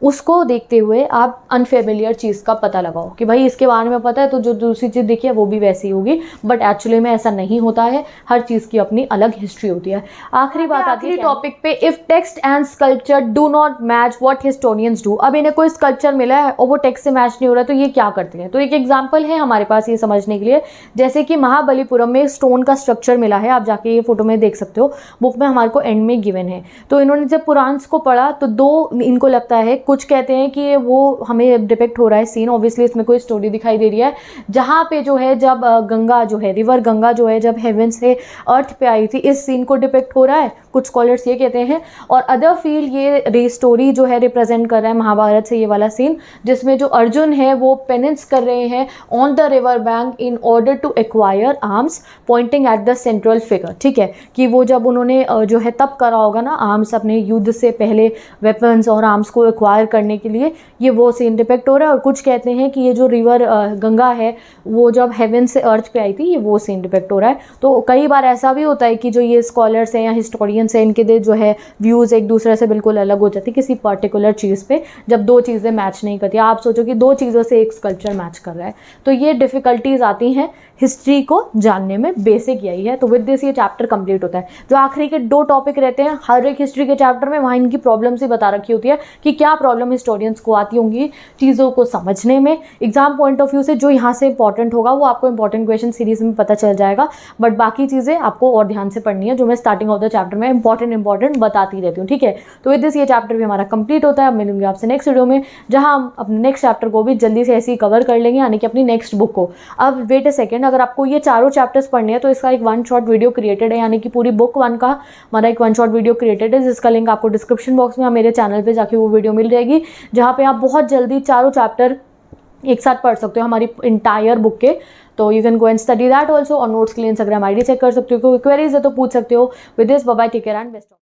उसको देखते हुए आप अनफेमिलियर चीज़ का पता लगाओ कि भाई इसके बारे में पता है तो जो दूसरी चीज़ देखी है वो भी वैसी होगी, बट एक्चुअली में ऐसा नहीं होता है। हर चीज़ की अपनी अलग हिस्ट्री होती है। आखिरी बात आती है टॉपिक पे, if text and sculpture do not match what historians do. अब इन्हें कोई स्कल्पचर मिला है और वो टेक्स्ट से मैच नहीं हो रहा है तो ये क्या करते हैं। तो एक एग्जाम्पल है हमारे पास ये समझने के लिए, जैसे कि महाबलीपुरम में स्टोन का स्ट्रक्चर मिला है, आप जाके ये फोटो में देख सकते हो, बुक में हमारे को एंड में गिवन है। तो इन्होंने जब पुराण्स को पढ़ा तो दो इनको लगता है, कुछ कहते हैं कि वो हमें डिपिक्ट हो रहा है सीन, ऑब्वियसली इसमें कोई स्टोरी दिखाई दे रही है जहाँ पे जो है जब गंगा जो है, रिवर गंगा जो है जब हेवन से अर्थ पे आई थी, इस सीन को डिपिक्ट हो रहा है, कुछ स्कॉलर्स ये कहते हैं। और अदर फील ये स्टोरी जो है रिप्रेजेंट कर रहा है महाभारत से ये वाला सीन, जिसमें जो अर्जुन है वो पेनेंस कर रहे हैं on the river bank in order to acquire arms pointing at the central figure, ठीक है, कि वो जब उन्होंने जो है तब करा होगा ना आर्म्स, अपने युद्ध से पहले वेपन्स और आर्म्स को एक्वायर करने के लिए, ये वो सीन डिपिक्ट हो रहा है। और कुछ कहते हैं कि ये जो रिवर गंगा है वो जब हेवन से अर्थ पे आई थी, ये वो सीन डिपिक्ट हो रहा है। तो कई बार ऐसा भी होता है कि जो ये स्कॉलर्स हैं या हिस्टोरियंस हैं, इनके जो है व्यूज़ एक दूसरे से बिल्कुल अलग हो जाती है किसी पर्टिकुलर चीज़ पे, जब दो चीज़ें मैच नहीं करती। आप सोचो कि दो चीज़ों से एक स्कल्पचर मैच कर रहा है, तो ये डिफ़िकल्टीज आती हैं हिस्ट्री को जानने में। बेसिक यही है। तो विद दिस ये चैप्टर कंप्लीट होता है। जो आखिरी के दो टॉपिक रहते हैं हर एक हिस्ट्री के चैप्टर में, वहाँ इनकी प्रॉब्लम्स ही बता रखी होती है कि क्या प्रॉब्लम हिस्टोरियंस को आती होंगी चीज़ों को समझने में। एग्जाम पॉइंट ऑफ व्यू से जो यहाँ से इंपॉर्टेंट होगा वो आपको इंपॉर्टेंट क्वेश्चन सीरीज में पता चल जाएगा, बट बाकी चीज़ें आपको और ध्यान से पढ़नी है जो मैं स्टार्टिंग ऑफ द चैप्टर में इंपॉर्टेंट बताती रहती हूँ, ठीक है। तो विद दिस ये चैप्टर भी हमारा कंप्लीट होता है। अब मिलूंगी आपसे नेक्स्ट वीडियो में, जहाँ हम अपने नेक्स्ट चैप्टर को भी जल्दी से ऐसे ही कवर कर लेंगे, यानी कि अपनी नेक्स्ट बुक को। अब वेट अ सेकेंड, अगर आपको ये चारों चैप्टर्स पढ़ने हैं तो इसका एक वन शॉट वीडियो क्रिएटेड है, यानी कि पूरी बुक वन का हमारा एक वन शॉट वीडियो क्रिएटेड है, जिसका लिंक आपको डिस्क्रिप्शन बॉक्स में मेरे चैनल पे जाके वो वीडियो मिल जाएगी, जहाँ पे आप बहुत जल्दी चारों चैप्टर एक साथ पढ़ सकते हो हमारी इंटायर बुक के। तो you can go and study that also. और नोट्स के लिए इंस्टाग्राम आईडी चेक कर सकते हो, कोई क्वेरीज है तो पूछ सकते हो। With this bye bye, take care and best.